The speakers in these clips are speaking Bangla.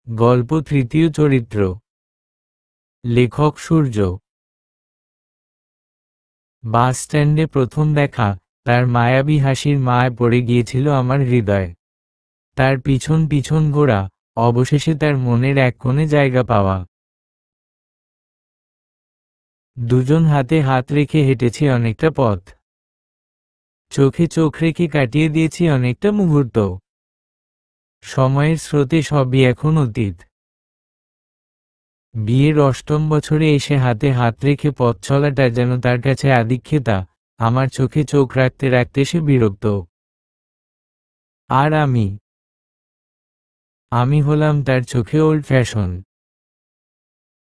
গল্প তৃতীয় চরিত্র। লেখক সূর্য। বাস স্ট্যান্ডে প্রথম দেখা, তার মায়াবী হাসির মায় পড়ে গিয়েছিল আমার হৃদয়। তার পিছন পিছন ঘোরা, অবশেষে তার মনের এক কোণে জায়গা পাওয়া। দুজন হাতে হাত রেখে হেঁটেছি অনেকটা পথ, চোখে চোখ রেখে কাটিয়ে দিয়েছি অনেকটা মুহূর্ত। সময়ের স্রোতে সবই এখন অতীত। বিয়ের ৮ম বছরে এসে হাতে হাত রেখে পথ চলাটা যেন তার কাছে আদিক্ষেতা। আমার চোখে চোখ রাখতে রাখতে সে বিরক্ত। আর আমি হলাম তার চোখে ওল্ড ফ্যাশন।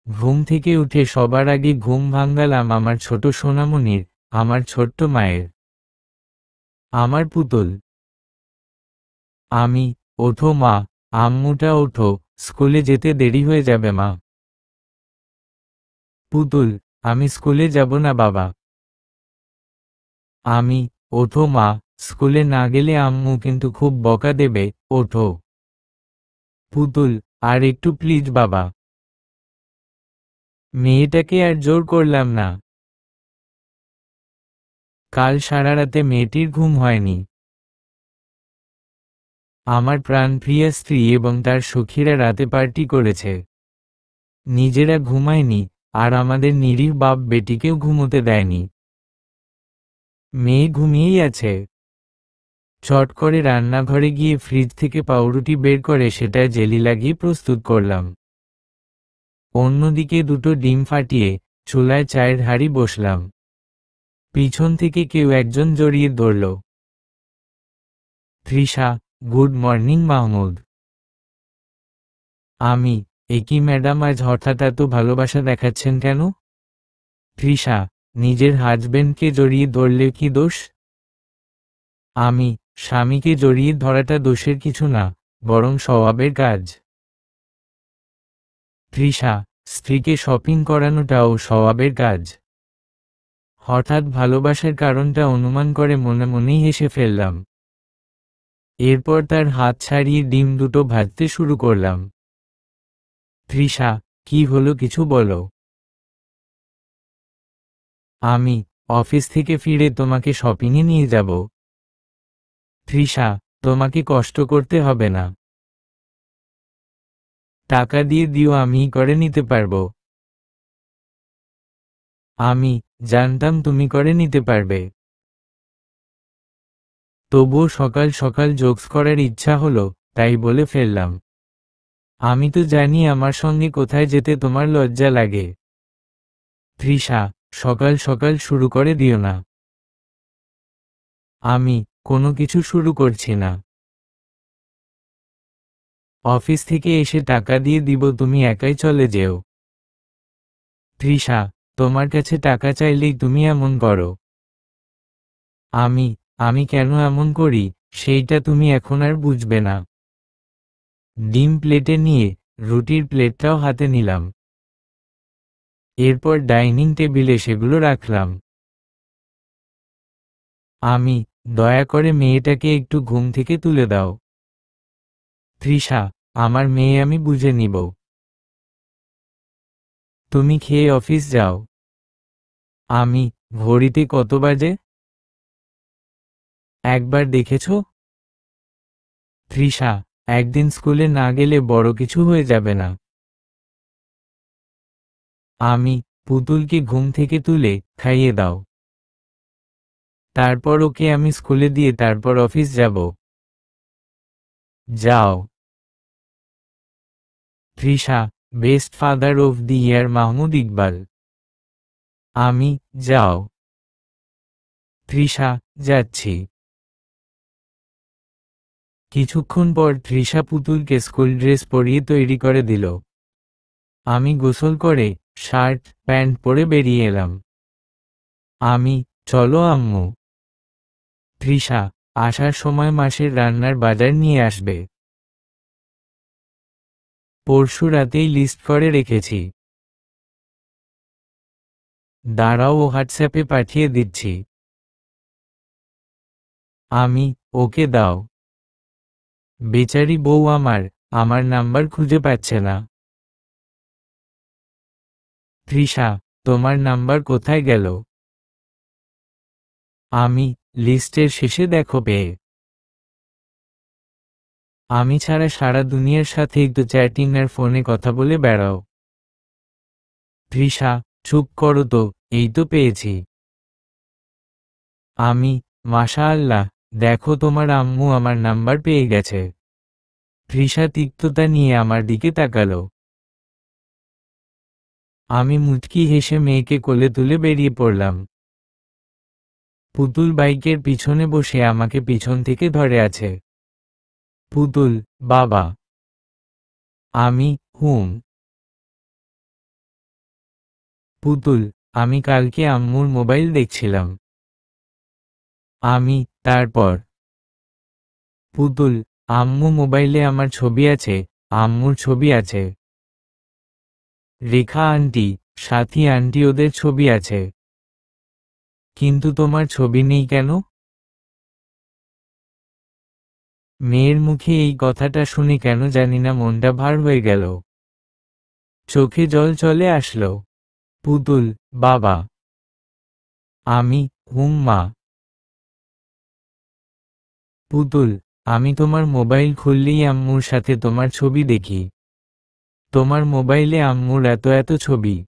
ঘুম থেকে উঠে সবার আগে ঘুম ভাঙালাম আমার ছোট সোনামণির, আমার ছোট্ট মায়ের, আমার পুতুল। ওঠো মা, আম্মুটা ওঠো, স্কুলে যেতে দেরি হয়ে যাবে মা। পুতুল, আমি স্কুলে যাব না বাবা। ওঠো মা, স্কুলে না গেলে আম্মু কিন্তু খুব বকা দেবে, ওঠো। পুতুল, আর একটু প্লিজ বাবা। মেয়েটাকে আর জোর করলাম না। কাল সারা রাতে মেয়েটির ঘুম হয়নি। আমার প্রাণপ্রিয়া স্ত্রী এবং তার সখীরা রাতে পার্টি করেছে, নিজেরা ঘুমায়নি, আর আমাদের নিরীহ বাপ বেটিকেও ঘুমোতে দেয়নি। মেয়ে ঘুমিয়েই আছে। চট করে রান্নাঘরে গিয়ে ফ্রিজ থেকে পাউরুটি বের করে সেটায় জেলি লাগিয়ে প্রস্তুত করলাম। অন্যদিকে দুটো ডিম ফাটিয়ে চুলায় চায়ের হাঁড়ি বসলাম। পিছন থেকে কেউ একজন জড়িয়ে ধরল। Trisha, good morning Mahmud. একই ম্যাডাম, আজ হঠাৎ এত ভালোবাসা দেখাচ্ছেন কেন? তৃষা, নিজের হাজবেন্ডকে জড়িয়ে ধরলে কি দোষ? স্বামীকে জড়িয়ে ধরাটা দোষের কিছু না, বরং স্বভাবের কাজ। তৃষা, স্ত্রীকে শপিং করানোটাও স্বভাবের কাজ। হঠাৎ ভালোবাসার কারণটা অনুমান করে মনে মনেই হেসে ফেললাম। এরপর তার হাত ছাড়িয়ে ডিম দুটো ভাজতে শুরু করলাম। তৃষা, কি হলো, কিছু বলো। অফিস থেকে ফিরে তোমাকে শপিংয়ে নিয়ে যাব। তৃষা, তোমাকে কষ্ট করতে হবে না, টাকা দিয়ে দিও, আমিই করে নিতে পারবো। জানতাম তুমি করে নিতে পারবে। তবুও সকাল সকাল জোকস করার ইচ্ছা হলো, তাই বলে ফেললাম। আমি তো জানি আমার সঙ্গে কোথায় যেতে তোমার লজ্জা লাগে। তৃষা, সকাল সকাল শুরু করে দিও না। কোনো কিছু শুরু করছি না। অফিস থেকে এসে টাকা দিয়ে দিব, তুমি একাই চলে যেও। তৃষা, তোমার কাছে টাকা চাইলেই তুমি এমন করো। আমি কেন এমন করি সেইটা তুমি এখন আর বুঝবে না। ডিম প্লেটে নিয়ে রুটির প্লেটটাও হাতে নিলাম। এরপর ডাইনিং টেবিলে সেগুলো রাখলাম। দয়া করে মেয়েটাকে একটু ঘুম থেকে তুলে দাও। তৃষা, আমার মেয়ে আমি বুঝে নিব। তুমি খেয়ে অফিস যাও। ঘড়িতে কত বাজে? একবার দেখেছ? তৃষা, একদিন স্কুলে না গেলে বড় কিছু হয়ে যাবে না। পুতুলকে ঘুম থেকে তুলে খাইয়ে দাও। তারপর ওকে আমি স্কুলে দিয়ে তারপর অফিস যাব। যাও। Trisha, best father of the year Mahmud Iqbal. যাও। তৃষা, যাচ্ছি। কিছুক্ষণ পর তৃষা পুতুলকে স্কুল ড্রেস পরিয়ে তৈরি করে দিল। আমি গোসল করে শার্ট প্যান্ট পরে বেরিয়ে এলাম। চলো আম্মু। তৃষা, আসার সময় মাসের রান্নার বাজার নিয়ে আসবে। পরশু রাতেই লিস্ট করে রেখেছি। দাঁড়াও, হোয়াটসঅ্যাপে পাঠিয়ে দিচ্ছি। ওকে দাও। বেচারি বউ আমার, আমার নাম্বার খুঁজে পাচ্ছে না। তৃষা, তোমার নাম্বার কোথায় গেল? আমি, লিস্টের শেষে দেখো পেয়ে। আমি ছাড়া সারা দুনিয়ার সাথে একটু চ্যাটিং আর ফোনে কথা বলে বেড়াও। তৃষা, চুপ করো তো, এই তো পেয়েছি। আমি, মাশাআল্লাহ, দেখো তোমার আম্মু আমার নাম্বার পেয়ে গেছে। তৃষা তিক্ততা নিয়ে আমার দিকে তাকালো। আমি মুচকি হেসে মেয়েকে কোলে তুলে বেরিয়ে পড়লাম। পুতুল বাইকের পিছনে বসে আমাকে পিছন থেকে ধরে আছে। পুতুল, বাবা। আমি, হুম। পুতুল, আমি কালকে আম্মুর মোবাইল দেখছিলাম। আমি, তারপর? পুতুল, আম্মু মোবাইলে আমার ছবি আছে, আম্মুর ছবি আছে। রেখা আন্টি, সাথী আন্টি ওদের ছবি আছে। কিন্তু তোমার ছবি নেই কেন? মেয়ের মুখে এই কথাটা শুনে কেন জানি না মনটা ভার হয়ে গেল। চোখে জল চলে আসলো। পুতুল, বাবা। আমি, হুম মা। পুতুল, আমি তোমার মোবাইল খুললেই আম্মুর সাথে তোমার ছবি দেখি। তোমার মোবাইলে আম্মুর এত এত ছবি।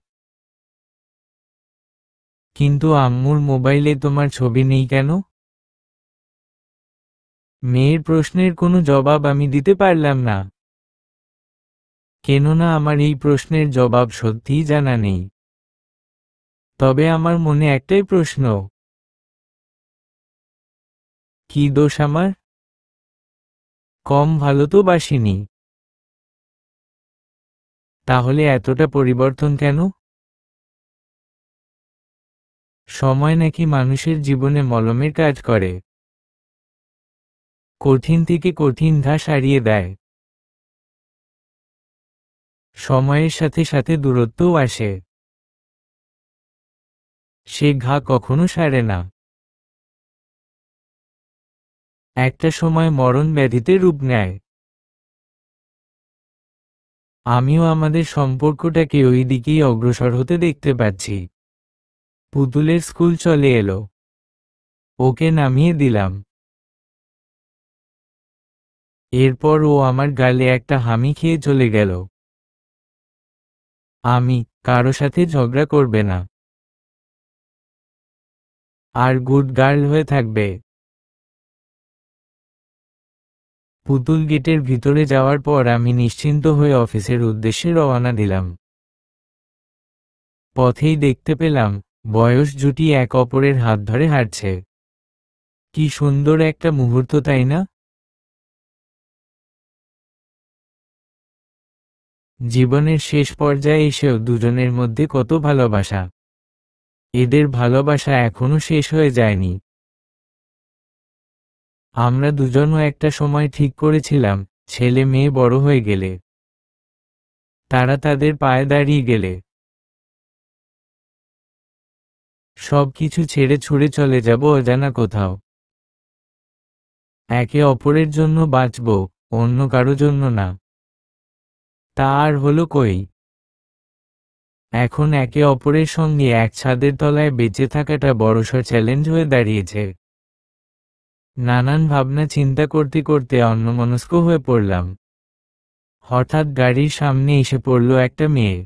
কিন্তু আম্মুর মোবাইলে তোমার ছবি নেই কেন? মেয়ের প্রশ্নের কোনো জবাব আমি দিতে পারলাম না। কেননা আমার এই প্রশ্নের জবাব সত্যিই জানা নেই। তবে আমার মনে একটাই প্রশ্ন। কি দোষ আমার? কম ভালো তো বাসিনি। তাহলে এতটা পরিবর্তন কেন? সময় নাকি মানুষের জীবনে মলমের কাজ করে। কঠিন থেকে কঠিন ঘা সারিয়ে দেয়। সময়ের সাথে সাথে দূরত্বও আসে। সে ঘা কখনো সারে না। একটা সময় মরণ ব্যাধিতে রূপ নেয়। আমিও আমাদের সম্পর্কটাকে ওই দিকেই অগ্রসর হতে দেখতে পাচ্ছি। পুতুলের স্কুল চলে এলো। ওকে নামিয়ে দিলাম। এরপর ও আমার গালে একটা হামি খেয়ে চলে গেল। আমি, কারো সাথে ঝগড়া করবে না। আর গুড গার্ল হয়ে থাকবে। পুতুল গেটের ভিতরে যাওয়ার পর আমি নিশ্চিন্ত হয়ে অফিসের উদ্দেশ্যে রওনা দিলাম। পথেই দেখতে পেলাম বয়স জুটি এক অপরের হাত ধরে হাঁটছে। কি সুন্দর একটা মুহূর্ত, তাই না? জীবনের শেষ পর্যায়ে এসেও দুজনের মধ্যে কত ভালোবাসা। এদের ভালোবাসা এখনো শেষ হয়ে যায়নি। আমরা দুজনও একটা সময় ঠিক করেছিলাম, ছেলে মেয়ে বড় হয়ে গেলে তারা তাদের পায়ে দাঁড়িয়ে গেলে সবকিছু ছেড়ে ছুড়ে চলে যাব অজানা কোথাও। একে অপরের জন্য বাঁচব, অন্য কারো জন্য না। তা আর হলো কই। এখন একে অপরের সঙ্গে এক ছাদের তলায় বেঁচে থাকাটা বড়সড় চ্যালেঞ্জ হয়ে দাঁড়িয়েছে। নানান ভাবনা চিন্তা করতে করতে অন্যমনস্ক হয়ে পড়লাম। হঠাৎ গাড়ির সামনে এসে পড়ল একটা মেয়ে।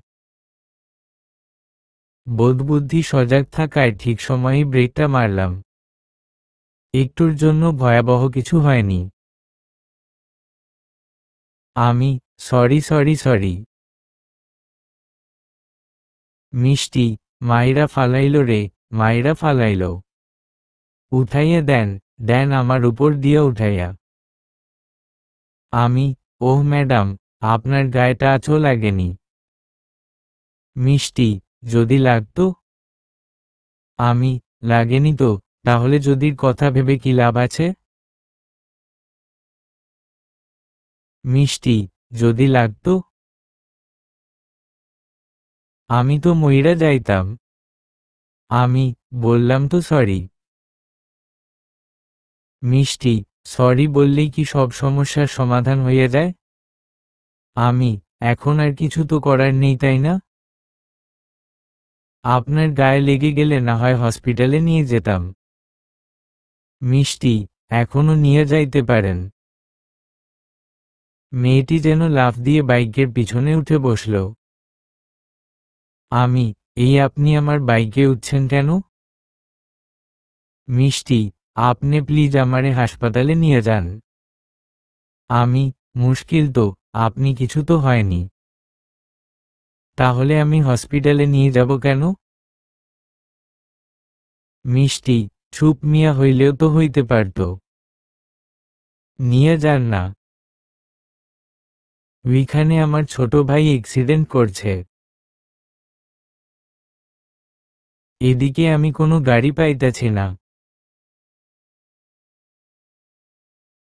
বোধবুদ্ধি সজাগ থাকায় ঠিক সময়েই ব্রেকটা মারলাম। একটুর জন্য ভয়াবহ কিছু হয়নি। আমি, সরি সরি সরি। মিষ্টি, মাইরা ফালাইল রে, মাইরা ফালাইল। উঠাইয়া দেন, দেন আমার উপর দিয়ে উঠাইয়া। আমি, ওহ ম্যাডাম, আপনার গায়েটা আঁচও লাগেনি। মিষ্টি, যদি লাগতো? আমি, লাগেনি তো, তাহলে যদির কথা ভেবে কি লাভ আছে? মিষ্টি, যদি লাগতো? আমি তো মইরা যাইতাম। আমি, বললাম তো সরি। মিষ্টি, সরি বললেই কি সব সমস্যার সমাধান হয়ে যায়? আমি, এখন আর কিছু তো করার নেই তাই না? আপনার গায়ে লেগে গেলে না হয় হসপিটালে নিয়ে যেতাম। মিষ্টি, এখনো নিয়ে যাইতে পারেন। মেয়েটি যেন লাফ দিয়ে বাইকের পিছনে উঠে বসল। আমি, এই আপনি আমার বাইকে উঠছেন কেন? মিষ্টি, আপনি প্লিজ আমারে হাসপাতালে নিয়ে যান। আমি, মুশকিল তো, আপনি কিছু তো হয়নি। তাহলে আমি হসপিটালে নিয়ে যাব কেন? মিষ্টি, চুপ মিয়া হইলেও তো হইতে পারত। নিয়ে যান না। ওইখানে আমার ছোট ভাই অ্যাক্সিডেন্ট করছে। এদিকে আমি কোনো গাড়ি পাইতেছি না।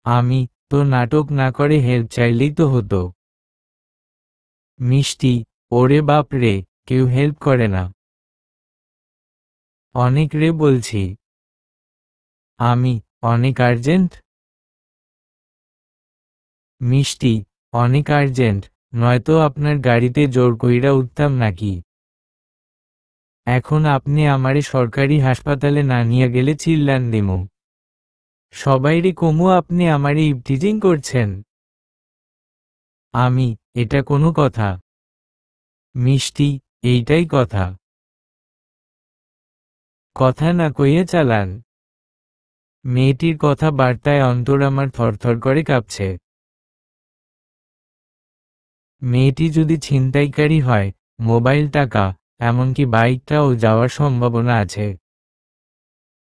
আমি, তো নাটক না করে হেল্প চাইলেই তো হতো। মিষ্টি, ওরে বাপ রে, কেউ হেল্প করে না। অনেক রে বলছি। আমি, অনেক আর্জেন্ট? মিষ্টি, অনেক আর্জেন্ট, নয়তো আপনার গাড়িতে জোর কইরা উঠতাম নাকি। এখন আপনি আমারে সরকারি হাসপাতালে না নিয়ে গেলে চিল্লান দিমু। সবাইরে কমু আপনি আমারে ইভটিজিং করছেন। আমি, এটা কোনো কথা? মিষ্টি, এইটাই কথা। কথা না কইয়ে চালান। মেয়েটির কথা বার্তায় অন্তর আমার থরথর করে কাঁপছে। মেয়েটি যদি ছিনতাইকারী হয়, মোবাইল, টাকা, এমনকি বাইকটাও যাওয়ার সম্ভাবনা আছে।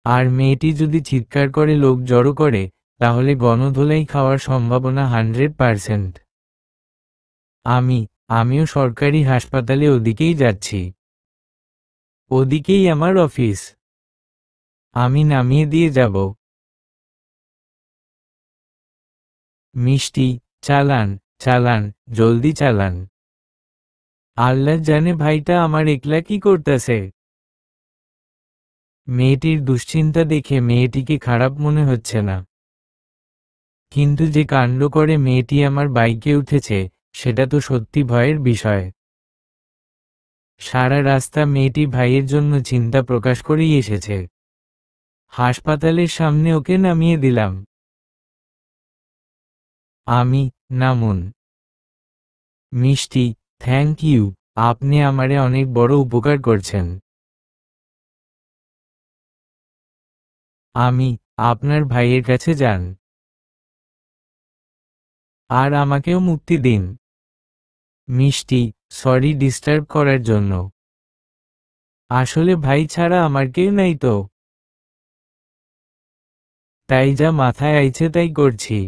আর মেয়েটি যদি চিৎকার করে লোক জড়ো করে, তাহলে গণধোলাই খাওয়ার সম্ভাবনা 100%। আমিও সরকারি হাসপাতালে ওদিকেই যাচ্ছি। ওদিকেই আমার অফিস। আমি নামিয়ে দিয়ে যাব। মিষ্টি, চালান, চালান, জলদি চালান। আল্লাহ জানে ভাইটা আমার একলা কি করতেছে। মেয়েটির দুশ্চিন্তা দেখে মেয়েটিকে খারাপ মনে হচ্ছে না। কিন্তু যে কাণ্ড করে মেয়েটি আমার বাইকে উঠেছে, সেটা তো সত্যি ভয়ের বিষয়। সারা রাস্তা মেয়েটি ভাইয়ের জন্য চিন্তা প্রকাশ করেই এসেছে। হাসপাতালের সামনে ওকে নামিয়ে দিলাম। আমি, নামুন। মিষ্টি, থ্যাংক ইউ, আপনি আমারে অনেক বড় উপকার করছেন। আমি, আপনার ভাইয়ের কাছে যান। আর আমাকেও মুক্তি দিন। মিষ্টি, সরি ডিস্টার্ব করার জন্য। আসলে ভাই ছাড়া আমার কেউ নাই তো। তাই যা মাথায় আইছে তাই করছি।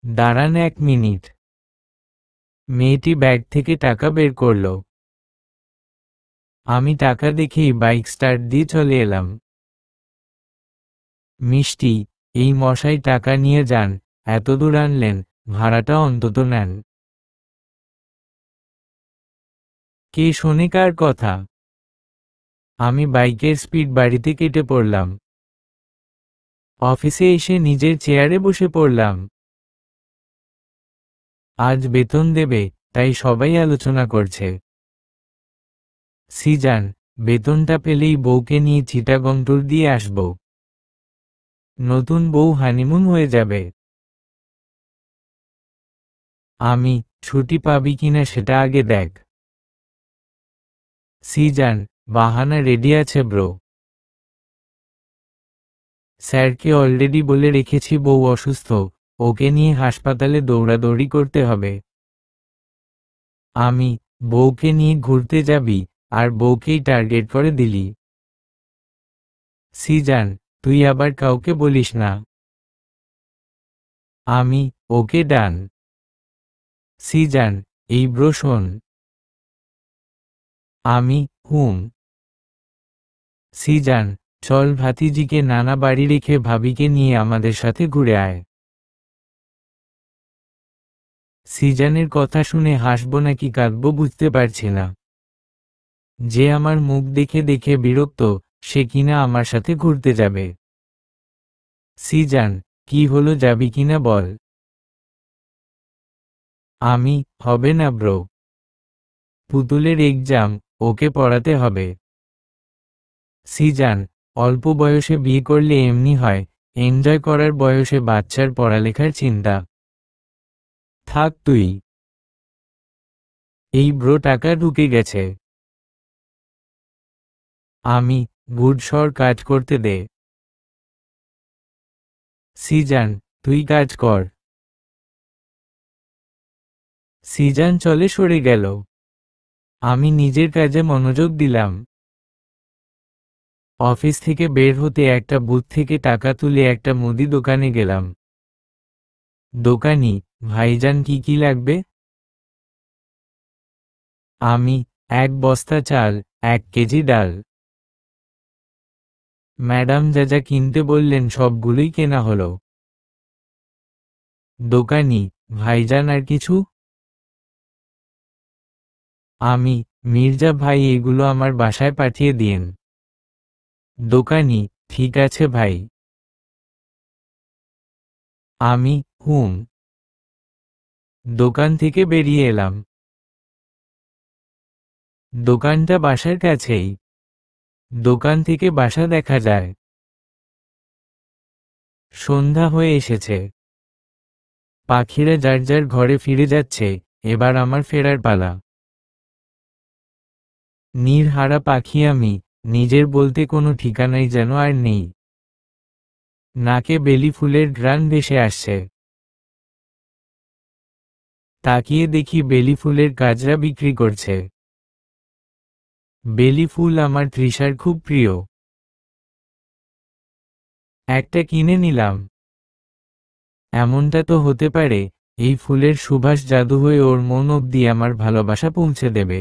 দাঁড়ান 1 মিনিট। মেয়েটি ব্যাগ থেকে টাকা বের করল। আমি টাকা দেখেই বাইক স্টার্ট দিয়ে চলে এলাম। মিষ্টি, এই মশাই টাকা নিয়ে যান, এত দূর আনলেন, ভাড়াটা অন্তত নেন। কে শোনে কার কথা? আমি বাইকের স্পিড বাড়িতে কেটে পড়লাম। অফিসে এসে নিজের চেয়ারে বসে পড়লাম। আজ বেতন দেবে, তাই সবাই আলোচনা করছে। সিজান, বেতনটা পেলেই বউকে নিয়ে চিটাগং ট্যুর দিয়ে আসব। নতুন বউ হানিমুন হয়ে যাবে। আমি, ছুটি পাবি কিনা সেটা আগে দেখ। সিজান, বাহানা রেডি আছে ব্রো। স্যারকে অলরেডি বলে রেখেছি বউ অসুস্থ, ওকে নিয়ে হাসপাতালে দৌড়াদৌড়ি করতে হবে। আমি, বউকে নিয়ে ঘুরতে যাবি, আর বউকেই টার্গেট করে দিলি। সিজান, তুই আবার কাউকে বলিস না। আমি, ওকে ডান। সিজান, এই ব্রো শোন। আমি, হুম। সিজান, চল ভাতিজিকে নানা বাড়ি রেখে ভাবিকে নিয়ে আমাদের সাথে ঘুরে আয়। সিজানের কথা শুনে হাসবো নাকি কাঁদবো বুঝতে পারছি না। যে আমার মুখ দেখে দেখে বিরক্ত, সে কিনা আমার সাথে ঘুরতে যাবে। সিজান, কি হলো, যাবি কিনা বল। আমি, হবে না ব্রো। পুতুলের এক্সাম, ওকে পড়াতে হবে। সিজান, অল্প বয়সে বিয়ে করলে এমনি হয়, এনজয় করার বয়সে বাচ্চার পড়ালেখার চিন্তা। থাক তুই। এই ব্রো টাকা ঢুকে গেছে। আমি, গুড শর কাজ করতে দে। সিজান, তুই কাজ কর। সিজান চলে সরে গেল। আমি নিজের কাজে মনোযোগ দিলাম। অফিস থেকে বের হতে একটা বুথ থেকে টাকা তুলে একটা মুদি দোকানে গেলাম। দোকানি, ভাইজান কি কি লাগবে? আমি, 1 বস্তা চাল, 1 কেজি ডাল। ম্যাডাম যা যা কিনতে বললেন সবগুলোই কেনা হলো। দোকানি, ভাইজান আর কিছু? আমি, মির্জা ভাই এগুলো আমার বাসায় পাঠিয়ে দিন। দোকানি, ঠিক আছে ভাই। আমি, হুম। দোকান থেকে বেরিয়ে এলাম। দোকানটা বাসার কাছেই। দোকান থেকে বাসা দেখা যায়। সন্ধ্যা হয়ে এসেছে। পাখিরা যার যার ঘরে ফিরে যাচ্ছে, এবার আমার ফেরার পালা। নীড়হারা পাখি আমি, নিজের বলতে কোনো ঠিকানাই যেন আর নেই। নাকে বেলি ফুলের ঘ্রাণ ভেসে আসছে। তাকিয়ে দেখি বেলি ফুলের গাজরা বিক্রি করছে। বেলি ফুল আমার তৃষার খুব প্রিয়। একটা কিনে নিলাম। এমনটা তো হতে পারে, এই ফুলের সুবাস জাদু হয়ে ওর মন অবধি আমার ভালোবাসা পৌঁছে দেবে।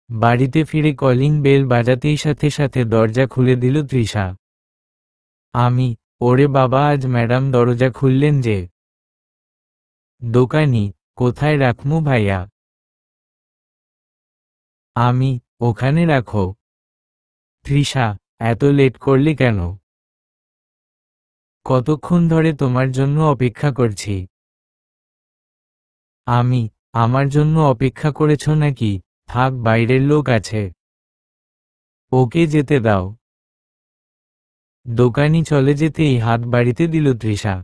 বাড়িতে ফিরে কলিং বেল বাজাতেই সাথে সাথে দরজা খুলে দিল তৃষা। আমি, ওরে বাবা আজ ম্যাডাম দরজা খুললেন যে। দোকানি, কোথায় রাখমু ভাইয়া? আমি, ওখানে রাখো। তৃষা, এত লেট করলি কেন? কতক্ষণ ধরে তোমার জন্য অপেক্ষা করছি। আমি, আমার জন্য অপেক্ষা করেছ নাকি? থাক, বাইরের লোক আছে। ওকে যেতে দাও। দোকানি চলে যেতেই হাত বাড়িতে দিল তৃষা।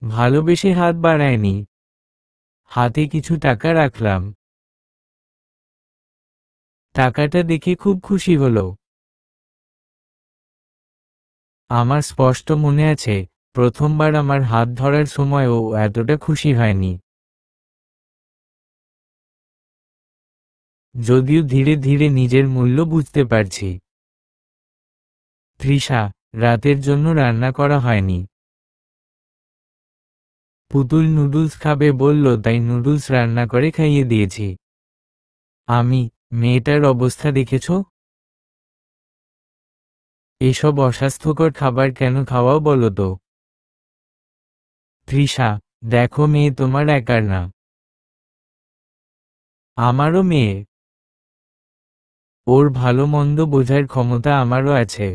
ভালোবেসে হাত বাড়ায়নি। হাতে কিছু টাকা রাখলাম। টাকাটা দেখে খুব খুশি হলো। আমার স্পষ্ট মনে আছে, প্রথমবার আমার হাত ধরার সময় ও এতটা খুশি হয়নি। যদিও ধীরে ধীরে নিজের মূল্য বুঝতে পারছি। তৃষা, রাতের জন্য রান্না করা হয়নি। পুতুল নুডলস খাবে বলল তাই নুডলস রান্না করে খাইয়ে দিয়েছি। আমি, মেয়েটার অবস্থা দেখেছ? এসব অস্বাস্থ্যকর খাবার কেন খাওয়াও বলো তো? তৃষা, দেখো মেয়ে তোমার একার না, আমারও মেয়ে। ওর ভালো মন্দ বোঝার ক্ষমতা আমারও আছে।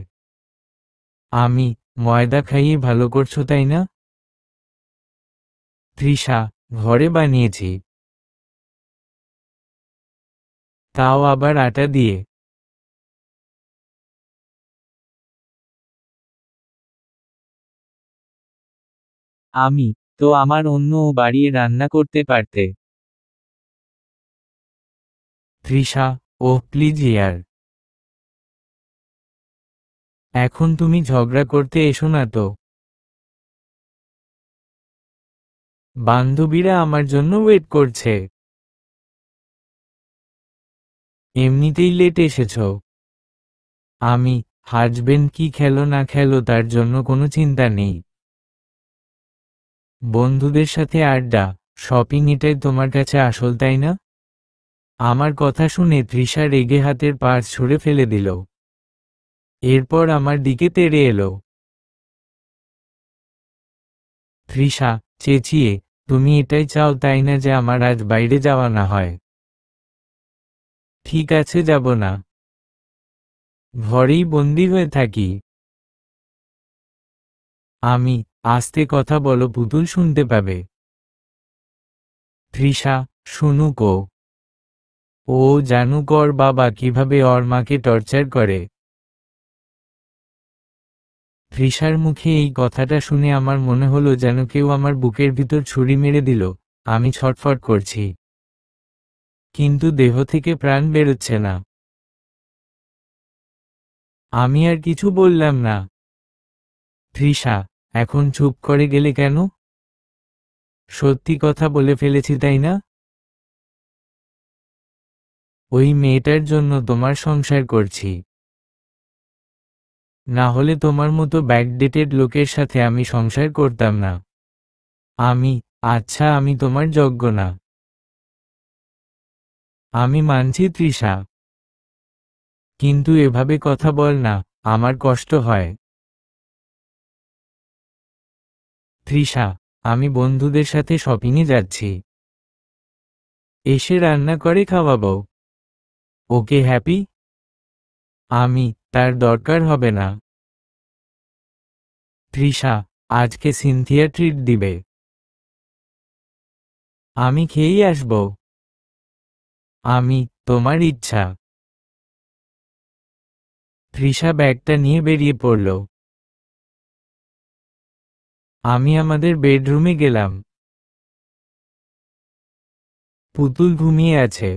আমি, ময়দা খাইয়ে ভালো করছো তাই না? তৃষা, ঘরে বানিয়েছি। তাও আবার আটা দিয়ে। আমি, তো আমার অন্য ও বাড়িয়ে রান্না করতে পারতে। তৃষা, ওহ প্লিজ ইয়ার। এখন তুমি ঝগড়া করতে এসো না তো। বান্ধবীরা আমার জন্য ওয়েট করছে। এমনিতেই লেট এসেছ। আমি, হাজবেন্ড কি খেলো না খেলো তার জন্য কোনো চিন্তা নেই। বন্ধুদের সাথে আড্ডা, শপিং এটাই তোমার কাছে আসল তাই না? আমার কথা শুনে তৃষা রেগে হাতের পার্স ছুঁড়ে ফেলে দিল। এরপর আমার দিকে তেড়ে এলো। তৃষা, চেঁচিয়ে, তুমি এটাই চাও তাই না যে আমার আজ বাইরে যাওয়া না হয়? ঠিক আছে, যাব না। ঘরেই বন্দি হয়ে থাকি। আমি, আস্তে কথা বলো, পুতুল শুনতে পাবে। তৃষা, শুনুক ও জানুক ওর বাবা কিভাবে ওর মাকে টর্চার করে। তৃষার মুখে এই কথাটা শুনে আমার মনে হলো যেন কেউ আমার বুকের ভিতর ছুরি মেরে দিল। আমি ছটফট করছি, কিন্তু দেহ থেকে প্রাণ বেরোচ্ছে না। আমি আর কিছু বললাম না। তৃষা, এখন চুপ করে গেলে কেন? সত্যি কথা বলে ফেলেছি, তাই না? ওই মেয়েটার জন্য তোমার সংসার করছি, না হলে তোমার মতো ব্যাকডেটেড লোকের সাথে আমি সংসার করতাম না। আমি আচ্ছা, আমি তোমার যোগ্য না। আমি মানছি তৃষা, কিন্তু এভাবে কথা বল না, আমার কষ্ট হয়। তৃষা, আমি বন্ধুদের সাথে শপিংয়ে যাচ্ছি, এসে রান্না করে খাওয়াবো। ওকে হ্যাপি? আমি তার দরকার হবে না। তৃষা, আজকে সিনথিয়া ট্রিট দিবে, আমি খেয়েই আসব। আমি তোমার ইচ্ছা। তৃষা ব্যাগটা নিয়ে বেরিয়ে পড়ল। আমি আমাদের বেডরুমে গেলাম। পুতুল ঘুমিয়ে আছে,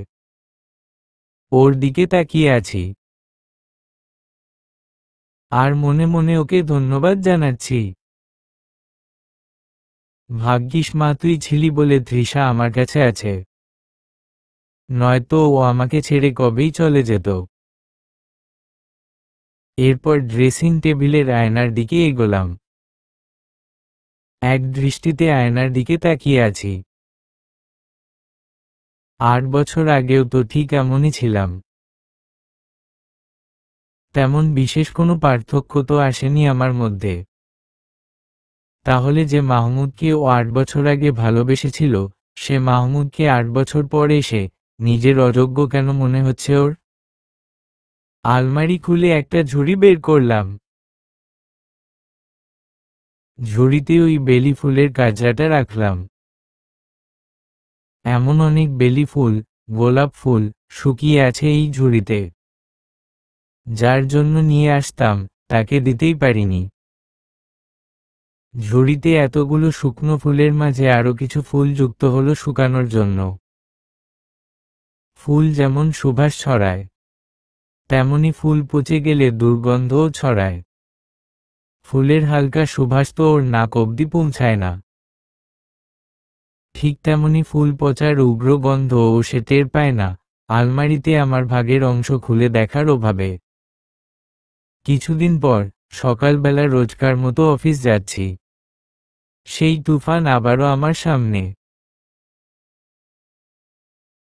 ওর দিকে তাকিয়ে আছি, আর মনে মনে ওকে ধন্যবাদ জানাচ্ছি। ভাগ্যিস মা তুই ছিলি বলে তৃষা আমার কাছে আছে, নয়তো ও আমাকে ছেড়ে কবেই চলে যেত। এরপর ড্রেসিং টেবিলের আয়নার দিকে এগোলাম। এক দৃষ্টিতে আয়নার দিকে তাকিয়ে আছি। 8 বছর আগেও তো ঠিক এমনই ছিলাম, তেমন বিশেষ কোনো পার্থক্য তো আসেনি আমার মধ্যে। তাহলে যে মাহমুদকে ও 8 বছর আগে ভালোবেসেছিল, সে মাহমুদকে 8 বছর পর এসে নিজের অযোগ্য কেন মনে হচ্ছে ওর? আলমারি খুলে একটা ঝুড়ি বের করলাম। ঝুড়িতে ওই বেলি ফুলের কাজরাটা রাখলাম। এমন অনেক বেলি ফুল, গোলাপ ফুল শুকিয়ে আছে এই ঝুড়িতে। যার জন্য নিয়ে আসতাম তাকে দিতেই পারিনি। ঝুড়িতে এতগুলো শুকনো ফুলের মাঝে আরো কিছু ফুল যুক্ত হলো শুকানোর জন্য। ফুল যেমন সুবাস ছড়ায়, তেমনি ফুল পচে গেলে দুর্গন্ধও ছড়ায়। ফুলের হালকা সুবাস তো ওর নাক অব্দি পৌঁছায় না। ঠিক তেমনি ফুল পচার উগ্র গন্ধ ও সে টের পায় না, আলমারিতে আমার ভাগের অংশ খুলে দেখার অভাবে। কিছুদিন পর সকালবেলা রোজকার মতো অফিস যাচ্ছি, সেই তুফান আবারও আমার সামনে।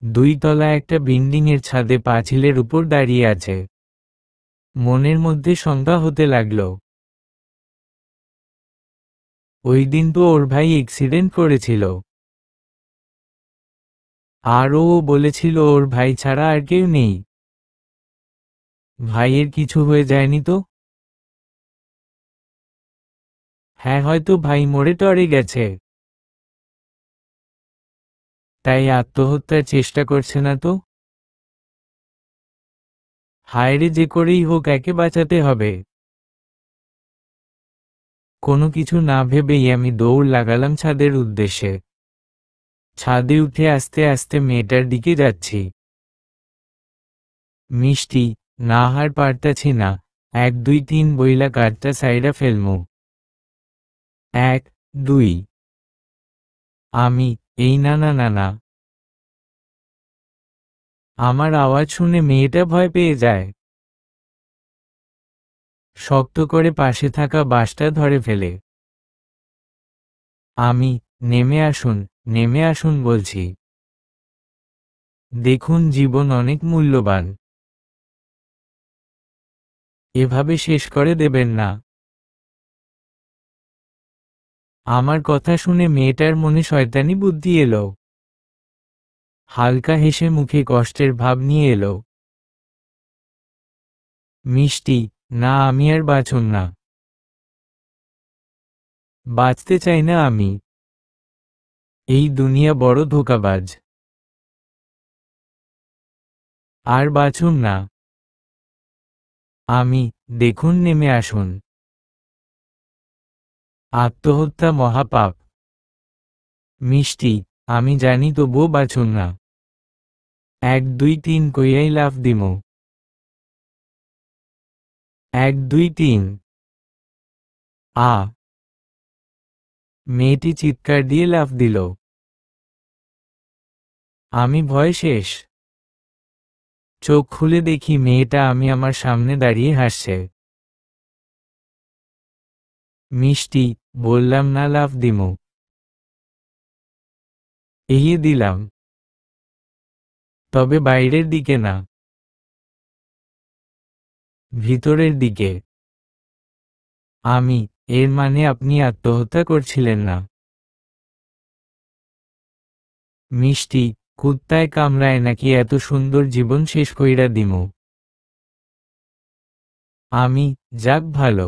2 তলা একটা বিল্ডিংয়ের ছাদে পাঁচিলের উপর দাঁড়িয়ে আছে। মনের মধ্যে শঙ্কা হতে লাগল। ওই দিন তো ওর ভাই অ্যাক্সিডেন্ট করেছিল, আর ও বলেছিল ওর ভাই ছাড়া আর কেউ নেই। ভাইয়ের কিছু হয়ে যায়নি তো? হ্যাঁ, হয়তো ভাই মরে টরে গেছে, তাই আত্মহত্যার চেষ্টা করছে না তো? হায়রে, যে করেই হোক একে বাঁচাতে হবে। কোনো কিছু না ভেবেই আমি দৌড় লাগালাম ছাদের উদ্দেশ্যে। ছাদে উঠে আস্তে আস্তে মেয়েটার দিকে যাচ্ছি। মিষ্টি, না হার পারতাছি না, 1 2 3 বইলা কাঠটা সাইডা ফেলমু। 1 2। আমি এই না না না না। আমার আওয়াজ শুনে মেয়েটা ভয় পেয়ে যায়, শক্ত করে পাশে থাকা বাঁশটা ধরে ফেলে। আমি নেমে আসুন, নেমে আসুন বলছি। দেখুন, জীবন অনেক মূল্যবান, এভাবে শেষ করে দেবেন না। আমার কথা শুনে মেয়েটার মনে শয়তানি বুদ্ধি এলো, হালকা হেসে মুখে কষ্টের ভাব নিয়ে এলো। মিষ্টি, না আমি আর বাঁচুন না। বাঁচতে চাই না আমি। এই দুনিয়া বড় ধোঁকাবাজ। আর বাঁচুন না। আমি, দেখুন নেমে আসুন। আত্মহত্যা মহাপাপ। মিষ্টি, আমি জানি তবুও বাঁচুন না। 1 2 3 কইয়াই লাফ দিমু। 1 2 3। আ। মেয়েটি চিৎকার দিয়ে লাফ দিল। আমি ভয়ে শেষ। চোখ খুলে দেখি মেয়েটা আমি আমার সামনে দাঁড়িয়ে হাসছে। মিষ্টি, বললাম না লাফ দিমু। এগিয়ে দিলাম। তবে বাইরের দিকে না, ভিতরের দিকে। আমি, এর মানে আপনি আত্মহত্যা করছিলেন না? মিষ্টি, কুত্তায় কামড়ায় নাকি এত সুন্দর জীবন শেষ কইরা দিমু? আমি, যাক ভালো।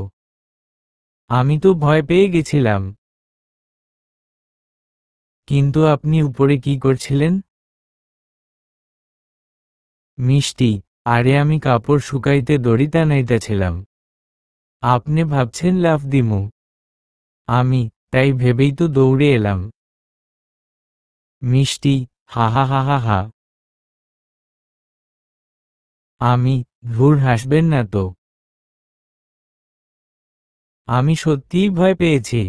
আমি তো ভয় পেয়ে গেছিলাম। কিন্তু আপনি উপরে কি করছিলেন? মিষ্টি, আরে আমি কাপড় শুকাইতে দড়ি টানাইতেছিলাম। আপনি ভাবছেন লাফ দিমু? আমি, তাই ভেবেই তো দৌড়ে এলাম। মিষ্টি, হা হা হা হা হা। আমি, ধুর হাসবেন না তো। আমি সত্যিই ভয় পেয়েছি।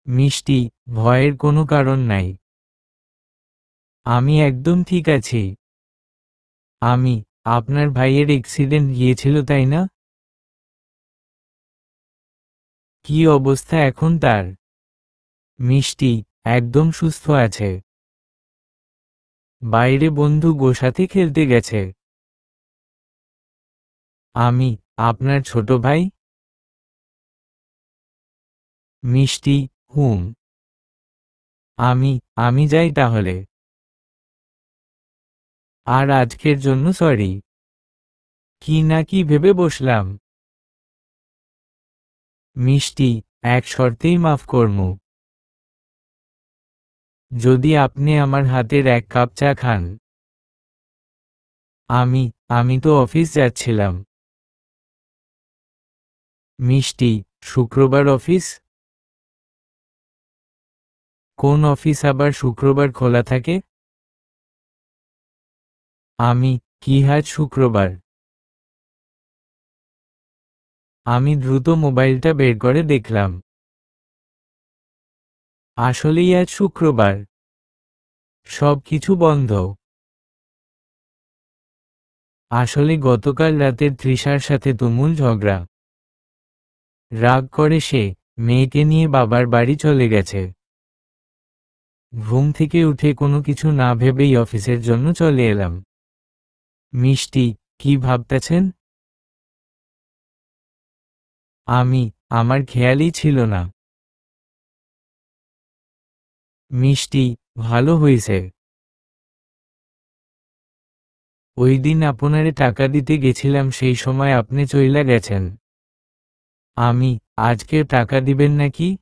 মিষ্টি, ভয়ের কোনো কারণ নাই। আমি একদম ঠিক আছি। আমি, আপনার ভাইয়ের অ্যাক্সিডেন্ট গিয়েছিল তাই না? কি অবস্থা এখন তার? মিষ্টি, একদম সুস্থ আছে। বাইরে বন্ধু গোসাথে খেলতে গেছে। আমি, আপনার ছোট ভাই? মিষ্টি, হুম। আমি, আমি যাই তাহলে। আর আজকের জন্য সরি। কি না কি ভেবে বসলাম। মিষ্টি, এক শর্তেই মাফ করমু। যদি আপনি আমার হাতের 1 কাপ চা খান। আমি, আমি তো অফিস যাচ্ছিলাম। মিষ্টি, শুক্রবার অফিস? কোন অফিস আবার শুক্রবার খোলা থাকে? আমি, কি আজ শুক্রবার? আমি দ্রুত মোবাইলটা বের করে দেখলাম। আসলেই আজ শুক্রবার। সব কিছু বন্ধ। আসলে গতকাল রাতের তৃষার সাথে তুমুল ঝগড়া। রাগ করে সে মেয়েকে নিয়ে বাবার বাড়ি চলে গেছে। ঘুম থেকে উঠে কোনো কিছু না ভেবেই অফিসের জন্য চলে এলাম। মিষ্টি, কি ভাবতেছেন? আমি, আমার খেয়ালই ছিল না। মিষ্টি, ভালো হইছে। ওই দিন আপনারে টাকা দিতে গেছিলাম সেই সময় আপনি চইলা গেছেন। আমি, আজকে টাকা দিবেন নাকি?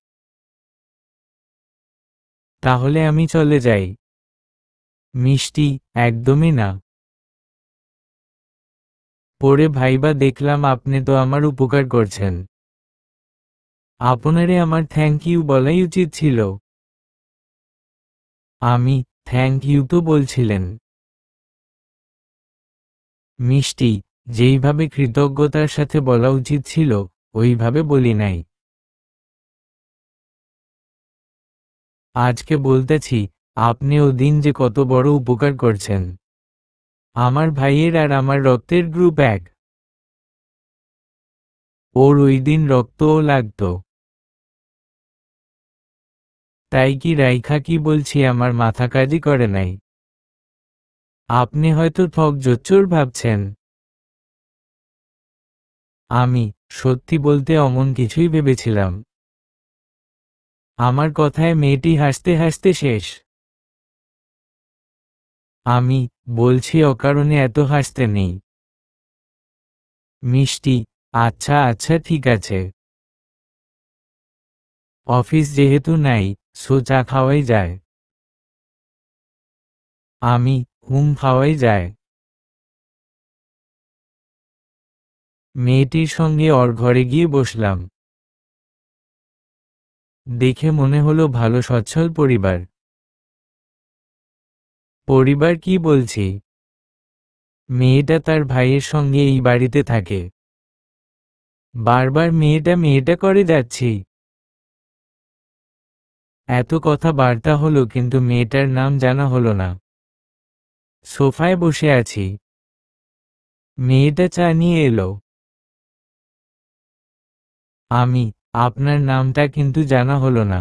তাহলে আমি চলে যাই। মিষ্টি, একদমই না। পরে ভাইবা দেখলাম আপনি তো আমার উপকার করছেন। আপনারে আমার থ্যাংক ইউ বলাই উচিত ছিল। আমি, থ্যাংক ইউ তো বলছিলেন। মিষ্টি, যেইভাবে কৃতজ্ঞতার সাথে বলা উচিত ছিল, ওইভাবে বলি নাই। আজকে বলতেছি, আপনি ওদিন যে কত বড় উপকার করছেন। আমার ভাইয়ের আর আমার রক্তের গ্রুপ এক। ওর ওই দিন রক্তও লাগতো। তাই কি রাইখা কি বলছি আমার মাথা কাজই করে নাই। আপনি হয়তো ঠক জোচ্চোর ভাবছেন। আমি, সত্যি বলতে অমন কিছুই ভেবেছিলাম। আমার কথায় মেয়েটি হাসতে হাসতে শেষ। আমি, বলছি অকারণে এত হাসতে নেই। মিষ্টি, আচ্ছা আচ্ছা ঠিক আছে। অফিস যেহেতু নাই, সো চা খাওয়াই যায়। আমি, খাওয়াই যায়। মেয়েটির সঙ্গে ওর ঘরে গিয়ে বসলাম। দেখে মনে হলো ভালো সচ্ছল পরিবার। পরিবার কি বলছি? মেয়েটা তার ভাইয়ের সঙ্গে এই বাড়িতে থাকে। বারবার মেয়েটা মেয়েটা করে যাচ্ছি। এত কথা বার্তা হলো কিন্তু মেয়েটার নাম জানা হলো না। সোফায় বসে আছি। মেয়েটা চা নিয়ে এলো। আমি, আপনার নামটা কিন্তু জানা হলো না।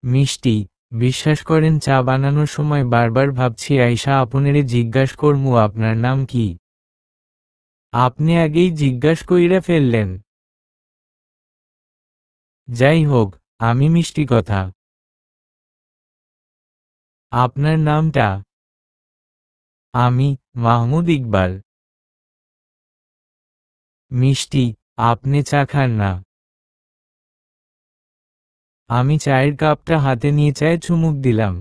মিষ্টি, বিশ্বাস করেন চা বানানোর সময় বারবার ভাবছি আয়শা আপনারে জিজ্ঞাস করমু আপনার নাম কি। আপনি আগেই জিজ্ঞাস কইরা ফেললেন। যাই হোক, আমি মিষ্টি কথা। আপনার নামটা? আমি, মাহমুদ ইকবাল। মিষ্টি, আপনি চা খান না? আমি চায়ের কাপটা হাতে নিয়ে চায়ে চুমুক দিলাম।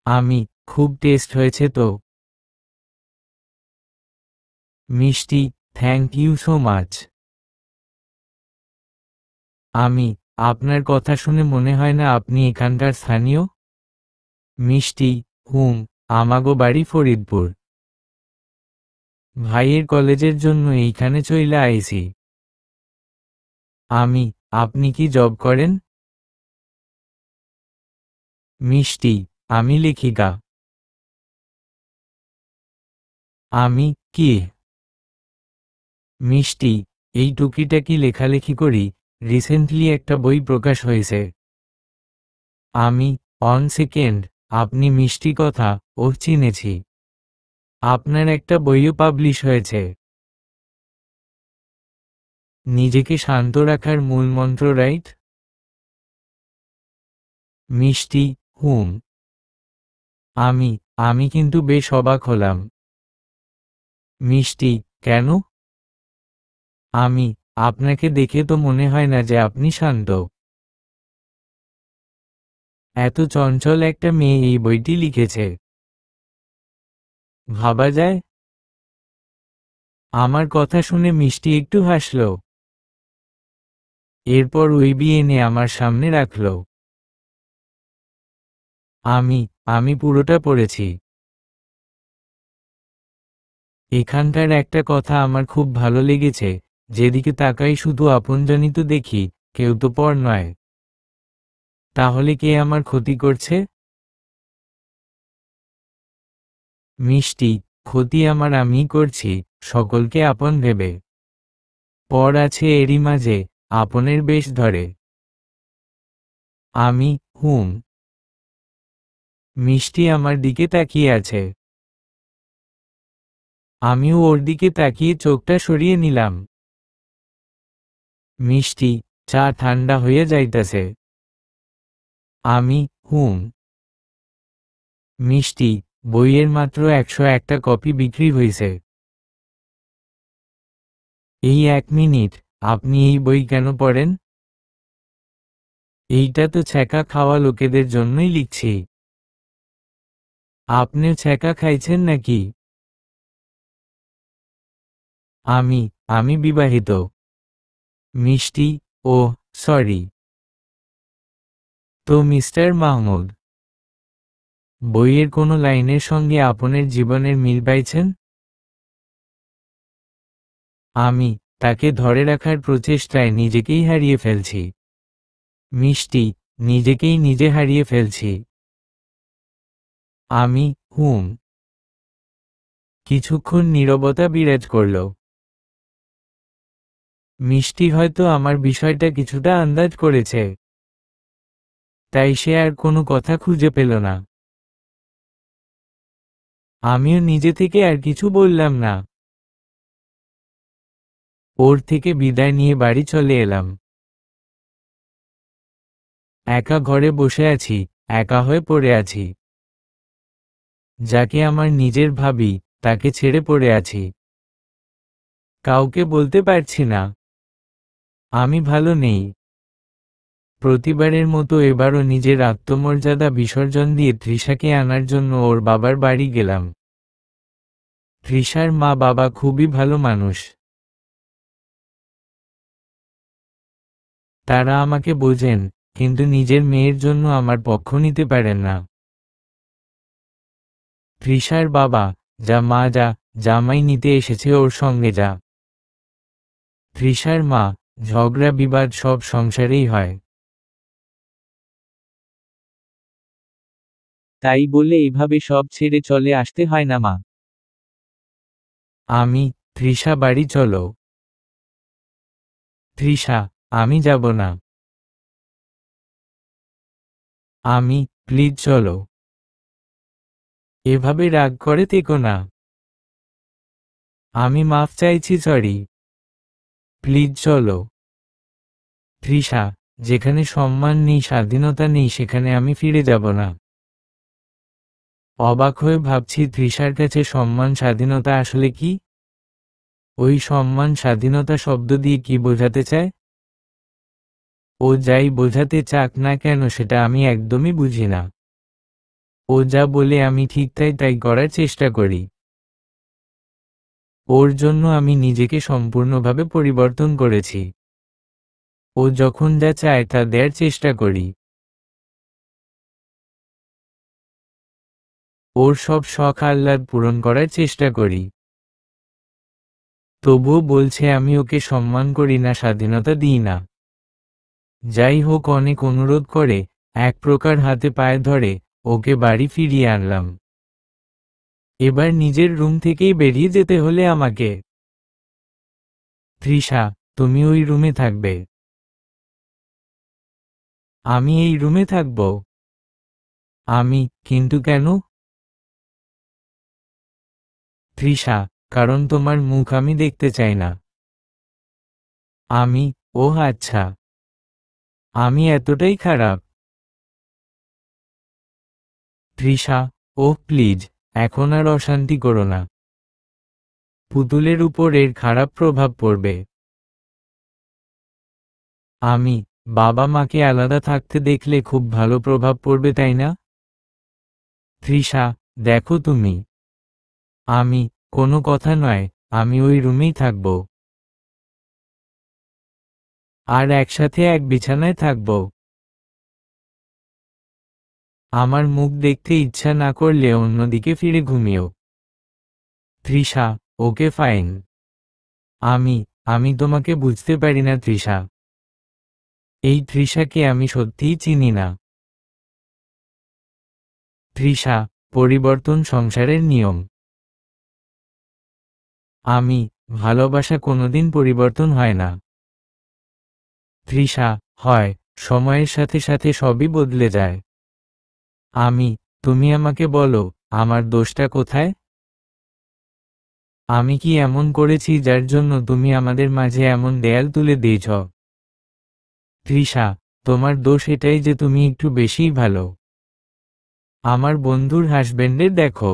আমি, খুব টেস্ট হয়েছে তো। মিষ্টি, থ্যাংক ইউ সো মাচ। আমি, আপনার কথা শুনে মনে হয় না আপনি এখানকার স্থানীয়? মিষ্টি, আমাগো বাড়ি ফরিদপুর। ভাইয়ের কলেজের জন্য এইখানে চইলা আইছি। আমি, আপনি কি জব করেন? মিষ্টি, আমি লেখিকা। আমি, কি? মিষ্টি, এই টুকিটাকি লেখালেখি করি, রিসেন্টলি একটা বই প্রকাশ হয়েছে। আমি, অন সেকেন্ড, আপনি মিষ্টি কথা, চিনেছি। আপনার একটা বইও পাবলিশ হয়েছে। নিজেকে শান্ত রাখার মূল মন্ত্র, রাইট? মিষ্টি, আমি, আমি কিন্তু বেশ অবাক হলাম। মিষ্টি, কেন? আমি, আপনাকে দেখে তো মনে হয় না যে আপনি শান্ত। এত চঞ্চল একটা মেয়ে এই বইটি লিখেছে। ভাবা যায়? আমার কথা শুনে মিষ্টি একটু হাসল। এরপর ওই বই এনে আমার সামনে রাখল। আমি, আমি পুরোটা পড়েছি। এখানকার একটা কথা আমার খুব ভালো লেগেছে, যেদিকে তাকাই শুধু আপনজনই তো দেখি, কেউ তো পর নয়। তাহলে কে আমার ক্ষতি করছে? মিষ্টি, ক্ষতি আমার আমিই করছি, সকলকে আপন ভেবে। পর আছে এরই মাঝে, আপনের বেশ ধরে। আমি, মিষ্টি আমার দিকে তাকিয়ে আছে। আমিও ওর দিকে তাকিয়ে চোখটা সরিয়ে নিলাম। মিষ্টি, চা ঠান্ডা হয়ে যাইতাছে। আমি, মিষ্টি, বইয়ের মাত্র 101টা কপি বিক্রি হইছে। এই 1 মিনিট, আপনি এই বই কেন পড়েন? এইটা তো ছ্যাঁকা খাওয়া লোকেদের জন্যই লিখছি। আপনিও ছ্যাঁকা খাইছেন নাকি? আমি, আমি বিবাহিত। মিষ্টি, ওহ, সরি। তো মিস্টার মাহমুদ, বইয়ের কোনো লাইনের সঙ্গে আপনের জীবনের মিল পাইছেন? আমি, তাকে ধরে রাখার প্রচেষ্টায় নিজেকেই হারিয়ে ফেলছি। মিষ্টি, নিজেকেই নিজে হারিয়ে ফেলছি। আমি, কিছুক্ষণ নীরবতা বিরাজ করল। মিষ্টি হয়তো আমার বিষয়টা কিছুটা আন্দাজ করেছে, তাই সে আর কোনো কথা খুঁজে পেল না। আমিও নিজে থেকে আর কিছু বললাম না। ওর থেকে বিদায় নিয়ে বাড়ি চলে এলাম। একা ঘরে বসে আছি, একা হয়ে পড়ে আছি। যাকে আমার নিজের ভাবি, তাকে ছেড়ে পড়ে আছি। কাউকে বলতে পারছি না। আমি ভালো নেই। প্রতিবারের মতো এবারও নিজের আত্মমর্যাদা বিসর্জন দিয়ে তৃষাকে আনার জন্য ওর বাবার বাড়ি গেলাম। তৃষার মা বাবা খুবই ভালো মানুষ। তারা আমাকে বোঝেন, কিন্তু নিজের মেয়ের জন্য আমার পক্ষ নিতে পারেন না। তৃষার বাবা, যা মা যা, জামাই নিতে এসেছে ওর সঙ্গে যা। তৃষার মা, ঝগড়া বিবাদ সব সংসারেই হয়। তাই বলে এভাবে সব ছেড়ে চলে আসতে হয় না মা। আমি, তৃষা বাড়ি চলো। তৃষা, আমি যাব না। আমি, প্লিজ চলো। এভাবে রাগ করে থেকো না। আমি মাফ চাইছি, সরি। প্লিজ চলো। তৃষা, যেখানে সম্মান নেই স্বাধীনতা নেই সেখানে আমি ফিরে যাব না। অবাক হয়ে ভাবছি তৃষার কাছে সম্মান স্বাধীনতা আসলে কি? ওই সম্মান স্বাধীনতা শব্দ দিয়ে কি বোঝাতে চায়? ও যাই বোঝাতে চাক না কেন সেটা আমি একদমই বুঝি না। ও যা বলে আমি ঠিক তাই তাই করার চেষ্টা করি। ওর জন্য আমি নিজেকে সম্পূর্ণভাবে পরিবর্তন করেছি। ও যখন যা চায় তা দেওয়ার চেষ্টা করি। ওর সব শখ আহ্লাদ পূরণ করার চেষ্টা করি। তবুও বলছে আমি ওকে সম্মান করি না, স্বাধীনতা দিই না। যাই হোক, অনেক অনুরোধ করে, এক প্রকার হাতে পায়ে ধরে, ওকে বাড়ি ফিরিয়ে আনলাম। এবার নিজের রুম থেকেই বেরিয়ে যেতে হলে আমাকে। তৃষা, তুমি ওই রুমে থাকবে। আমি এই রুমে থাকব। আমি, কিন্তু কেন? তৃষা, কারণ তোমার মুখ আমি দেখতে চাই না। আমি, ওহ আচ্ছা। আমি এতটাই খারাপ? তৃষা, ওহ প্লিজ, এখন আর অশান্তি করো না। পুতুলের উপর এর খারাপ প্রভাব পড়বে। আমি, বাবা মাকে আলাদা থাকতে দেখলে খুব ভালো প্রভাব পড়বে তাই না? তৃষা, দেখো তুমি। আমি, কোনো কথা নয়, আমি ওই রুমেই থাকব। আর একসাথে এক বিছানায় থাকব। আমার মুখ দেখতে ইচ্ছা না করলে অন্যদিকে ফিরে ঘুমিও। Trisha, okay fine. আমি, আমি তোমাকে বুঝতে পারি না তৃষা। এই তৃষাকে আমি সত্যিই চিনি না। তৃষা, পরিবর্তন সংসারের নিয়ম। আমি, ভালোবাসা কোনোদিন পরিবর্তন হয় না। তৃষা, হয়, সময়ের সাথে সাথে সবই বদলে যায়। আমি, তুমি আমাকে বলো, আমার দোষটা কোথায়? আমি কি এমন করেছি যার জন্য তুমি আমাদের মাঝে এমন দেয়াল তুলে দিয়েছ? তৃষা, তোমার দোষ এটাই যে তুমি একটু বেশিই ভালো। আমার বন্ধুর হাসব্যান্ডের দেখো,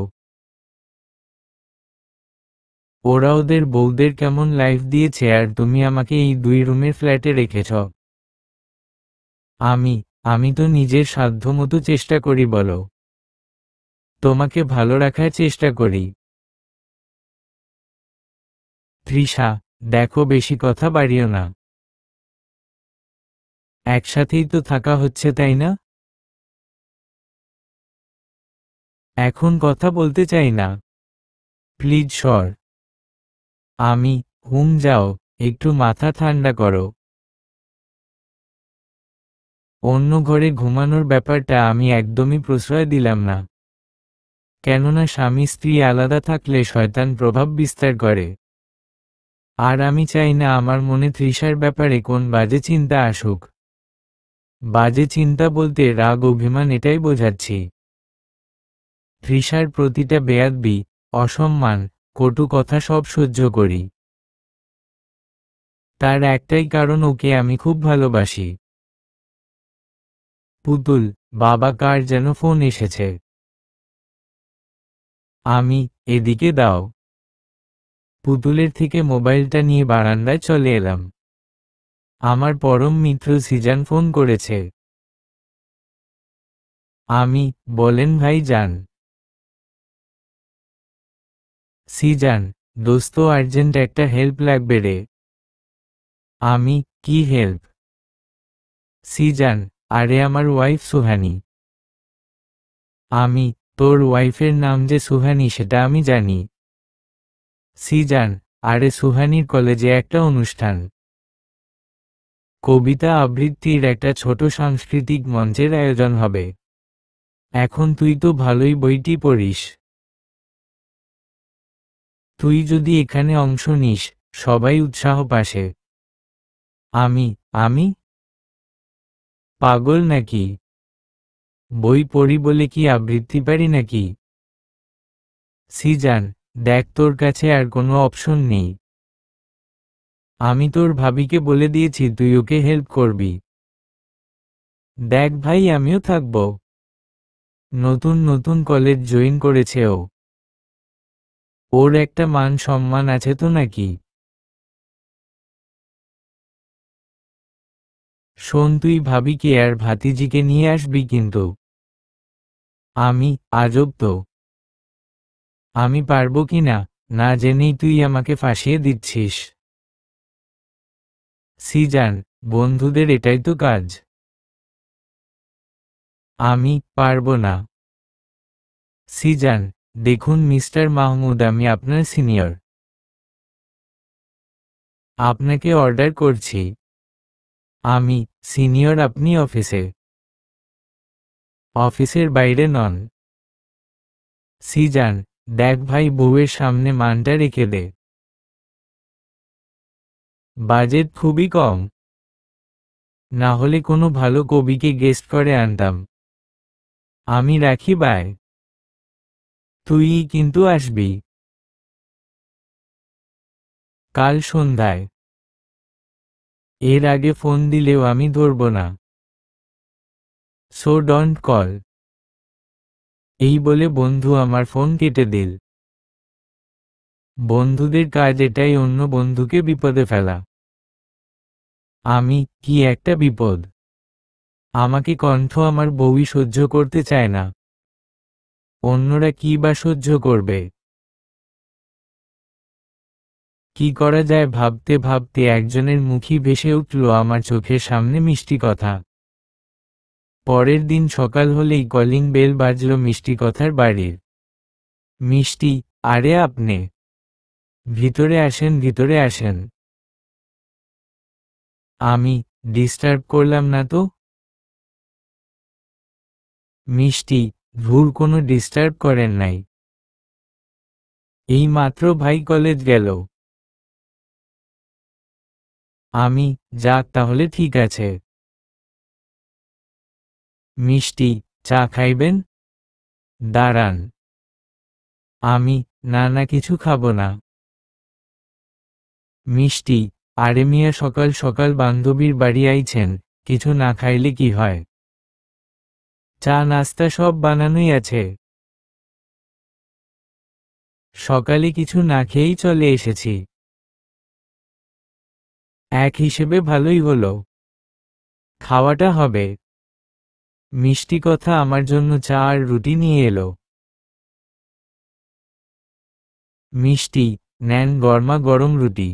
ওরা ওদের বউদের কেমন লাইফ দিয়েছে আর তুমি আমাকে এই 2 রুমের ফ্ল্যাটে রেখেছ। আমি, আমি তো নিজের সাধ্যমতো চেষ্টা করি বলো। তোমাকে ভালো রাখার চেষ্টা করি। তৃষা, দেখো বেশি কথা বাড়িও না। একসাথেই তো থাকা হচ্ছে তাই না? এখন কথা বলতে চাই না। প্লিজ সর। আমি, যাও, একটু মাথা ঠান্ডা করো। অন্য ঘরে ঘুমানোর ব্যাপারটা আমি একদমই প্রশ্রয় দিলাম না। কেননা স্বামী স্ত্রী আলাদা থাকলে শয়তান প্রভাব বিস্তার করে। আর আমি চাই না আমার মনে তৃষার ব্যাপারে কোন বাজে চিন্তা আসুক। বাজে চিন্তা বলতে রাগ অভিমান এটাই বোঝাচ্ছি। তৃষার প্রতিটা বেয়াদবি, অসম্মান, কটু কথা সব সহ্য করি। তার একটাই কারণ, ওকে আমি খুব ভালোবাসি। পুতুল, বাবা কার যেন ফোন এসেছে। আমি, এদিকে দাও। পুতুলের থেকে মোবাইলটা নিয়ে বারান্দায় চলে এলাম। আমার পরম মিত্র সিজান ফোন করেছে। আমি, বলেন ভাইজান। সিজান, দোস্ত আর্জেন্ট একটা হেল্প লাগবে রে। আমি, কি হেল্প? সিজান, আরে আমার ওয়াইফ সুহানি। আমি, তোর ওয়াইফের নাম যে সুহানি সেটা আমি জানি। সিজান, আরে সুহানির কলেজে একটা অনুষ্ঠান, কবিতা আবৃত্তির একটা ছোট সাংস্কৃতিক মঞ্চের আয়োজন হবে। এখন তুই তো ভালোই বইটি পড়িস, তুই যদি এখানে অংশ নিস, সবাই উৎসাহ পাশে। আমি, আমি পাগল নাকি? বই পড়ি বলে কি আবৃত্তি পারি নাকি? সিজান, দেখ তোর কাছে আর কোনো অপশন নেই। আমি তোর ভাবিকে বলে দিয়েছি তুই ওকে হেল্প করবি। দেখ ভাই, আমিও থাকব। নতুন নতুন কলেজ জয়েন করেছে ও, ওর একটা মান সম্মান আছে তো নাকি? শোন, তুই ভাবিকে আর ভাতিজিকে নিয়ে আসবি কিন্তু। আমি, আজব তো। আমি পারবো কি না, না জেনেই তুই আমাকে ফাঁসিয়ে দিচ্ছিস। সিজান, বন্ধুদের এটাই তো কাজ। আমি, পারবো না। সিজান, দেখুন মিস্টার মাহমুদ, আমি আপনার সিনিয়র, আপনাকে অর্ডার করছি। আমি, সিনিয়র আপনি অফিসে, অফিসের বাইরে নন। সিজান, দেখ ভাই, বউয়ের সামনে মানটা রেখে দে। বাজেট খুবই কম, না হলে কোনো ভালো কবিকে গেস্ট করে আনতাম। আমি রাখি বাই। তুই কিন্তু আসবি কাল সন্ধ্যায়। এর আগে ফোন দিলেও আমি ধরব না, সো ডোন্ট কল। এই বলে বন্ধু আমার ফোন কেটে দিল। বন্ধুদের কাজ এটাই, অন্য বন্ধুকে বিপদে ফেলা। আমি, কি একটা বিপদ! আমাকে কণ্ঠ আমার বউই সহ্য করতে চায় না, অন্যরা কি বা সহ্য করবে? কি করা যায় ভাবতে ভাবতে একজনের মুখই ভেসে উঠল আমার চোখের সামনে মিষ্টি কথা। পরের দিন সকাল হলেই কলিং বেল বাজল মিষ্টি কথার বাড়ির। মিষ্টি, আরে আপনি, ভিতরে আসেন ভিতরে আসেন। আমি, ডিস্টার্ব করলাম না তো? মিষ্টি, ধুর, কোনো ডিস্টার্ব করেন নাই, এই মাত্র ভাই কলেজ গেল। আমি, যাক তাহলে ঠিক আছে। মিষ্টি, চা খাইবেন? দাঁড়ান। আমি, না না, কিছু খাবো না। মিষ্টি, আরে মিয়া, সকাল সকাল বান্ধবীর বাড়ি আইছেন, কিছু না খাইলে কি হয়? চা নাস্তা সব বানানোই আছে, সকালে কিছু না খেয়েই চলে এসেছি। এক হিসেবে ভালোই হলো, খাওয়াটা হবে। মিষ্টি কথা আমার জন্য চা আর রুটি নিয়ে এলো। মিষ্টি, নেন গরমা গরম রুটি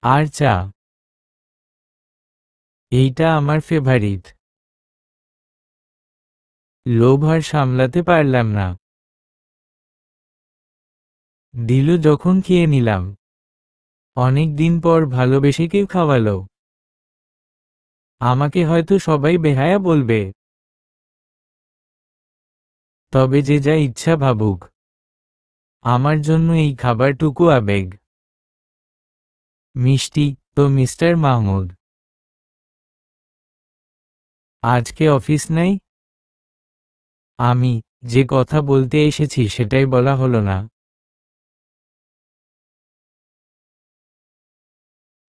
আর চা, এইটা আমার ফেভারিট। লোভ আর সামলাতে পারলাম না, দিল যখন খেয়ে নিলাম। অনেক দিন পর ভালোবেসে কেউ খাওয়ালো। আমাকে হয়তো সবাই বেহায়া বলবে, তবে যে যা ইচ্ছা ভাবুক, আমার জন্য এই খাবারটুকু আবেগ। মিষ্টি, তো মিস্টার মাহমুদ, আজকে অফিস নাই? আমি, যে কথা বলতে এসেছি সেটাই বলা হলো না।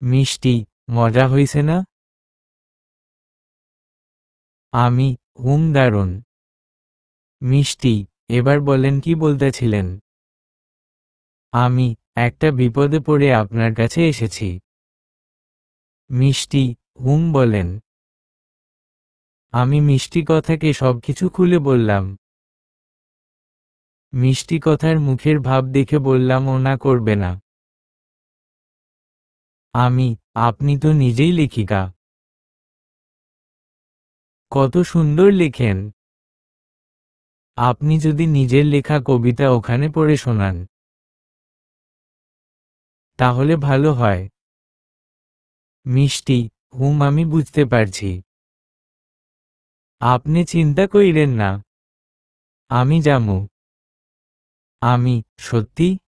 মিষ্টি, মজা হইছে না? আমি, দারুণ। মিষ্টি, এবার বলেন কি বলতেছিলেন? আমি, একটা বিপদে পড়ে আপনার কাছে এসেছি। মিষ্টি হুম বলেন। আমি মিষ্টি কথাকে সবকিছু খুলে বললাম। মিষ্টি কথার মুখের ভাব দেখে বললাম ও না করবে না। আপনি তো নিজেই লেখিকা। কত সুন্দর লেখেন। আপনি যদি নিজের লেখা কবিতা ওখানে পড়ে শোনান তাহলে ভালো হয়। মিষ্টি হুম আমি বুঝতে পারছি। আপনি চিন্তা কইরেন না, আমি যামু। আমি সত্যি?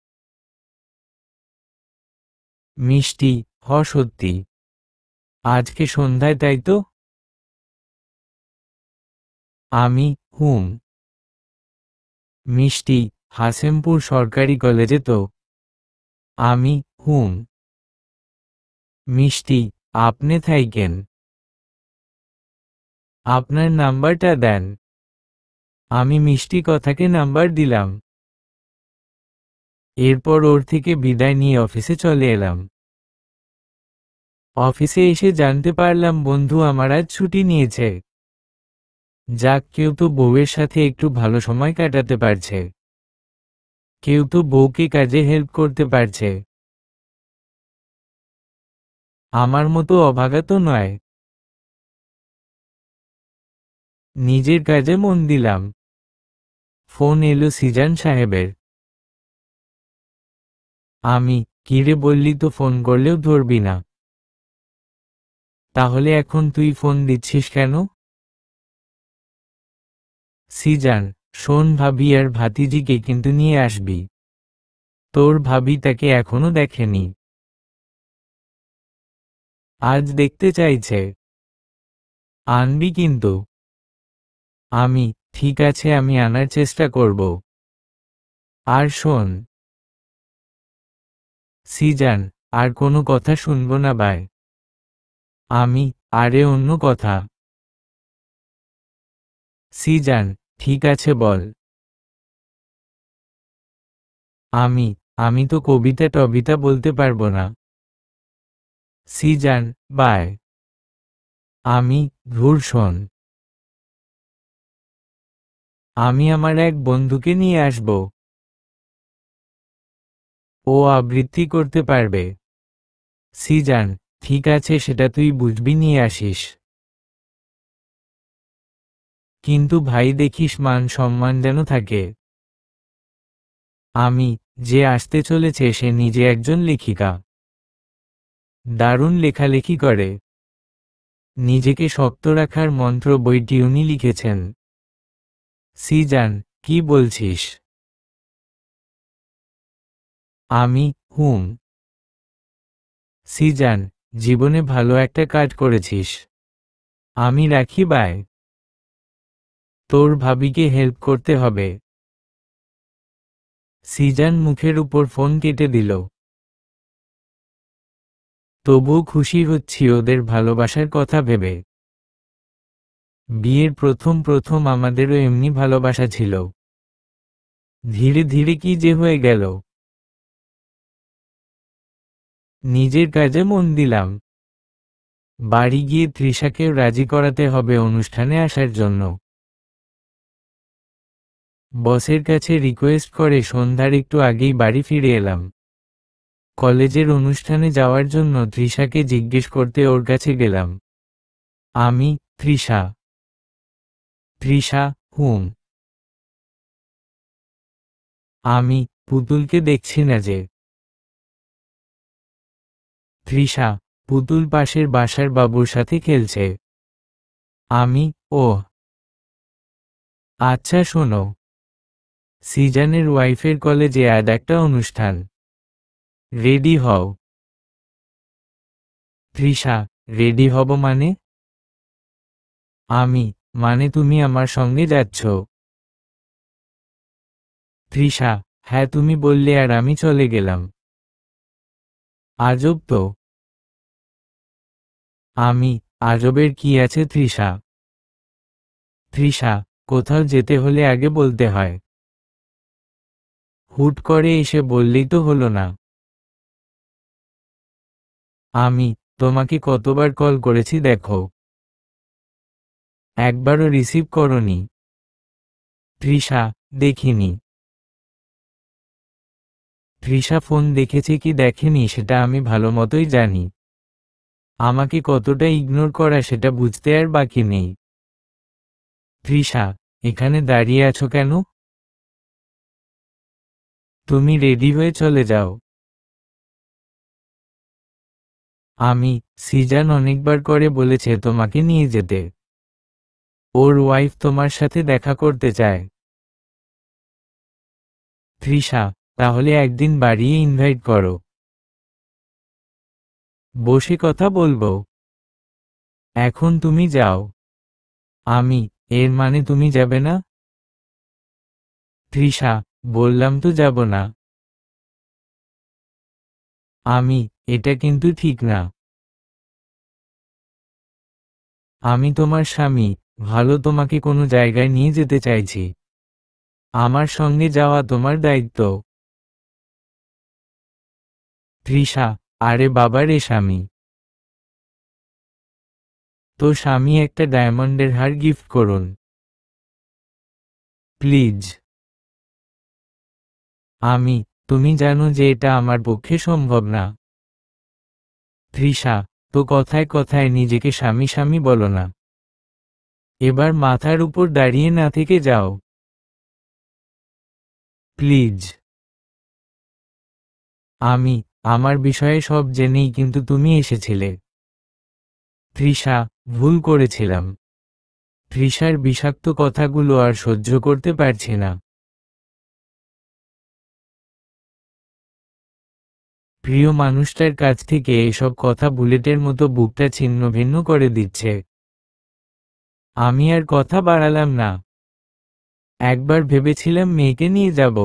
মিষ্টি সত্যি। আজকে সন্ধ্যায় তাই তো? আমি হুম। মিষ্টি হাসেমপুর সরকারি কলেজে তো? আমি হুম। মিষ্টি আপনি থাইকেন। আপনার নাম্বারটা দেন। আমি মিষ্টি কথাকে নাম্বার দিলাম। এরপর ওর থেকে বিদায় নিয়ে অফিসে চলে এলাম। অফিসে এসে জানতে পারলাম বন্ধু আমার আজ ছুটি নিয়েছে। যাক কেউ তো বউয়ের সাথে একটু ভালো সময় কাটাতে পারছে। কেউ তো বউকে কাজে হেল্প করতে পারছে। আমার মতো অভাগা তো নয়। নিজের কাজে মন দিলাম। ফোন এলো সিজান সাহেবের। আমি কিরে বললি তো ফোন করলেও ধরবি না। তাহলে এখন তুই ফোন দিচ্ছিস কেন? সিজান শোন ভাবি আর ভাতিজিকে কিন্তু নিয়ে আসবি। তোর ভাবি তাকে এখনো দেখেনি। আজ দেখতে চাইছে। আনবি কিন্তু। আমি ঠিক আছে আমি আনার চেষ্টা করব। আর শোন সিজান আর কোনো কথা শুনবো না বাই। আমি আরে অন্য কথা। সিজান ঠিক আছে বল। আমি আমি তো কবিতা টবিতা বলতে পারবো না। সিজান বাই। আমি ধুর শোন। আমি আমার এক বন্ধুকে নিয়ে আসব। ও আবৃত্তি করতে পারবে। সিজান ঠিক আছে সেটা তুই বুঝবি নিয়ে আসিস। কিন্তু ভাই দেখিস মান সম্মান যেন থাকে। আমি যে আসতে চলেছে সে নিজে একজন লেখিকা। দারুণ লেখালেখি করে। নিজেকে শক্ত রাখার মন্ত্র বইটি উনি লিখেছেন। সিজান কি বলছিস? আমি হুম। সিজান জীবনে ভালো একটা কাজ করেছিস। আমি রাখি বাই। তোর ভাবিকে হেল্প করতে হবে। সিজান মুখের উপর ফোন কেটে দিল। তবুও খুশি হচ্ছি ওদের ভালোবাসার কথা ভেবে। বিয়ের প্রথম প্রথম আমাদেরও এমনি ভালোবাসা ছিল। ধীরে ধীরে কি যে হয়ে গেল। নিজের কাজে মন দিলাম। বাড়ি গিয়ে তৃষাকেও রাজি করাতে হবে অনুষ্ঠানে আসার জন্য। বসের কাছে রিকোয়েস্ট করে সন্ধ্যার একটু আগেই বাড়ি ফিরে এলাম। কলেজের অনুষ্ঠানে যাওয়ার জন্য তৃষাকে জিজ্ঞেস করতে ওর কাছে গেলাম। আমি তৃষা। তৃষা হুম। আমি পুতুলকে দেখছি না যে। তৃষা পুতুল পাশের বাসার বাবুর সাথে খেলছে। আমি ওহ আচ্ছা শোনো। সিজানের ওয়াইফের কলেজে আজ একটা অনুষ্ঠান। রেডি হও। তৃষা রেডি হব মানে? আমি মানে তুমি আমার সঙ্গে যাচ্ছ? তৃষা হ্যাঁ তুমি বললে আর আমি চলে গেলাম। আজব তো। আমি আজবের কি আছে তৃষা? তৃষা কোথাও যেতে হলে আগে বলতে হয়। হুট করে এসে বললেই তো হলো না। আমি তোমাকে কতবার কল করেছি দেখো, একবারও রিসিভ করনি। তৃষা, দেখিনি। তৃষা ফোন দেখেছে কি দেখেনি সেটা আমি ভালো মতোই জানি। আমাকে কতটা ইগনোর করা সেটা বুঝতে আর বাকি নেই। তৃষা, এখানে দাঁড়িয়ে আছো কেন? তুমি রেডি হয়ে চলে যাও। সিজান অনেকবার করে বলেছে তোমাকে নিয়ে যেতে। ওর ওয়াইফ তোমার সাথে দেখা করতে চায়। তৃষা, তাহলে একদিন বাড়িয়ে ইনভাইট করো, বসে কথা বলবো। এখন তুমি যাও। এর মানে তুমি যাবে না? তৃষা, বললাম তো যাব না। এটা কিন্তু ঠিক না। আমি তোমার স্বামী, ভালো তোমাকে কোনো জায়গায় নিয়ে যেতে চাইছি। আমার সঙ্গে যাওয়া তোমার দায়িত্ব। তৃষা, আরে বাবার স্বামী। তো স্বামী একটা ডায়মন্ডের হার গিফট করুন প্লিজ। তুমি জানো যে এটা আমার পক্ষে সম্ভব না। তৃষা, তো কথায় কথায় নিজেকে স্বামী স্বামী বলো না। এবার মাথার উপর দাঁড়িয়ে না থেকে যাও প্লিজ। আমি আমার বিষয়ে সব জেনেই কিন্তু তুমি এসেছিলে। তৃষা, ভুল করেছিলাম। তৃষার বিষাক্ত কথাগুলো আর সহ্য করতে পারছি না। প্রিয় মানুষটার কাছ থেকে এসব কথা বুলেটের মতো বুকটা ছিন্ন ভিন্ন করে দিচ্ছে। আমি আর কথা বাড়ালাম না। একবার ভেবেছিলাম মেয়েকে নিয়ে যাব,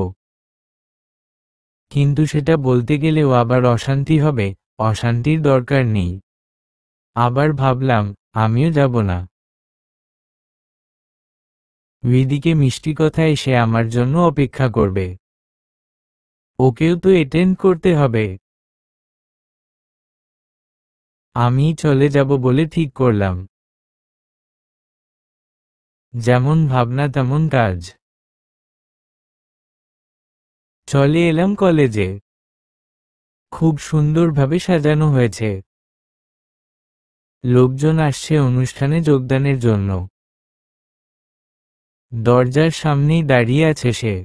কিন্তু সেটা বলতে গেলেও আবার অশান্তি হবে। অশান্তির দরকার নেই। আবার ভাবলাম আমিও যাব না। ওইদিকে মিষ্টি কথা এসে আমার জন্য অপেক্ষা করবে। ওকেও তো অ্যাটেন্ড করতে হবে। আমি চলে যাব বলে ঠিক করলাম। যেমন ভাবনা তেমন কাজ। চলে এলাম কলেজে। খুব সুন্দরভাবে সাজানো হয়েছে। লোকজন আসছে অনুষ্ঠানে যোগদানের জন্য। দরজার সামনেই দাঁড়িয়ে আছে সে।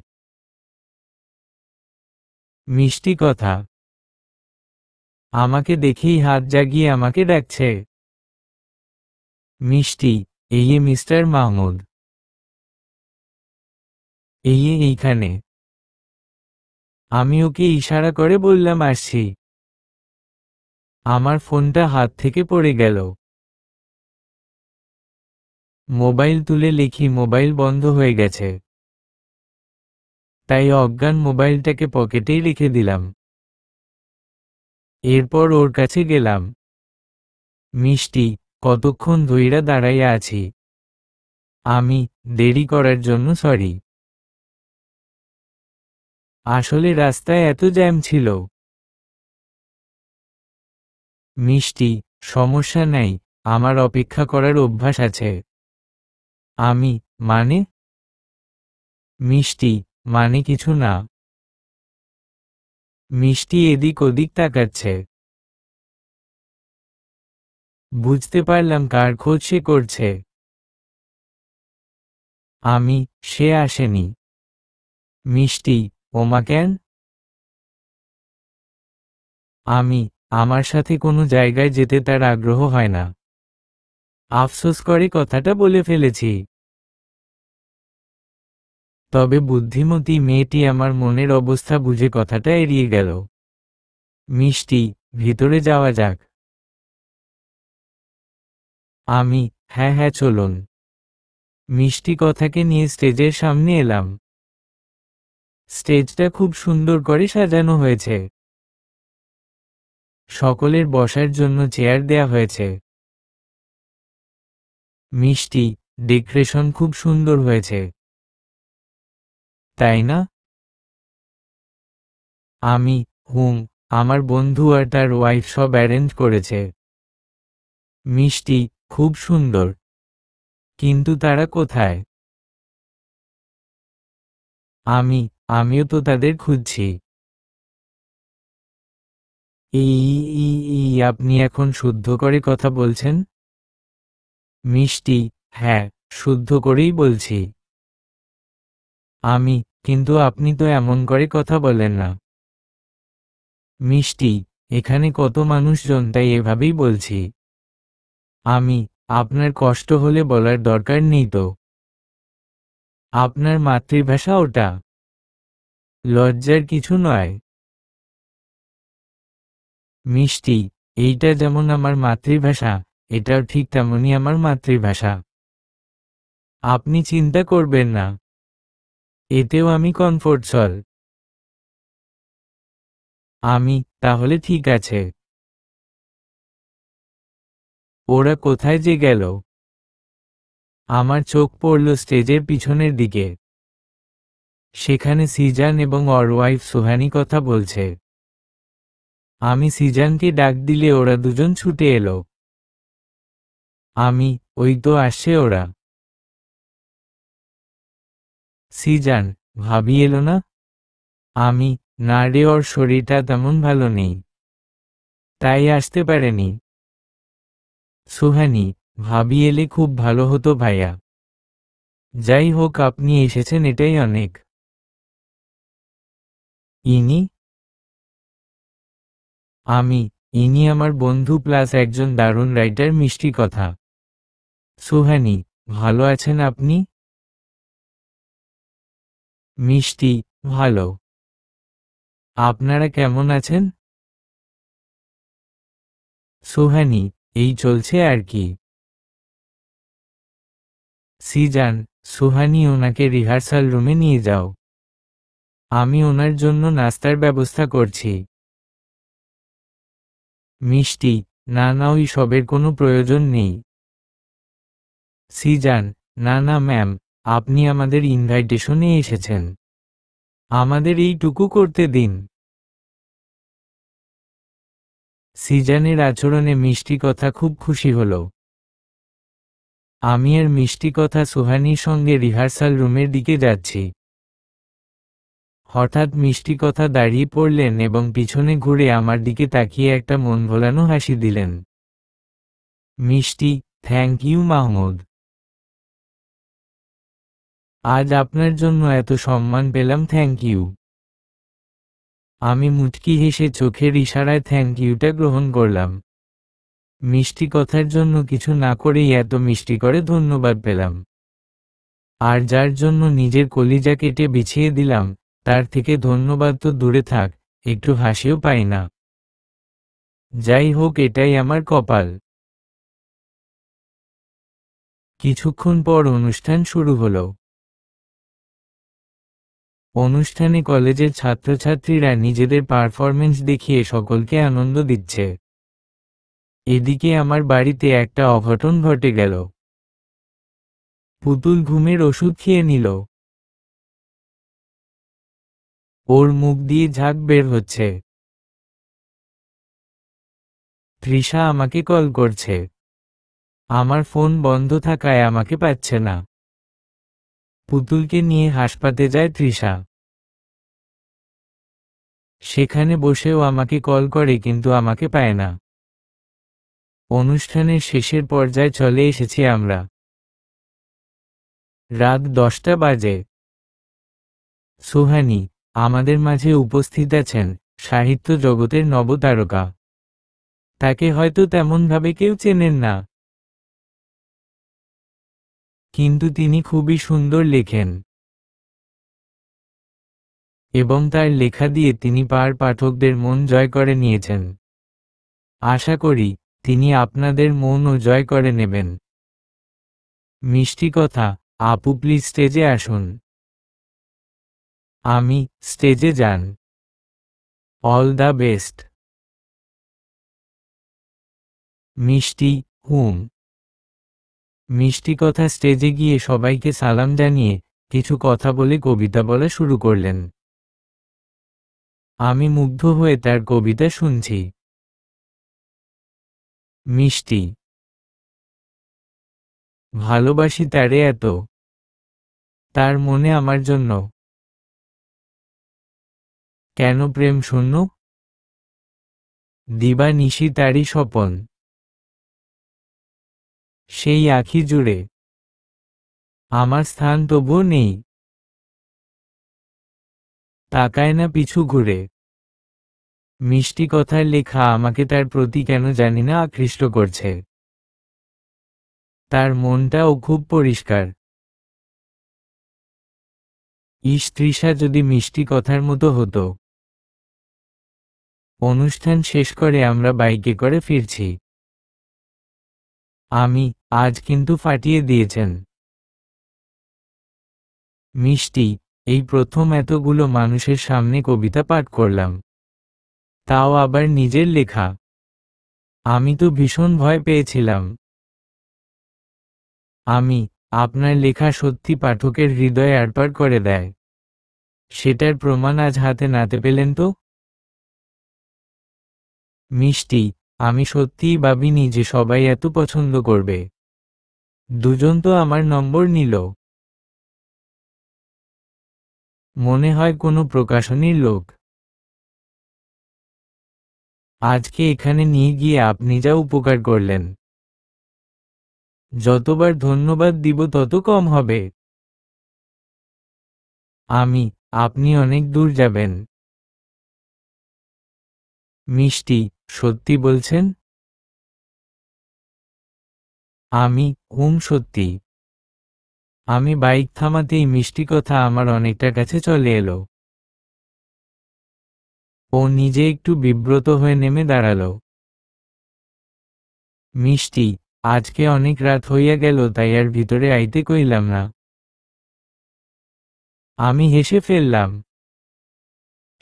মিষ্টি কথা। আমাকে দেখেই হাত জাগিয়ে আমাকে ডাকছে। মিষ্টি, এই মিস্টার মাহমুদ। এইখানে। আমি ওকে ইশারা করে বললাম আসছি। আমার ফোনটা হাত থেকে পড়ে গেল। মোবাইল তুলে লিখি মোবাইল বন্ধ হয়ে গেছে। তাই অজ্ঞান মোবাইলটাকে পকেটেই রেখে দিলাম। এরপর ওর কাছে গেলাম। মিষ্টি, কতক্ষণ ধইরা দাঁড়াইয়া আছি। দেরি করার জন্য সরি। আসলে রাস্তায় এত জ্যাম ছিল। মিষ্টি, সমস্যা নাই, আমার অপেক্ষা করার অভ্যাস আছে। আমি মানে? মিষ্টি, মানে কিছু না। মিষ্টি এদিক ওদিক তাকাচ্ছে। বুঝতে পারলাম কার খোঁজ সে করছে। সে আসেনি। মিষ্টি, ওমা কেন? আমি আমার সাথে কোনো জায়গায় যেতে তার আগ্রহ হয় না। আফসোস করে কথাটা বলে ফেলেছি। তবে বুদ্ধিমতী মেয়েটি আমার মনের অবস্থা বুঝে কথাটা এড়িয়ে গেল। মিষ্টি, ভিতরে যাওয়া যাক। হ্যাঁ হ্যাঁ চলুন। মিষ্টি কথাকে নিয়ে স্টেজের সামনে এলাম। স্টেজটা খুব সুন্দর করে সাজানো হয়েছে। সকলের বসার জন্য চেয়ার দেয়া হয়েছে। মিষ্টি, ডেকোরেশন খুব সুন্দর হয়েছে, তাই না? আমি হুম, আমার বন্ধু আর তার ওয়াইফ সব অ্যারেঞ্জ করেছে। মিষ্টি, খুব সুন্দর। কিন্তু তারা কোথায়? আমিও তো তাদের খুঁজছি। আপনি এখন শুদ্ধ করে কথা বলছেন? মিষ্টি, হ্যাঁ, শুদ্ধ করেই বলছি। কিন্তু আপনি তো এমন করে কথা বলেন না। মিষ্টি, এখানে কত মানুষজন, তাই এভাবেই বলছি। আমি আপনার কষ্ট হলে বলার দরকার নেই তো। আপনার মাতৃভাষা ওটা। লজ্জার কিছু নয়। মিষ্টি, এইটা যেমন আমার মাতৃভাষা, এটাও ঠিক তেমনই আমার মাতৃভাষা। আপনি চিন্তা করবেন না, এতেও আমি কমফোর্টসল। তাহলে ঠিক আছে। ওরা কোথায় যে গেল? আমার চোখ পড়ল স্টেজের পিছনের দিকে। সেখানে সিজান এবং ওর ওয়াইফ সুহানি কথা বলছে। আমি সিজানকে ডাক দিলে ওরা দুজন ছুটে এলো। ওই তো আসছে ওরা। সিজান, ভাবি এলো না? না রে, ওর শরীরটা তেমন ভালো নেই, তাই আসতে পারেনি। সুহানি, ভাবি এলে খুব ভালো হতো ভাইয়া। যাই হোক, আপনি এসেছেন এটাই অনেক। ইনি? আমি ইনি আমার বন্ধু প্লাস একজন দারুণ রাইটার, মিষ্টি কথা। সুহানি, ভালো আছেন আপনি? মিষ্টি, ভালো। আপনারা কেমন আছেন? সুহানি, এই চলছে আর কি। সিজান, সুহানি, ওনাকে রিহার্সাল রুমে নিয়ে যাও। আমি ওনার জন্য নাস্তার ব্যবস্থা করছি। মিষ্টি, না না, ওই সবের কোনো প্রয়োজন নেই। সিজান, না না ম্যাম, আপনি আমাদের ইনভাইটেশনে এসেছেন, আমাদের এইটুকু করতে দিন। সিজানের আচরণে মিষ্টি কথা খুব খুশি হল। আমি আর মিষ্টি কথা সুহানির সঙ্গে রিহার্সাল রুমের দিকে যাচ্ছি। হঠাৎ মিষ্টি কথা দাঁড়িয়ে পড়লেন এবং পিছনে ঘুরে আমার দিকে তাকিয়ে একটা মন ভোলানো হাসি দিলেন। মিষ্টি, থ্যাংক ইউ মাহমুদ। আজ আপনার জন্য এত সম্মান পেলাম, থ্যাংক ইউ। আমি মুচকি হেসে চোখের ইশারায় থ্যাংক ইউটা গ্রহণ করলাম। মিষ্টি কথার জন্য কিছু না করেই এত মিষ্টি করে ধন্যবাদ পেলাম। আর যার জন্য নিজের কলিজা কেটে বিছিয়ে দিলাম, তার থেকে ধন্যবাদ তো দূরে থাক, একটু হাসিও পাই না। যাই হোক, এটাই আমার কপাল। কিছুক্ষণ পর অনুষ্ঠান শুরু হলো। অনুষ্ঠানে কলেজের ছাত্রছাত্রীরা নিজেদের পারফরমেন্স দেখিয়ে সকলকে আনন্দ দিচ্ছে। এদিকে আমার বাড়িতে একটা অঘটন ঘটে গেল। পুতুল ঘুমের ওষুধ খেয়ে নিল। ওর মুখ দিয়ে ঝাঁক বের হচ্ছে। তৃষা আমাকে কল করছে। আমার ফোন বন্ধ থাকায় আমাকে পাচ্ছে না। পুতুলকে নিয়ে হাসপাতালে যায় তৃষা। সেখানে বসেও আমাকে কল করে কিন্তু আমাকে পায় না। অনুষ্ঠানের শেষের পর্যায়ে চলে এসেছি আমরা। রাত 10টা বাজে। সুহানি, আমাদের মাঝে উপস্থিত আছেন সাহিত্য জগতের নবতারকা। তাকে হয়তো তেমনভাবে কেউ চেনেন না, কিন্তু তিনি খুবই সুন্দর লেখেন এবং তার লেখা দিয়ে তিনি পাঠকদের মন জয় করে নিয়েছেন। আশা করি তিনি আপনাদের মনও জয় করে নেবেন। মিষ্টি কথা, আপু প্লিজ স্টেজে আসুন। স্টেজে যান। All the best. মিষ্টি, হুম। মিষ্টি কথা স্টেজে গিয়ে সবাইকে সালাম জানিয়ে কিছু কথা বলে কবিতা বলা শুরু করলেন। আমি মুগ্ধ হয়ে তার কবিতা শুনছি। মিষ্টি, ভালোবাসি তারে এত, তার মনে আমার জন্য কেন প্রেম শূন্য? দিবা নিশি তারই স্বপন, সেই আঁখি জুড়ে আমার স্থান তবুও নেই, তাকায় না পিছু ঘুরে। মিষ্টি কথার লেখা আমাকে তার প্রতি কেন জানি না আকৃষ্ট করছে। তার মনটাও খুব পরিষ্কার। ইস, তৃষা যদি মিষ্টি কথার মতো হতো। অনুষ্ঠান শেষ করে আমরা বাইকে করে ফিরছি। আজ কিন্তু ফাটিয়ে দিয়েছেন। মিষ্টি, এই প্রথম এতগুলো মানুষের সামনে কবিতা পাঠ করলাম, তাও আবার নিজের লেখা। আমি তো ভীষণ ভয় পেয়েছিলাম। আপনার লেখা সত্যি পাঠকের হৃদয় আড়পার করে দেয়। সেটার প্রমাণ আজ হাতে নাতে পেলেন তো? মিষ্টি, আমি সত্যিই ভাবিনি যে সবাই এত পছন্দ করবে। দুজন তো আমার নম্বর নিল। মনে হয় কোনো প্রকাশনীর লোক। আজকে এখানে নিয়ে গিয়ে আপনি যা উপকার করলেন, যতবার ধন্যবাদ দিব তত কম হবে। আপনি অনেক দূর যাবেন। মিষ্টি, সত্যি বলছেন? সত্যি। আমি বাইক থামাতেই মিষ্টি কথা আমার অনেকটা কাছে চলে এলো। ও নিজে একটু বিব্রত হয়ে নেমে দাঁড়ালো। মিষ্টি, আজকে অনেক রাত হইয়া গেল, তাই আর ভিতরে আইতে কইলাম না। আমি হেসে ফেললাম।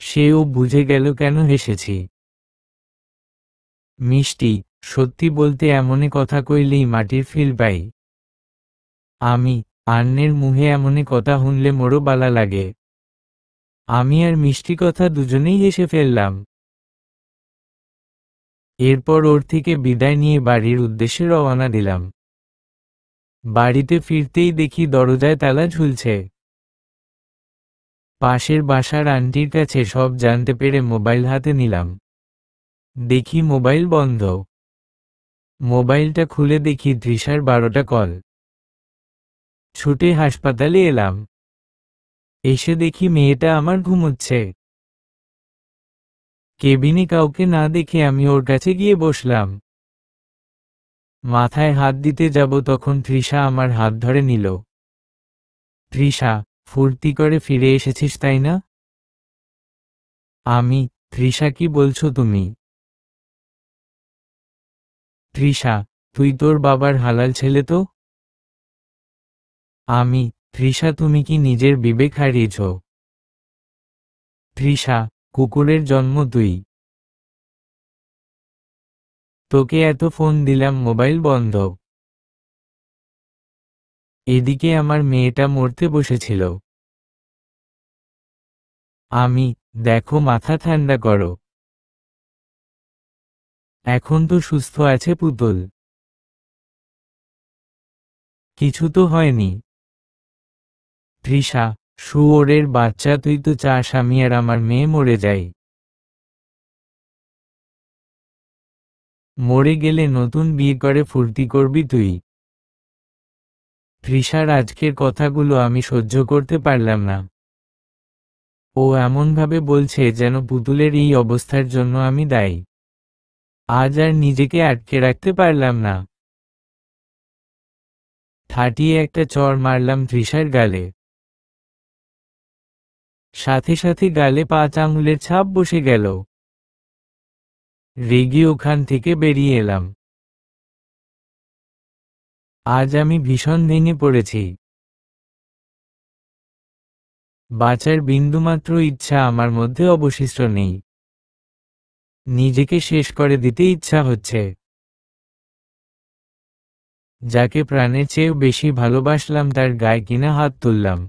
সেও বুঝে গেল কেন হেসেছি। মিষ্টি, সত্যি বলতে এমনে কথা কইলেই মাটির ফিল পাই। আন্নের মুহে এমনে কথা শুনলে মোরও বালা লাগে। আমি আর মিষ্টি কথা দুজনেই হেসে ফেললাম। এরপর ওর থেকে বিদায় নিয়ে বাড়ির উদ্দেশ্যে রওনা দিলাম। বাড়িতে ফিরতেই দেখি দরজায় তালা ঝুলছে। পাশের বাসার আন্টির কাছে সব জানতে পেরে মোবাইল হাতে নিলাম। দেখি মোবাইল বন্ধ। মোবাইলটা খুলে দেখি তৃষার 12টা কল। ছুটে হাসপাতালে এলাম। এসে দেখি মেয়েটা আমার ঘুমোচ্ছে। কেবিনে কাউকে না দেখে আমি ওর কাছে গিয়ে বসলাম। মাথায় হাত দিতে যাব তখন তৃষা আমার হাত ধরে নিল। তৃষা, ফুর্তি করে ফিরে এসেছিস তাই না? তৃষা, কি বলছো তুমি? তৃষা, তুই তোর বাবার হালাল ছেলে তো? তৃষা, তুমি কি নিজের বিবেক হারিয়েছ? তৃষা, কুকুরের জন্ম তুই। তোকে এত ফোন দিলাম, মোবাইল বন্ধ। এদিকে আমার মেয়েটা মরতে বসেছিল। দেখো, মাথা ঠান্ডা করো। এখন তো সুস্থ আছে পুতুল। কিছু তো হয়নি। তৃষা, শুয়োরের বাচ্চা, তুই তো চাস আমি আর আমার মেয়ে মরে যাই। মরে গেলে নতুন বিয়ে করে ফুর্তি করবি তুই। তৃষার আজকের কথাগুলো আমি সহ্য করতে পারলাম না। ও এমনভাবে বলছে যেন পুতুলের এই অবস্থার জন্য আমি দায়ী। আজ আর নিজেকে আটকে রাখতে পারলাম না। ঠাটিয়ে একটা চড় মারলাম তৃষার গালে। সাথে সাথে গালে 5 আঙুলের ছাপ বসে গেল। রেগে ওখান থেকে বেরিয়ে এলাম। আজ আমি ভীষণ ভেঙে পড়েছি। বাঁচার বিন্দুমাত্র ইচ্ছা আমার মধ্যে অবশিষ্ট নেই। নিজেকে শেষ করে দিতে ইচ্ছা হচ্ছে। যাকে প্রাণের চেয়েও বেশি ভালোবাসলাম তার গায়ে কিনা হাত তুললাম।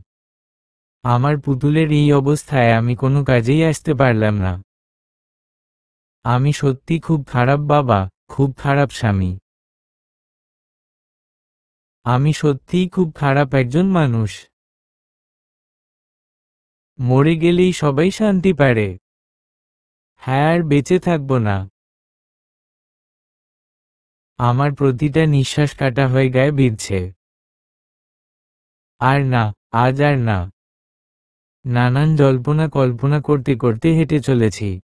আমার পুতুলের এই অবস্থায় আমি কোনো কাজেই আসতে পারলাম না। আমি সত্যি খুব খারাপ বাবা, খুব খারাপ স্বামী। আমি সত্যিই খুব খারাপ একজন মানুষ। মরে গেলেই সবাই শান্তি পারে। হ্যাঁ, আর বেঁচে থাকবো না। আমার প্রতিটা নিঃশ্বাস কাটা হয়ে গায়ে বিঁধছে। আর না, আজ আর না। নানান জল্পনা কল্পনা করতে করতে হেঁটে চলেছি।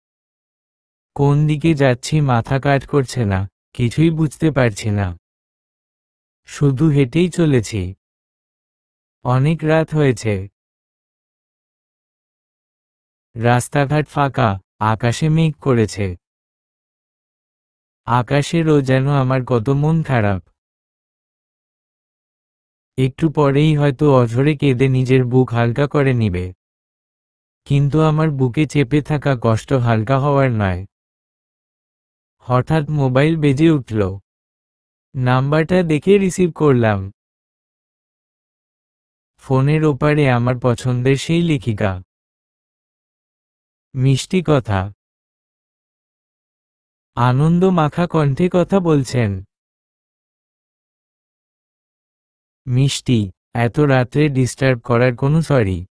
কোন দিকে যাচ্ছি মাথা কাজ করছে না, কিছুই বুঝতে পারছি না। শুধু হেঁটেই চলেছি। অনেক রাত হয়েছে। রাস্তাঘাট ফাঁকা, আকাশে মেঘ করেছে। আকাশেরও যেন আমার কত মন খারাপ। একটু পরেই হয়তো অঝরে কেঁদে নিজের বুক হালকা করে নিবে। কিন্তু আমার বুকে চেপে থাকা কষ্ট হালকা হওয়ার নয়। হঠাৎ মোবাইল বেজে উঠল। নাম্বারটা দেখে রিসিভ করলাম। ফোনের ওপারে আমার পছন্দের সেই লেখিকা। মিষ্টি কথা। আনন্দ মাখা কণ্ঠে কথা বলছেন। মিষ্টি, এত রাত্রে ডিস্টার্ব করার কোনো সরি।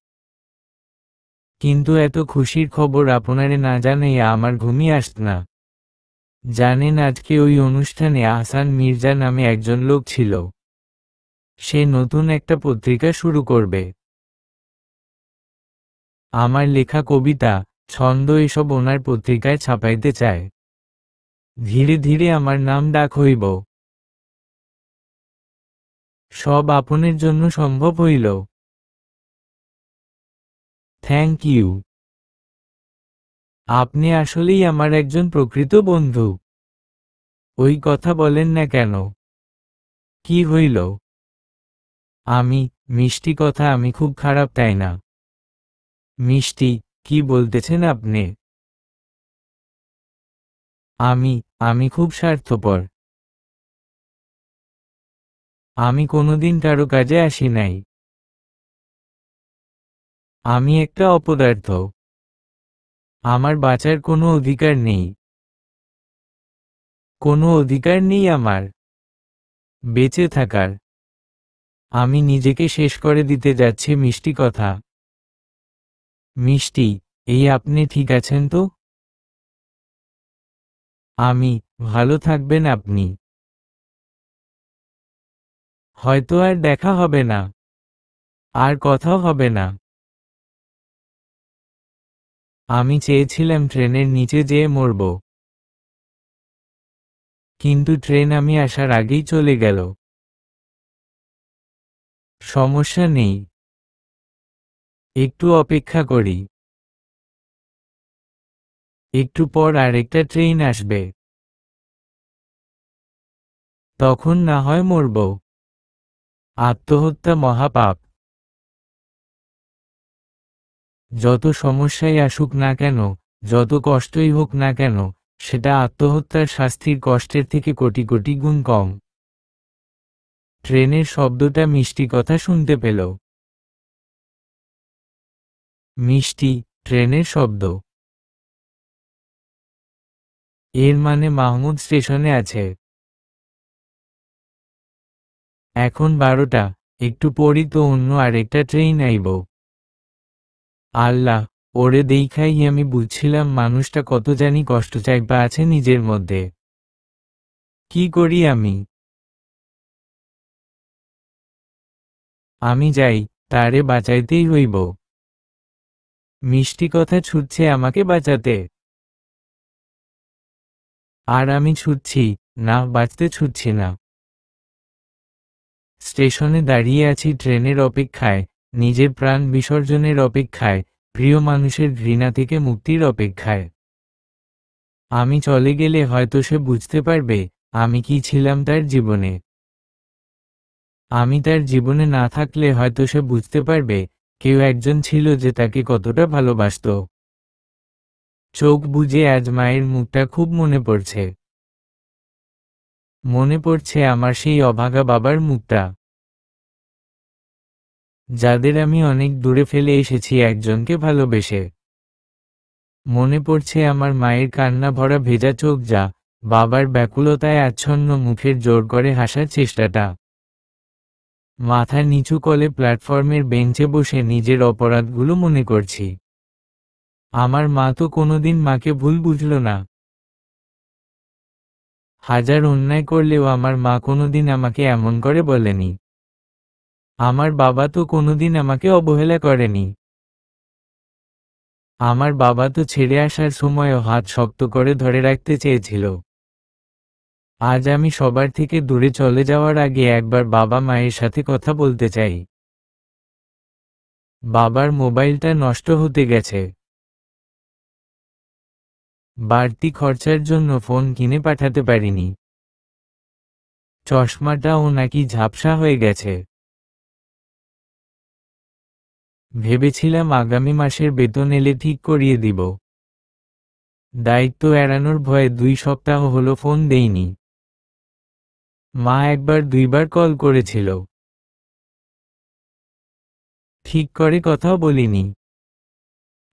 কিন্তু এত খুশির খবর আপনারে না জানাইয়া আমার ঘুমই আসত না। জানেন, আজকে ওই অনুষ্ঠানে আহসান মির্জা নামে একজন লোক ছিল। সে নতুন একটা পত্রিকা শুরু করবে। আমার লেখা কবিতা, ছন্দ এসব ওনার পত্রিকায় ছাপাইতে চায়। ধীরে ধীরে আমার নাম ডাক হইব। সব আপনের জন্য সম্ভব হইল। Thank you. আপনি আসলেই আমার একজন প্রকৃত বন্ধু। ওই কথা বলেন না কেন? কি হইল? আমি, মিষ্টি কথা, আমি খুব খারাপ তাই না? মিষ্টি, কি বলতেছেন আপনি? আমি, আমি খুব স্বার্থপর। আমি কোনোদিন কারো কাজে আসি নাই। আমি একটা অপদার্থ। আমার বাঁচার কোনো অধিকার নেই। কোনো অধিকার নেই আমার বেঁচে থাকার। আমি নিজেকে শেষ করে দিতে যাচ্ছি মিষ্টি কথা। মিষ্টি, এই আপনি ঠিক আছেন তো? আমি, ভালো থাকবেন আপনি। হয়তো আর দেখা হবে না। আর কথাও হবে না। আমি চেয়েছিলাম ট্রেনের নিচে যেয়ে মরব। কিন্তু ট্রেন আমি আসার আগেই চলে গেল। সমস্যা নেই। একটু অপেক্ষা করি। একটু পর আরেকটা ট্রেন আসবে। তখন না হয় মরব। আত্মহত্যা মহাপাপ। যত সমস্যাই আসুক না কেন, যত কষ্টই হোক না কেন, সেটা আত্মহত্যার শাস্তির কষ্টের থেকে কোটি কোটি গুণ কম। ট্রেনের শব্দটা মিষ্টি কথা শুনতে পেল। মিষ্টি, ট্রেনের শব্দ। এর মানে মাহমুদ স্টেশনে আছে। এখন 12টা, একটু পরই তো অন্য আরেকটা ট্রেন আইব। আল্লাহ, ওরে দেখাই আমি বুঝছিলাম মানুষটা কত জানি কষ্ট চাইপা আছে নিজের মধ্যে। কি করি আমি? আমি যাই, তারে বাঁচাইতেই হইব। মিষ্টি কথা ছুটছে আমাকে বাঁচাতে। আর আমি ছুটছি, না বাঁচতে ছুটছি না। স্টেশনে দাঁড়িয়ে আছি ট্রেনের অপেক্ষায়, নিজের প্রাণ বিসর্জনের অপেক্ষায়, প্রিয় মানুষের ঘৃণা থেকে মুক্তির অপেক্ষায়। আমি চলে গেলে হয়তো সে বুঝতে পারবে আমি কি ছিলাম তার জীবনে। আমি তার জীবনে না থাকলে হয়তো সে বুঝতে পারবে কেউ একজন ছিল যে তাকে কতটা ভালোবাসত। চোখ বুজে আজ মায়ের মুখটা খুব মনে পড়ছে। মনে পড়ছে আমার সেই অভাগা বাবার মুখটা, যাদের আমি অনেক দূরে ফেলে এসেছি একজনকে ভালোবেসে। মনে পড়ছে আমার মায়ের কান্না ভরা ভেজা চোখ, যা বাবার ব্যাকুলতায় আচ্ছন্ন মুখের জোর করে হাসার চেষ্টাটা। মাথা নিচু করে প্ল্যাটফর্মের বেঞ্চে বসে নিজের অপরাধগুলো মনে করছি। আমার মা তো কোনোদিন মাকে ভুল বুঝল না। হাজার অন্যায় করলেও আমার মা কোনোদিন আমাকে এমন করে বলেনি। আমার বাবা তো কোনোদিন আমাকে অবহেলা করেনি। আমার বাবা তো ছেড়ে আসার সময়ও হাত শক্ত করে ধরে রাখতে চেয়েছিল। আজ আমি সবার থেকে দূরে চলে যাওয়ার আগে একবার বাবা মায়ের সাথে কথা বলতে চাই। বাবার মোবাইলটা নষ্ট হতে গেছে। বাড়তি খরচার জন্য ফোন কিনে পাঠাতে পারিনি। চশমাটাও নাকি ঝাপসা হয়ে গেছে। ভেবেছিলাম আগামী মাসের বেতন এলে ঠিক করিয়ে দিব। দায়িত্ব এড়ানোর ভয়ে 2 সপ্তাহ হলো ফোন দেইনি। মা একবার 2বার কল করেছিল। ঠিক করে কথাও বলিনি।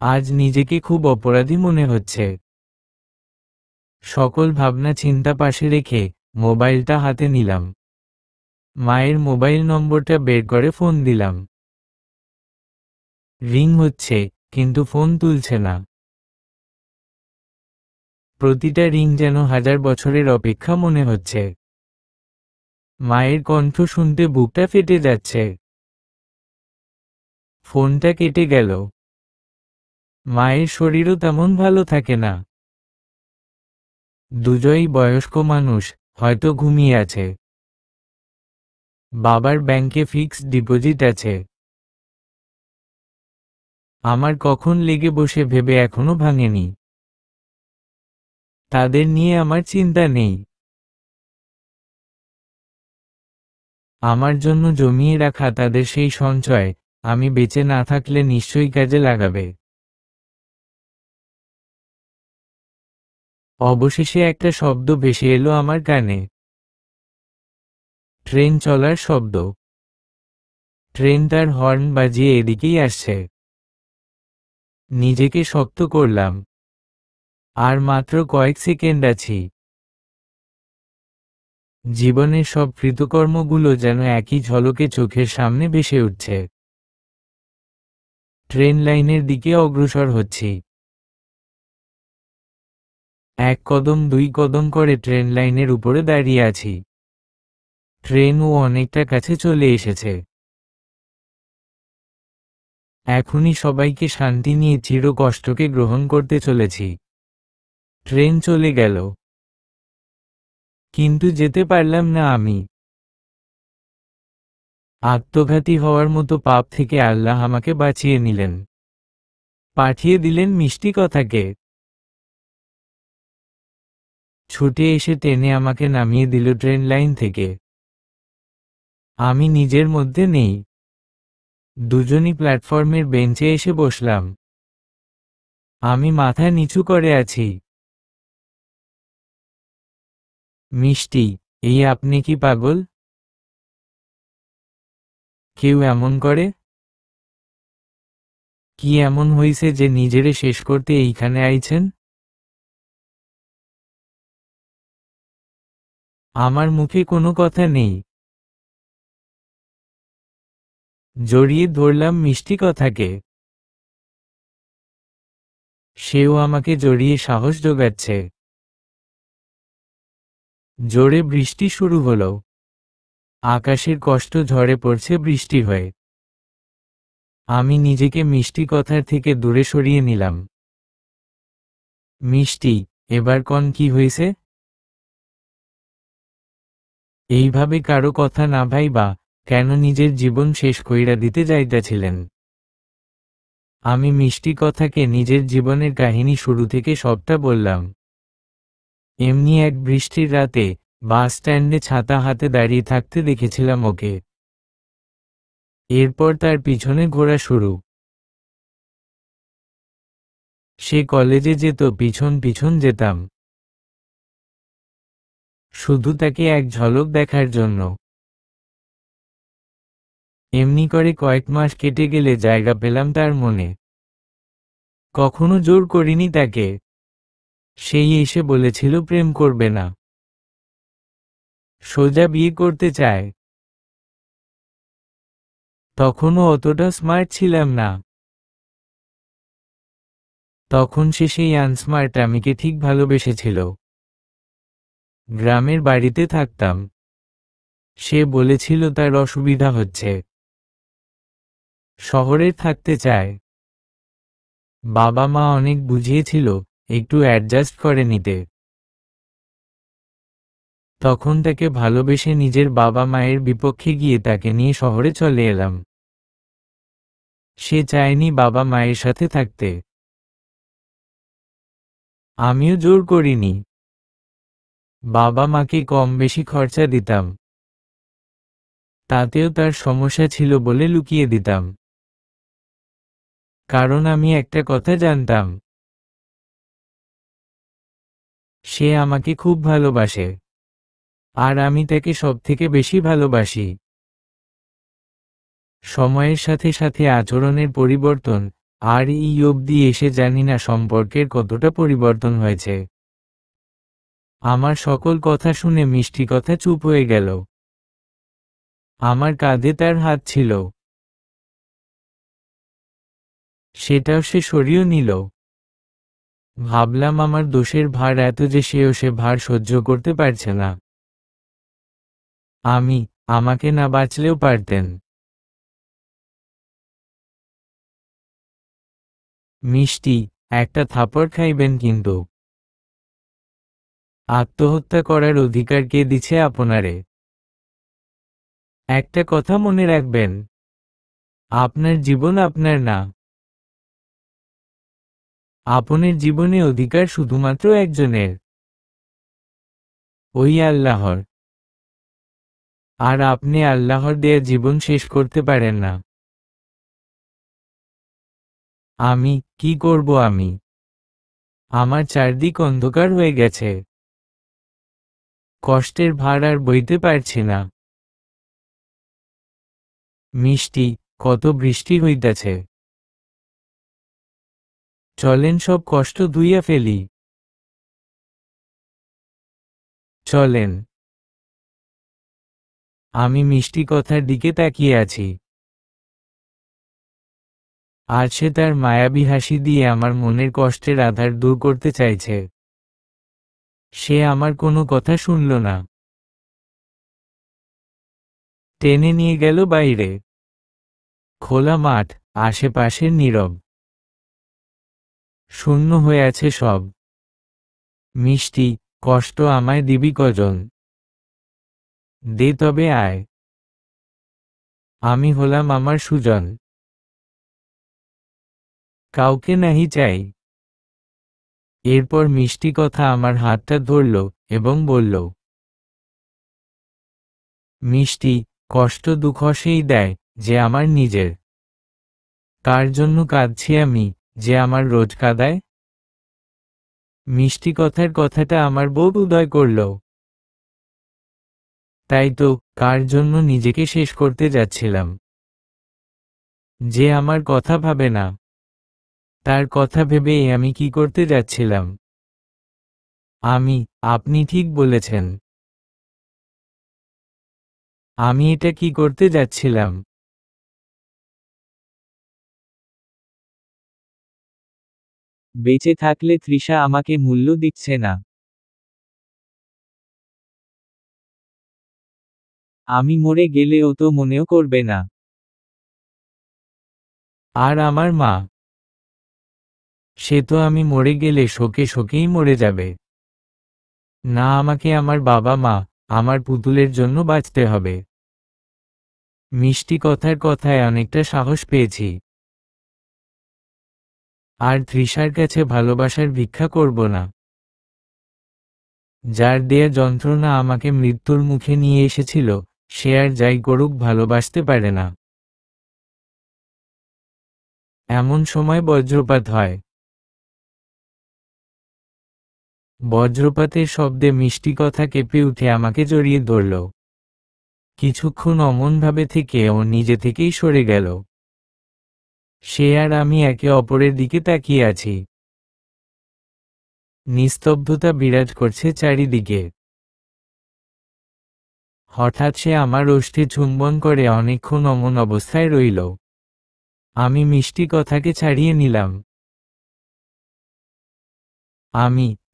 আজ নিজেকে খুব অপরাধী মনে হচ্ছে। সকল ভাবনা চিন্তা পাশে রেখে মোবাইলটা হাতে নিলাম। মায়ের মোবাইল নম্বরটা বের করে ফোন দিলাম। রিং হচ্ছে, কিন্তু ফোন তুলছে না। প্রতিটা রিং যেন 1000 বছরের অপেক্ষা মনে হচ্ছে। মায়ের কণ্ঠ শুনতে বুকটা ফেটে যাচ্ছে। ফোনটা কেটে গেল। মায়ের শরীরও তেমন ভালো থাকে না। দুজনই বয়স্ক মানুষ, হয়তো ঘুমিয়ে আছে। বাবার ব্যাংকে ফিক্সড ডিপোজিট আছে। আমার কখন লেগে বসে ভেবে এখনো ভাঙেনি। তাদের নিয়ে আমার চিন্তা নেই। আমার জন্য জমিয়ে রাখা তাদের সেই সঞ্চয় আমি বেঁচে না থাকলে নিশ্চয়ই কাজে লাগাবে। অবশেষে একটা শব্দ ভেসে এলো আমার কানে। ট্রেন চলার শব্দ। ট্রেন তার হর্ন বাজিয়ে এদিকেই আসছে। নিজেকে শক্ত করলাম। আর মাত্র কয়েক সেকেন্ড আছি। জীবনের সব কৃতকর্মগুলো যেন একই ঝলকে চোখের সামনে ভেসে উঠছে। ট্রেন লাইনের দিকে অগ্রসর হচ্ছি। 1 কদম 2 কদম করে ট্রেন লাইনের উপরে দাঁড়িয়ে আছি। ট্রেনও অনেকটা কাছে চলে এসেছে। এখনই সবাইকে শান্তি নিয়ে চির কষ্টকে গ্রহণ করতে চলেছি। ট্রেন চলে গেল। কিন্তু যেতে পারলাম না আমি। আত্মঘাতী হওয়ার মতো পাপ থেকে আল্লাহ আমাকে বাঁচিয়ে নিলেন। পাঠিয়ে দিলেন মিষ্টি কথাকে। ছুটে এসে টেনে আমাকে নামিয়ে দিল ট্রেন লাইন থেকে। আমি নিজের মধ্যে নেই। দুজনই প্ল্যাটফর্মের বেঞ্চে এসে বসলাম। আমি মাথা নিচু করে আছি। মিষ্টি, এই আপনি কি পাগল? কেউ এমন করে? কি এমন হইছে যে নিজেরে শেষ করতে এইখানে আইছেন? আমার মুখে কোনো কথা নেই। জড়িয়ে ধরলাম মিষ্টি কথাকে। সেও আমাকে জড়িয়ে সাহস জোগাচ্ছে। জোরে বৃষ্টি শুরু হলো। আকাশের কষ্ট ঝরে পড়ছে বৃষ্টি হয়ে। আমি নিজেকে মিষ্টি কথার থেকে দূরে সরিয়ে নিলাম। মিষ্টি, এবার কন কি হইছে? এইভাবে কারো কথা না ভাইবা কেন নিজের জীবন শেষ কইরা দিতে যাইতাছিলেন? আমি মিষ্টি কথাকে নিজের জীবনের কাহিনী শুরু থেকে সবটা বললাম। এমনি এক বৃষ্টির রাতে বাস স্ট্যান্ডে ছাতা হাতে দাঁড়িয়ে থাকতে দেখেছিলাম ওকে। এরপর তার পিছনে ঘোরা শুরু। সে কলেজে যেত, পিছন পিছন যেতাম। শুধু তাকে এক ঝলক দেখার জন্য। এমনি করে কয়েক মাস কেটে গেলে জায়গা পেলাম তার মনে। কখনো জোর করিনি তাকে। সেই এসে বলেছিল প্রেম করবে না, সোজা বিয়ে করতে চায়। তখনও অতটা স্মার্ট ছিলাম না। তখন সে সেই আনস্মার্ট আমিকে ঠিক ভালোবেসেছিল। গ্রামের বাড়িতে থাকতাম। সে বলেছিল তার অসুবিধা হচ্ছে, শহরে থাকতে চায়। বাবা মা অনেক বুঝিয়েছিল একটু অ্যাডজাস্ট করে নিতে। তখন তাকে ভালোবেসে নিজের বাবা মায়ের বিপক্ষে গিয়ে তাকে নিয়ে শহরে চলে এলাম। সে চায়নি বাবা মায়ের সাথে থাকতে। আমিও জোর করিনি। বাবা মাকে কম বেশি খরচা দিতাম। তাতেও তার সমস্যা ছিল বলে লুকিয়ে দিতাম। কারণ আমি একটা কথা জানতাম, সে আমাকে খুব ভালোবাসে, আর আমি তাকে সবথেকে বেশি ভালোবাসি। সময়ের সাথে সাথে আচরণের পরিবর্তন, আর এই অবধি এসে জানি না সম্পর্কের কতটা পরিবর্তন হয়েছে। আমার সকল কথা শুনে মিষ্টি কথা চুপ হয়ে গেল। আমার কাঁধে তার হাত ছিল, সেটাও সে সরিয়ে নিল। ভাবলাম আমার দোষের ভার এত যে সেও সে ভার সহ্য করতে পারছে না। আমাকে না বাঁচলেও পারতেন। মিষ্টি, একটা থাপড় খাইবেন কিন্তু। আত্মহত্যা করার অধিকার কে দিছে আপনারে? একটা কথা মনে রাখবেন, আপনার জীবন আপনার না। আপনার জীবনে অধিকার শুধুমাত্র একজনের, ওই আল্লাহর। আর আপনি আল্লাহর দেয়া জীবন শেষ করতে পারেন না। আমি কি করব? আমার চারদিক অন্ধকার হয়ে গেছে। কষ্টের ভার আর বইতে পারছি না। মিষ্টি, কত বৃষ্টি হইতাছে। চলেন সব কষ্ট ধুইয়া ফেলি। চলেন। আমি মিষ্টি কথার দিকে তাকিয়ে আছি। আর সে তার মায়াবী হাসি দিয়ে আমার মনের কষ্টের আধার দূর করতে চাইছে। সে আমার কোনো কথা শুনল না। টেনে নিয়ে গেল বাইরে। খোলা মাঠ, আশেপাশের নীরব। শূন্য হয়ে আছে সব। মিষ্টি, কষ্ট আমায় দিবি কজন? দে তবে আয়। আমি হলাম আমার সুজন। কাউকে নাহি চাই। এরপর মিষ্টি কথা আমার হাতটা ধরল এবং বলল, মিষ্টি, কষ্ট দুঃখ সেই দেয় যে আমার নিজের। কার জন্য কাঁদছি আমি, যে আমার রোজ কাঁদায়? মিষ্টি কথার কথাটা আমার বুক উদয় করল। তাই তো, কার জন্য নিজেকে শেষ করতে যাচ্ছিলাম। যে আমার কথা ভাবে না, তার কথা ভেবেই আমি কি করতে যাচ্ছিলাম। আপনি ঠিক বলেছেন। আমি এটা কি করতে যাচ্ছিলাম। বেঁচে থাকলে তৃষা আমাকে মূল্য দিচ্ছে না। আমি মরে গেলে ও তো মনেও করবে না। আর আমার মা, সে তো আমি মরে গেলে শোকে শোকেই মরে যাবে। না, আমাকে আমার বাবা মা, আমার পুতুলের জন্য বাঁচতে হবে। মিষ্টি কথার কথায় অনেকটা সাহস পেয়েছি। আর তৃষার কাছে ভালোবাসার ভিক্ষা করব না। যার দেয়া যন্ত্রণা আমাকে মৃত্যুর মুখে নিয়ে এসেছিল, সে আর যাই করুক ভালোবাসতে পারে না। এমন সময় বজ্রপাত হয়। বজ্রপাতের শব্দে মিষ্টি কথা কেঁপে উঠে আমাকে জড়িয়ে ধরল। কিছুক্ষণ অমনভাবে থেকে ও নিজে থেকেই সরে গেল। সে আর আমি একে অপরের দিকে তাকিয়ে আছি। নিস্তব্ধতা বিরাজ করছে চারিদিকে। হঠাৎ সে আমার ওষ্ঠে চুম্বন করে অনেকক্ষণ অমন অবস্থায় রইল। আমি মিষ্টি কথাকে ছাড়িয়ে নিলাম।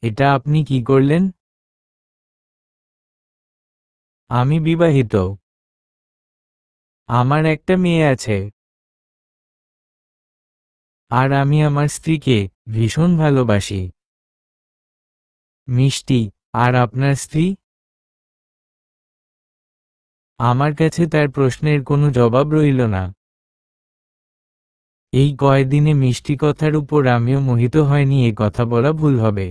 এটা আপনি কি করলেন? আমি বিবাহিত। আমার একটা মেয়ে আছে। আর আমি আমার স্ত্রীকে ভীষণ ভালোবাসি। মিষ্টি, আর আপনার স্ত্রী? আমার কাছে তার প্রশ্নের কোনো জবাব রইল না। এই কয়দিনে মিষ্টি কথার উপর আমিও মোহিত হয়নি, এ কথা বলা ভুল হবে।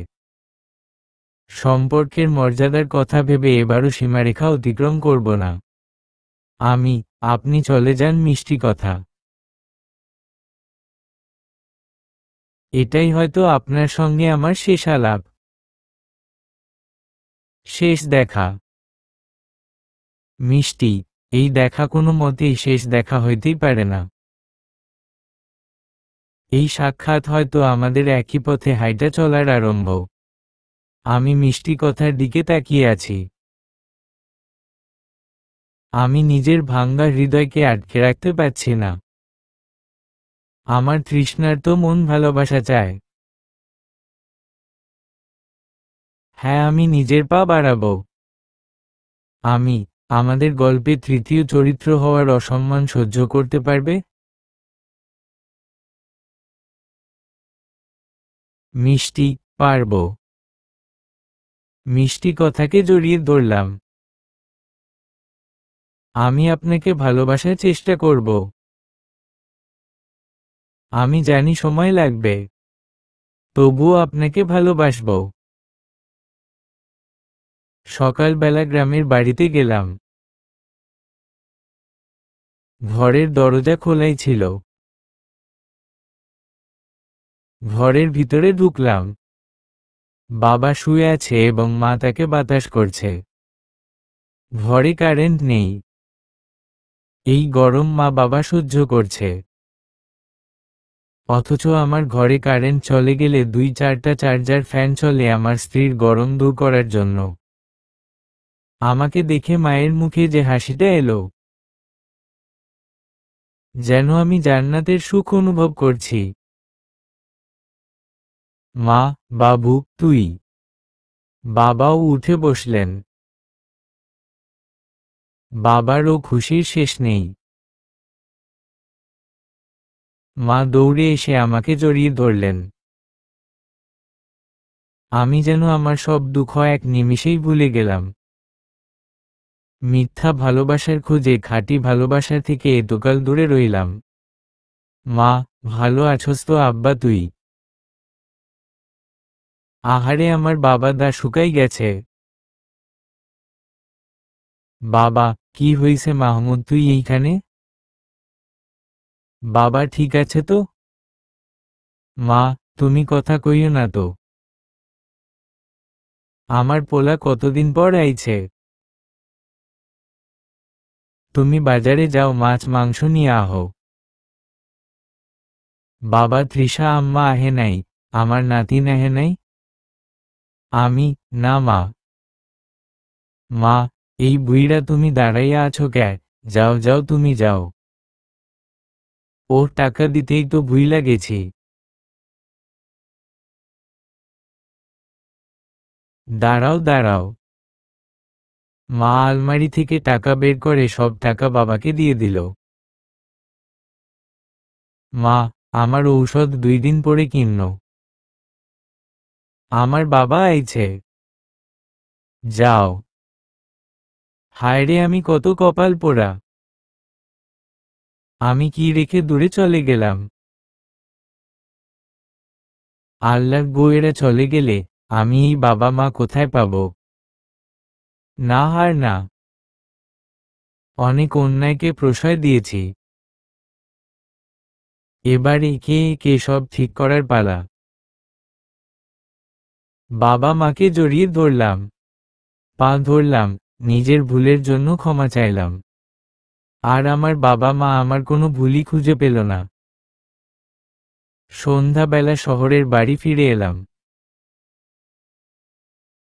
সম্পর্কের মর্যাদার কথা ভেবে এবারও সীমারেখা অতিক্রম করব না। আপনি চলে যান মিষ্টি কথা। এটাই হয়তো আপনার সঙ্গে আমার শেষ আলাপ। শেষ দেখা। মিষ্টি, এই দেখা কোনো মতেই শেষ দেখা হইতেই পারে না। এই সাক্ষাৎ হয়তো আমাদের একই পথে হাইটা চলার আরম্ভ। আমি মিষ্টি কথার দিকে তাকিয়ে আছি। আমি নিজের ভাঙ্গা হৃদয়কে আটকে রাখতে পারছি না। আমার তৃষ্ণার্ত মন ভালোবাসা চায়। হ্যাঁ, আমি নিজের পা বাড়াবো। আমাদের গল্পে তৃতীয় চরিত্র হওয়ার অসম্মান সহ্য করতে পারবে? মিষ্টি, পারব। মিষ্টি কথাকে জড়িয়ে ধরলাম। আমি আপনাকে ভালোবাসার চেষ্টা করব। আমি জানি সময় লাগবে। তবুও আপনাকে ভালোবাসব। সকালবেলা গ্রামের বাড়িতে গেলাম। ঘরের দরজা খোলাই ছিল। ঘরের ভিতরে ঢুকলাম। বাবা শুয়ে আছে এবং মা তাকে বাতাস করছে। ঘরে কারেন্ট নেই। এই গরম মা বাবা সহ্য করছে। অথচ আমার ঘরে কারেন্ট চলে গেলে 2-4টা চার্জার ফ্যান চলে আমার স্ত্রীর গরম দূর করার জন্য। আমাকে দেখে মায়ের মুখে যে হাসিটা এলো, যেন আমি জান্নাতের সুখ অনুভব করছি। মা, বাবু, তুই। বাবাও উঠে বসলেন। বাবারও খুশির শেষ নেই। মা দৌড়ে এসে আমাকে জড়িয়ে ধরলেন। আমি যেন আমার সব দুঃখ এক নিমিষেই ভুলে গেলাম। মিথ্যা ভালোবাসার খোঁজে খাঁটি ভালোবাসার থেকে এতকাল দূরে রইলাম। মা, ভালো আছোস তো আব্বা তুই? আহারে, আমার বাবা দা শুকাই গেছে। বাবা, কি হইছে মাহমুদ, তুই এইখানে? বাবা ঠিক আছে তো? মা, তুমি কথা কইও না তো। আমার পোলা কতদিন পর আইছে। তুমি বাজারে যাও, মাছ মাংস নিয়ে আহো। বাবা, তৃষা আম্মা আহে নাই? আমার নাতিন আহে নাই? না মা। মা, এই বুইড়া তুমি দাঁড়াইয়া আছো ক্যা? যাও যাও, তুমি যাও। ওর টাকা দিতেই তো ভুইলা গেছি। দাঁড়াও দাঁড়াও। মা আলমারি থেকে টাকা বের করে সব টাকা বাবাকে দিয়ে দিল। মা, আমার ঔষধ 2 দিন পরে কিনো। আমার বাবা আইছে। যাও। হায়রে, আমি কত কপাল পোড়া। আমি কি রেখে দূরে চলে গেলাম। আল্লাহর বউয়েরা চলে গেলে আমি এই বাবা মা কোথায় পাবো? না, হার না। অনেক অন্যায়কে প্রশ্রয় দিয়েছি। এবার একে একে সব ঠিক করার পালা। বাবা মাকে জড়িয়ে ধরলাম। পা ধরলাম। নিজের ভুলের জন্য ক্ষমা চাইলাম। আর আমার বাবা মা আমার কোনো ভুলই খুঁজে পেল না। সন্ধ্যাবেলা শহরের বাড়ি ফিরে এলাম।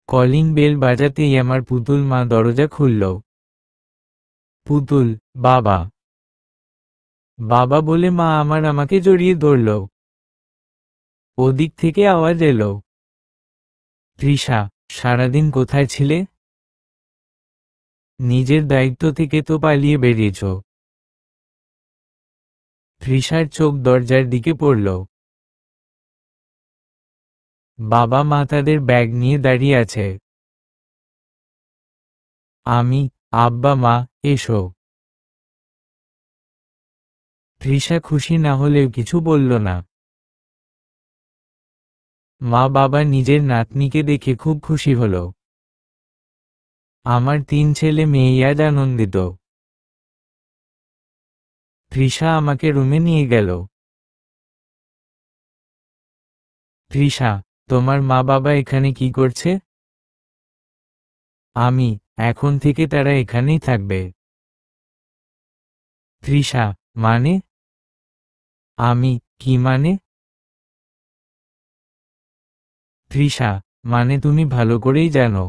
কলিং বেল বাজাতেই আমার পুতুল মা দরজা খুলল। পুতুল, বাবা। বাবা বলে মা আমাকে জড়িয়ে ধরল। ওদিক থেকে আওয়াজ এলো, তৃষা, সারাদিন কোথায় ছিলে? নিজের দায়িত্ব থেকে তো পালিয়ে বেরিয়েছ। তৃষার চোখ দরজার দিকে পড়ল। বাবা মা তাদের ব্যাগ নিয়ে দাঁড়িয়ে আছে। আমি, আব্বা মা, এসো। তৃষা খুশি না হলেও কিছু বলল না। মা বাবা নিজের নাতনিকে দেখে খুব খুশি হল। আমার 3 ছেলে মেয়ে আজ আনন্দিত। তৃষা আমাকে রুমে নিয়ে গেল। তৃষা, তোমার মা বাবা এখানে কি করছে? আমি, এখন থেকে তারা এখানেই থাকবে। তৃষা, মানে? আমি, কি মানে? তৃষা, মানে তুমি ভালো করেই জানো।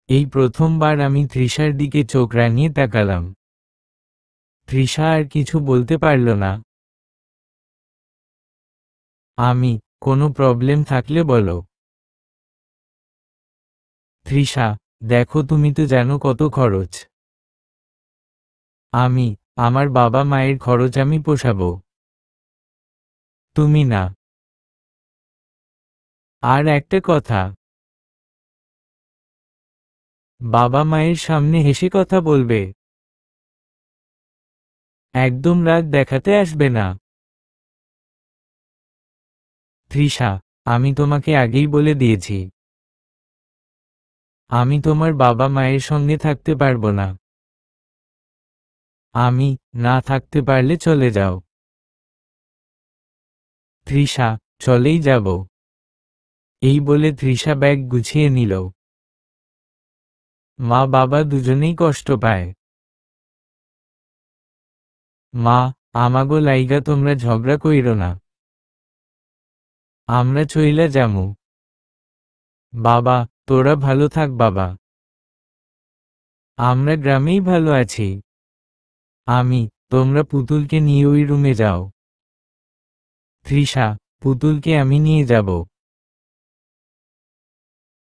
এই প্রথমবার আমি তৃষার দিকে চোখ রাঙিয়ে তাকালাম। তৃষা আর কিছু বলতে পারল না। আমি, কোনো প্রবলেম থাকলে বলো। তৃষা, দেখো তুমি তো জানো কত খরচ। আমি, আমার বাবা মায়ের খরচ আমি পোষাবো। তুমি না। আর একটা কথা, বাবা মায়ের সামনে হেসে কথা বলবে। একদম রাগ দেখাতে আসবে না। তৃষা, আমি তোমাকে আগেই বলে দিয়েছি, আমি তোমার বাবা মায়ের সঙ্গে থাকতে পারবো না। আমি, না থাকতে পারলে চলে যাও। তৃষা, চলেই যাব। এই বলে তৃষা ব্যাগ গুছিয়ে নিল। মা বাবা দুজনেই কষ্ট পায়। মা, আমাগো লাইগা তোমরা ঝগড়া কইরো না। আমরা চইলা যামু। বাবা, তোরা ভালো থাক বাবা। আমরা গ্রামেই ভালো আছি। আমি, তোমরা পুতুলকে নিয়ে ওই রুমে যাও। তৃষা, পুতুলকে আমি নিয়ে যাব।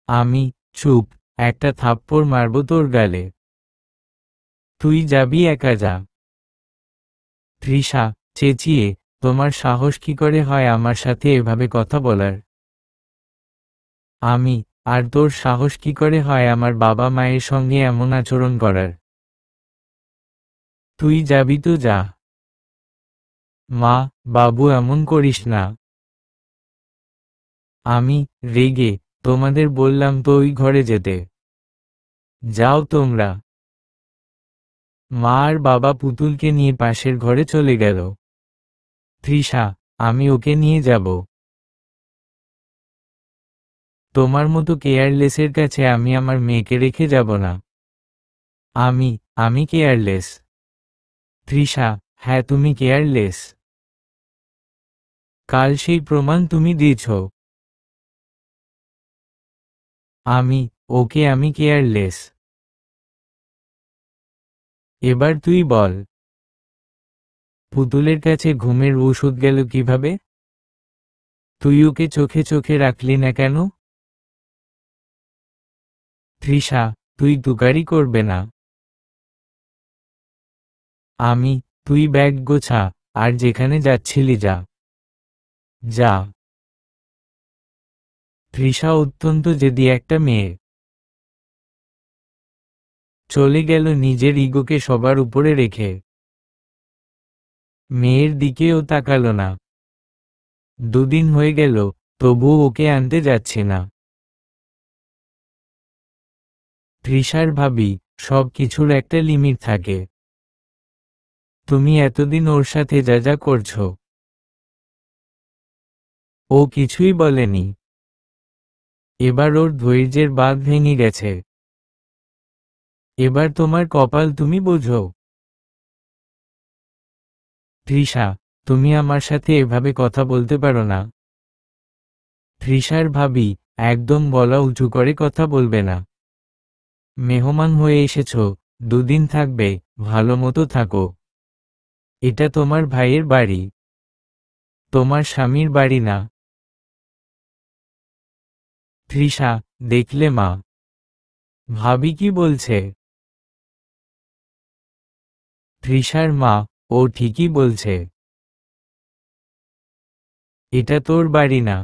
আমি, চুপ, একটা থাপ্পড় মারব তোর গালে। তুই যাবি একা যা। তৃষা, চেঁচিয়ে, তোমার সাহস কি করে হয় আমার সাথে এভাবে কথা বলার? আমি, আর তোর সাহস কি করে হয় আমার বাবা মায়ের সঙ্গে এমন আচরণ করার? তুই যাবি তো যা। মা, বাবু এমন করিস না। আমি, রেগে, তোমাদের বললাম তো ওই ঘরে যেতে। যাও তোমরা। মা আর বাবা পুতুলকে নিয়ে পাশের ঘরে চলে গেল। তৃষা, আমি ওকে নিয়ে যাব। তোমার মতো কেয়ারলেসের কাছে আমি আমার মেয়েকে রেখে যাব না। আমি, আমি কেয়ারলেস। তৃষা, হ্যাঁ তুমি কেয়ারলেস। কাল সেই প্রমাণ তুমি দিয়েছ। আমি, ওকে আমি কেয়ারলেস। এবার তুই বল, পুতুলের কাছে ঘুমের ওষুধ গেল কিভাবে? তুই ওকে চোখে চোখে রাখলি না কেন? তৃষা, তুই তুকারি করবে না। আমি, তুই ব্যাগ গোছা, আর যেখানে যাচ্ছিলি যা। যা। তৃষা অত্যন্ত জেদি একটা মেয়ে। চলে গেল নিজের ইগোকে সবার উপরে রেখে। মেয়ের দিকেও তাকালো না। 2 দিন হয়ে গেল, তবুও ওকে আনতে যাচ্ছি না। তৃষার ভাবি, সব কিছুর একটা লিমিট থাকে। তুমি এতদিন ওর সাথে যা যা করছো, ও কিছুই বলেনি। এবার ওর ধৈর্যের বাঁধ ভেঙে গেছে। এবার তোমার কপাল তুমি বোঝো। তৃষা, তুমি আমার সাথে এভাবে কথা বলতে পারো না। তৃষার ভাবি, একদম গলা উঁচু করে কথা বলবে না। মেহমান হয়ে এসেছো, 2 দিন থাকবে, ভালো মতো থাকো। এটা তোমার ভাইয়ের বাড়ি, তোমার স্বামীর বাড়ি না। তৃষা, দেখলে মা, ভাবি কি বলছে? তৃষার মা, ও ঠিকই বলছে। এটা তোর বাড়ি না।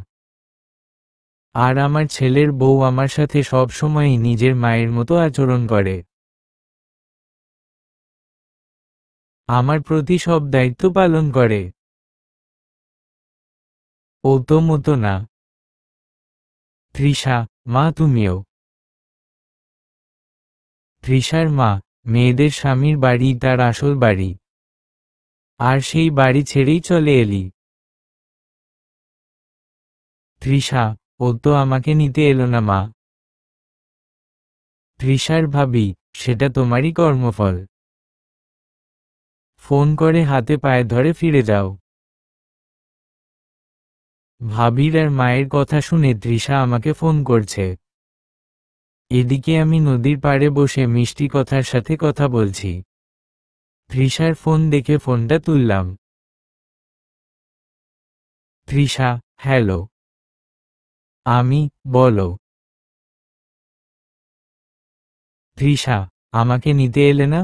আর আমার ছেলের বউ আমার সাথে সব সময়ই নিজের মায়ের মতো আচরণ করে। আমার প্রতি সব দায়িত্ব পালন করে। ও তো মতো না। তৃষা, মা তুমিও। তৃষার মা, মেয়েদের স্বামীর বাড়ি তার আসল বাড়ি। আর সেই বাড়ি ছেড়েই চলে এলি। তৃষা, ও তো আমাকে নিতে এলো না মা। তৃষার ভাবি, সেটা তোমারই কর্মফল। ফোন করে হাতে পায়ে ধরে ফিরে যাও। ভাবির আর মায়ের কথা শুনে তৃষা আমাকে ফোন করছে। এদিকে আমি নদীর পাড়ে বসে মিষ্টি কথার সাথে কথা বলছি। তৃষার ফোন দেখে ফোনটা তুললাম। তৃষা, হ্যালো। আমি, বলো। তৃষা, আমাকে নিতে এলে না?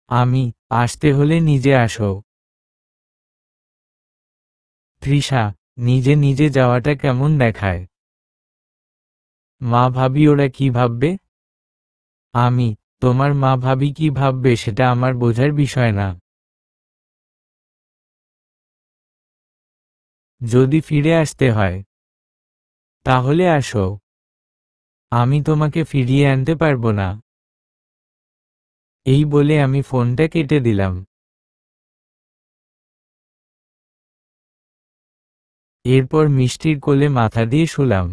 আমি, আসতে হলে নিজে আসো। তৃষা, নিজে নিজে যাওয়াটা কেমন দেখায়? মা ভাবি ওরা কি ভাববে? আমি, তোমার মা ভাবি কি ভাববে সেটা আমার বোঝার বিষয় না। যদি ফিরে আসতে হয়, তাহলে আসো। আমি তোমাকে ফিরিয়ে আনতে পারবো না। এই বলে আমি ফোনটা কেটে দিলাম। এরপর মিষ্টির কোলে মাথা দিয়ে শুলাম।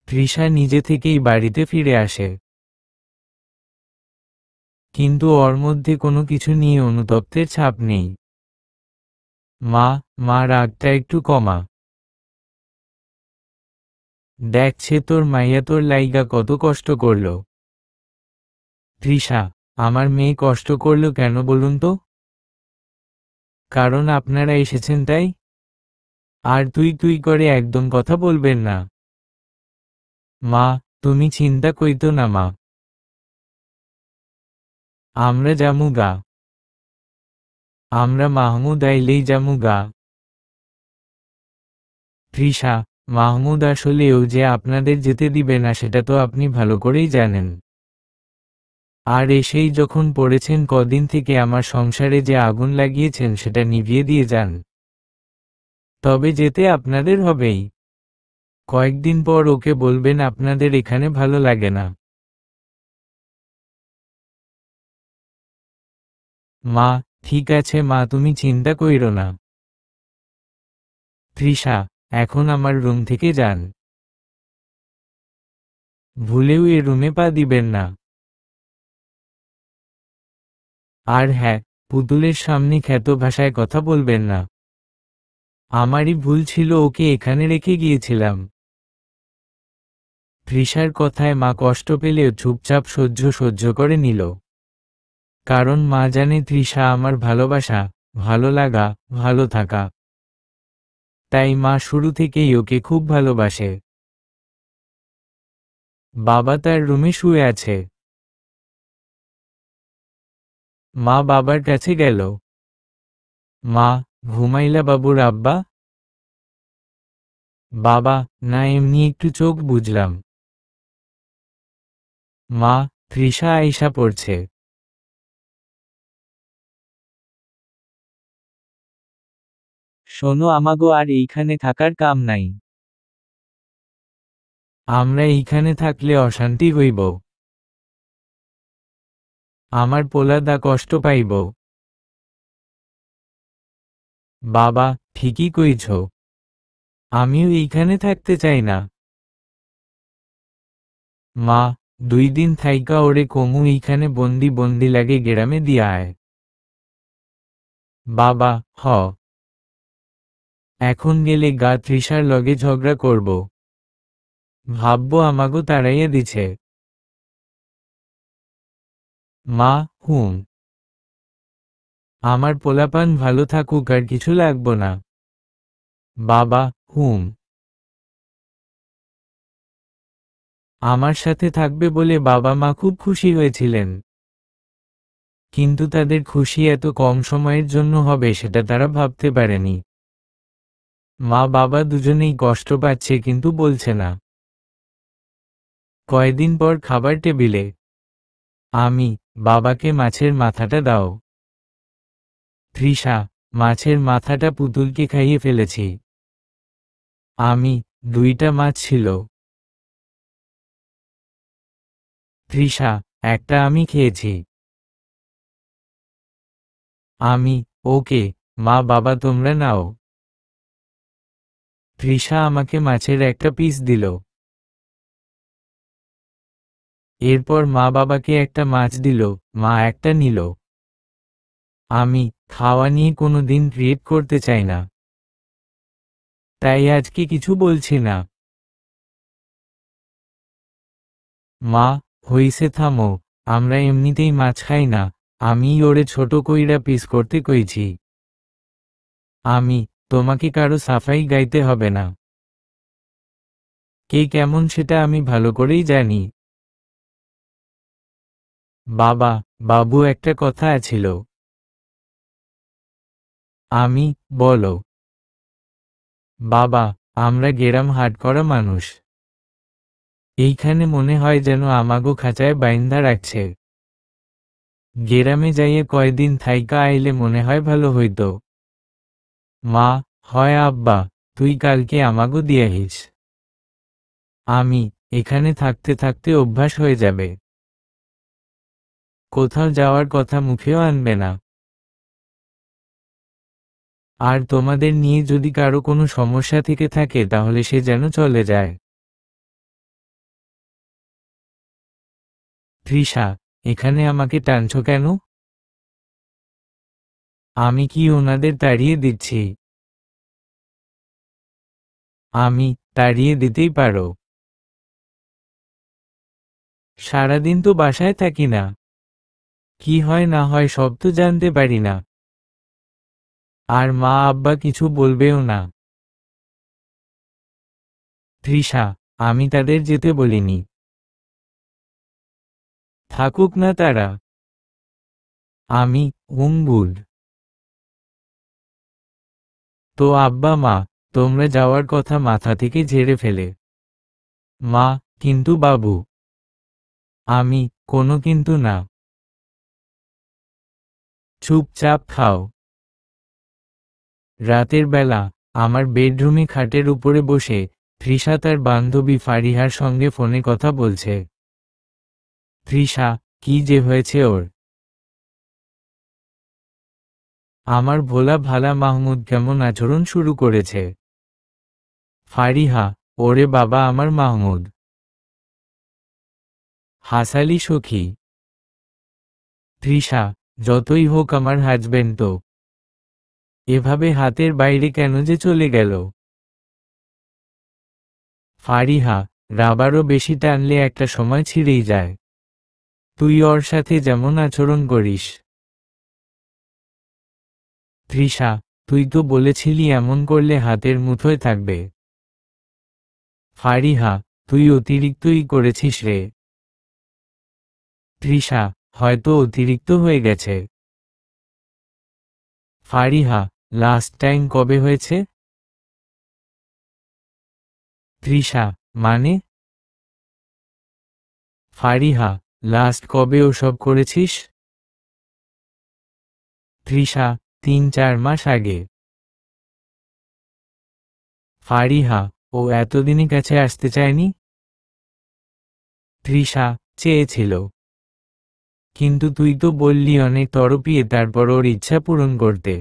তৃষা নিজে থেকেই বাড়িতে ফিরে আসে। কিন্তু ওর মধ্যে কোনো কিছু নিয়ে অনুতপ্তের ছাপ নেই। মা, মা রাগটা একটু কমা। দেখছে তোর মাইয়া তোর লাইগা কত কষ্ট করল। তৃষা, আমার মেয়ে কষ্ট করল কেন বলুন তো? কারণ আপনারা এসেছেন তাই। আর তুই তুই করে একদম কথা বলবেন না। মা, তুমি চিন্তা কইতো না মা। আমরা জামু গা। আমরা মাহমুদ আইলেই জামু গা। তৃষা, মাহমুদ আসলেও যে আপনাদের যেতে দিবে না সেটা তো আপনি ভালো করেই জানেন। আর এসেই যখন পড়েছেন কদিন থেকে আমার সংসারে যে আগুন লাগিয়েছেন সেটা নিভিয়ে দিয়ে যান। তবে যেতে আপনাদের হবেই। কয়েকদিন পর ওকে বলবেন আপনাদের এখানে ভালো লাগে না। মা, ঠিক আছে মা, তুমি চিন্তা কইরো না। তৃষা, এখন আমার রুম থেকে যান। ভুলেও এ রুমে পা দিবেন না। আর হ্যাঁ, পুতুলের সামনে খ্যাত ভাষায় কথা বলবেন না। আমারই ভুল ছিল, ওকে এখানে রেখে গিয়েছিলাম। তৃষার কথায় মা কষ্ট পেলেও চুপচাপ সহ্য করে নিল। কারণ মা জানে তৃষা আমার ভালোবাসা, ভালো লাগা, ভালো থাকা। তাই মা শুরু থেকেই ওকে খুব ভালোবাসে। বাবা তার রুমে শুয়ে আছে। মা বাবার কাছে গেল। মা, ঘুমাইলা বাবুর আব্বা? বাবা, না এমনি একটু চোখ বুঝলাম। মা, তৃষা আইসা পড়ছে। শোনো আমাগো আর এইখানে থাকার কাম নাই। আমরা এইখানে থাকলে অশান্তি হইব। আমার পোলাদা কষ্ট পাইব। বাবা, ঠিকই কইছ। আমিও এইখানে থাকতে চাই না। মা, 2 দিন থাইকা ওরে কমু এইখানে বন্দি বন্দি লাগে গেরামে দিয়া আয়। বাবা, হ। এখন গেলে গা তৃষার লগে ঝগড়া করব। ভাববো আমাগো তাড়াইয়া দিছে। মা, হুম। আমার পোলাপান ভালো থাকুক, আর কিছু লাগবো না। বাবা, হুম। আমার সাথে থাকবে বলে বাবা মা খুব খুশি হয়েছিলেন। কিন্তু তাদের খুশি এত কম সময়ের জন্য হবে সেটা তারা ভাবতে পারেনি। মা বাবা দুজনেই কষ্ট পাচ্ছে কিন্তু বলছে না। কয়দিন পর খাবার টেবিলে আমি, বাবাকে মাছের মাথাটা দাও। তৃষা, মাছের মাথাটা পুতুলকে খাইয়ে ফেলেছি। আমি, 2টা মাছ ছিল। তৃষা, একটা আমি খেয়েছি। আমি, ওকে, মা বাবা তোমরা নাও। তৃষা আমাকে মাছের একটা পিস দিল। এরপর মা বাবাকে একটা মাছ দিল, মা একটা নিল। আমি, খাওয়া নিয়ে কোনো দিন ক্রিয়েট করতে চাই না, তাই আজকে কিছু বলছি না। মা, হইছে থামো, আমরা এমনিতেই মাছ খাই না, আমিই ওরে ছোট কইরা পিস করতে কইছি। আমি, তোমাকে কারো সাফাই গাইতে হবে না। কে কেমন সেটা আমি ভালো করেই জানি। বাবা, বাবু একটা কথা আছিল। আমি, বলো। বাবা, আমরা গেরাম হাট করা মানুষ। এইখানে মনে হয় যেন আমাগো খাঁচায় বাইন্ধা রাখছে। গেরামে যাইয়ে কয়দিন থাইকা আইলে মনে হয় ভালো হইতো। মা, হয় আব্বা, তুই কালকে আমাগো দিয়াহিস। আমি, এখানে থাকতে থাকতে অভ্যাস হয়ে যাবে। কোথাও যাওয়ার কথা মুখেও আনবে না। আর তোমাদের নিয়ে যদি কারো কোনো সমস্যা থেকে থাকে তাহলে সে যেন চলে যায়। তৃষা, এখানে আমাকে টানছো কেন? আমি কি ওনাদের তাড়িয়ে দিচ্ছি? আমি, তাড়িয়ে দিতেই পারো। সারাদিন তো বাসায় থাকি না, কি হয় না হয় সব তো জানতে পারি না। আর মা আব্বা কিছু বলবেও না। তৃষা, আমি তাদের যেতে বলিনি। থাকুক না তারা। আমি, গুড। তো আব্বা মা, তোমরা যাওয়ার কথা মাথা থেকে ঝেড়ে ফেলে। মা, কিন্তু বাবু। আমি, কোনো কিন্তু না। চুপচাপ খাও। রাতের বেলা আমার বেডরুমে খাটের উপরে বসে তৃষা তার বান্ধবী ফারিহার সঙ্গে ফোনে কথা বলছে। তৃষা, কি যে হয়েছে ওর? আমার ভোলা ভালা মাহমুদ কেমন আচরণ শুরু করেছে। ফারিহা, ওরে বাবা আমার মাহমুদ। হাসালি সখী। তৃষা, যতই হোক আমার হাজবেন্ড তো। এভাবে হাতের বাইরে কেন যে চলে গেল? ফারিহা, রাবারও বেশি টানলে একটা সময় ছিঁড়েই যায়। তুই ওর সাথে যেমন আচরণ করিস। তৃষা, তুই তো বলেছিলি এমন করলে হাতের মুঠোয় থাকবে। ফারিহা, তুই অতিরিক্তই করেছিস রে। তৃষা, হয়তো অতিরিক্ত হয়ে গেছে। ফারিহা, লাস্ট টাইম কবে হয়েছে? তৃষা, মানে? ফারিহা, লাস্ট কবে ওসব করেছিস? তৃষা, 3-4 মাস আগে। ফারিহা, ও এতদিনই কাছে আসতে চায়নি? তৃষা, চেয়েছিল। কিন্তু তুই তো বললি অনেক তরপিয়ে তারপর ওর ইচ্ছা পূরণ করতে।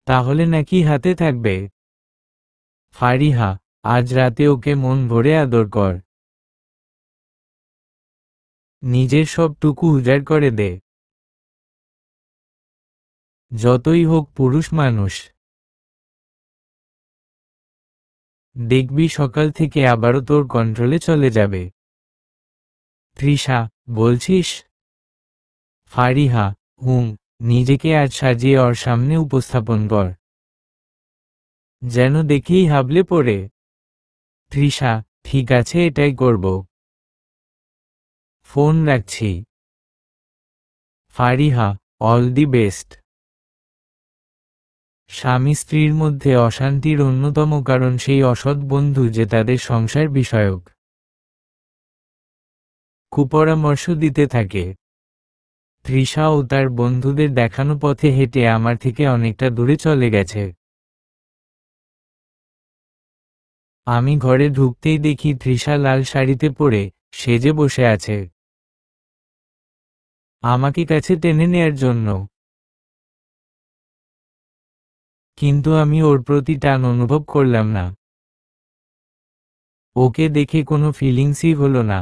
তাহলে নাকি হাতে থাকবে? ফারিহা, আজ রাতে ওকে মন ভরে আদর কর। নিজের সবটুকু উজাড় করে দে। যতই হোক পুরুষ মানুষ। দেখবি সকাল থেকে আবারও তোর কন্ট্রোলে চলে যাবে। তৃষা, বলছিস? ফারিহা, নিজেকে আজ সাজিয়ে ওর সামনে উপস্থাপন কর, যেন দেখেই হাবলে পড়ে। তৃষা, ঠিক আছে, এটাই করব। ফোন রাখছি। Fariha, all the best. স্বামী স্ত্রীর মধ্যে অশান্তির অন্যতম কারণ সেই অসৎ বন্ধু যে তাদের সংসার বিষয়ক কুপরামর্শ দিতে থাকে। তৃষা ও তার বন্ধুদের দেখানো পথে হেঁটে আমার থেকে অনেকটা দূরে চলে গেছে। আমি ঘরে ঢুকতেই দেখি তৃষা লাল শাড়িতে পরে সেজে বসে আছে, আমাকে কাছে টেনে নেয়ার জন্য। কিন্তু আমি ওর প্রতি টান অনুভব করলাম না। ওকে দেখে কোনো ফিলিংসই হলো না।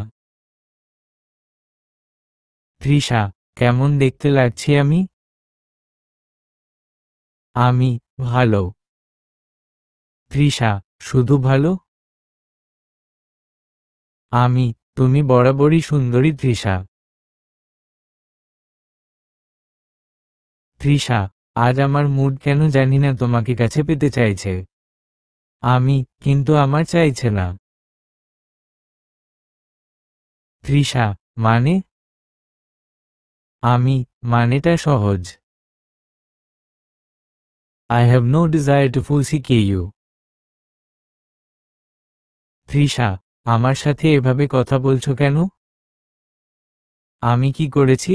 তৃষা, কেমন দেখতে লাগছে আমি? আমি, ভালো। তৃষা, শুধু ভালো? আমি, তুমি বরাবরই সুন্দরী তৃষা। তৃষা, আজ আমার মুড কেন জানি না তোমাকে কাছে পেতে চাইছে। আমি, কিন্তু আমার চাইছে না। তৃষা, মানে? আমি, মানেটা সহজ। I have no desire to forsake you. Trisha, আমার সাথে এভাবে কথা বলছো কেন? আমি কি করেছি?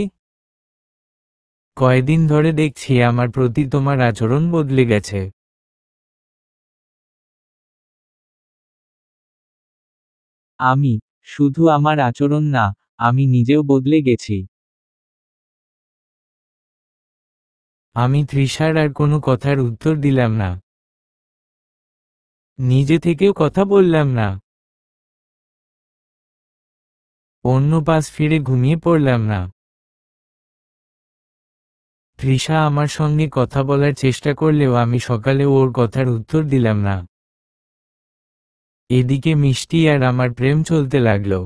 কয়দিন ধরে দেখছি আমার প্রতি তোমার আচরণ বদলে গেছে। আমি, শুধু আমার আচরণ না, আমি নিজেও বদলে গেছি। আমি তৃষার আর কোনো কথার উত্তর দিলাম না। নিজে থেকেও কথা বললাম না। অন্য পাশ ফিরে ঘুমিয়ে পড়লাম না। তৃষা আমার সঙ্গে কথা বলার চেষ্টা করলেও আমি সকালে ওর কথার উত্তর দিলাম না। এদিকে মিষ্টি আর আমার প্রেম চলতে লাগলো।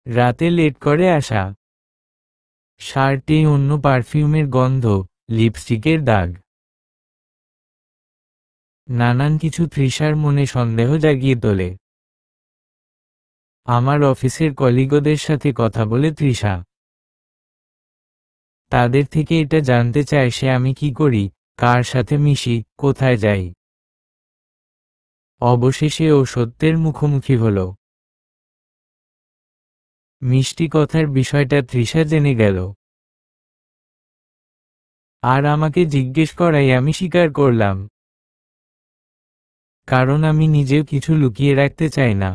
রাতে লেট করে আসা, শার্টে অন্য পারফিউমের গন্ধ, লিপস্টিকের দাগ, নানান কিছু তৃষার মনে সন্দেহ জাগিয়ে তোলে। আমার অফিসের কলিগদের সাথে কথা বলে তৃষা তাদের থেকে এটা জানতে চায় সে আমি কি করি, কার সাথে মিশি, কোথায় যাই। অবশেষে ও সত্যের মুখোমুখি হল। মিষ্টি কথার বিষয়টা তৃষা জেনে গেল। আর আমাকে জিজ্ঞেস করাই আমি স্বীকার করলাম। কারণ আমি নিজেও কিছু লুকিয়ে রাখতে চাই না।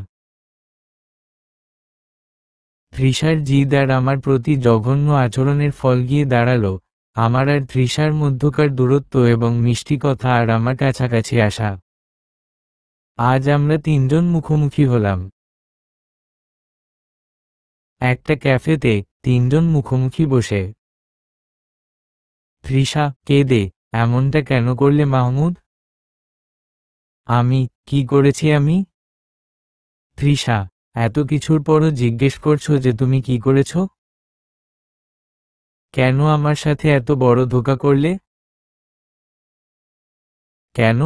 তৃষার জিদ আর আমার প্রতি জঘন্য আচরণের ফল গিয়ে দাঁড়ালো আমার আর তৃষার মধ্যকার দূরত্ব এবং মিষ্টি কথা আর আমার কাছাকাছি আসা। আজ আমরা তিনজন মুখোমুখি হলাম। একটা ক্যাফেতে, তিনজন মুখোমুখি বসে। তৃষা, কেঁদে, এমনটা কেন করলে মাহমুদ? আমি, কি করেছি আমি? তৃষা, এত কিছুর পরও জিজ্ঞেস করছো যে তুমি কি করেছ? কেন আমার সাথে এত বড় ধোঁকা করলে? কেন?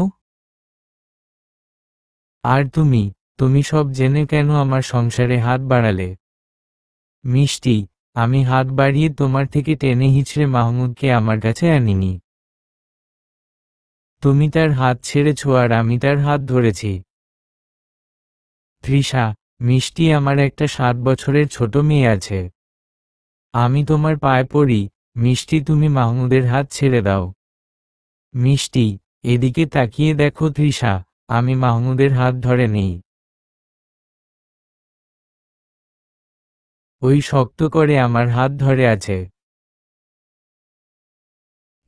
আর তুমি, তুমি সব জেনে কেন আমার সংসারে হাত বাড়ালে? মিষ্টি, আমি হাত বাড়িয়ে তোমার থেকে টেনে হিঁচড়ে মাহমুদকে আমার কাছে আনিনি। তুমি তার হাত ছেড়েছ আর আমি তার হাত ধরেছি। তৃষা, মিষ্টি, আমার একটা 7 বছরের ছোট মেয়ে আছে। আমি তোমার পায়ে পড়ি, মিষ্টি, তুমি মাহমুদের হাত ছেড়ে দাও। মিষ্টি, এদিকে তাকিয়ে দেখো তৃষা, আমি মাহমুদের হাত ধরে নেই। ওই শক্ত করে আমার হাত ধরে আছে।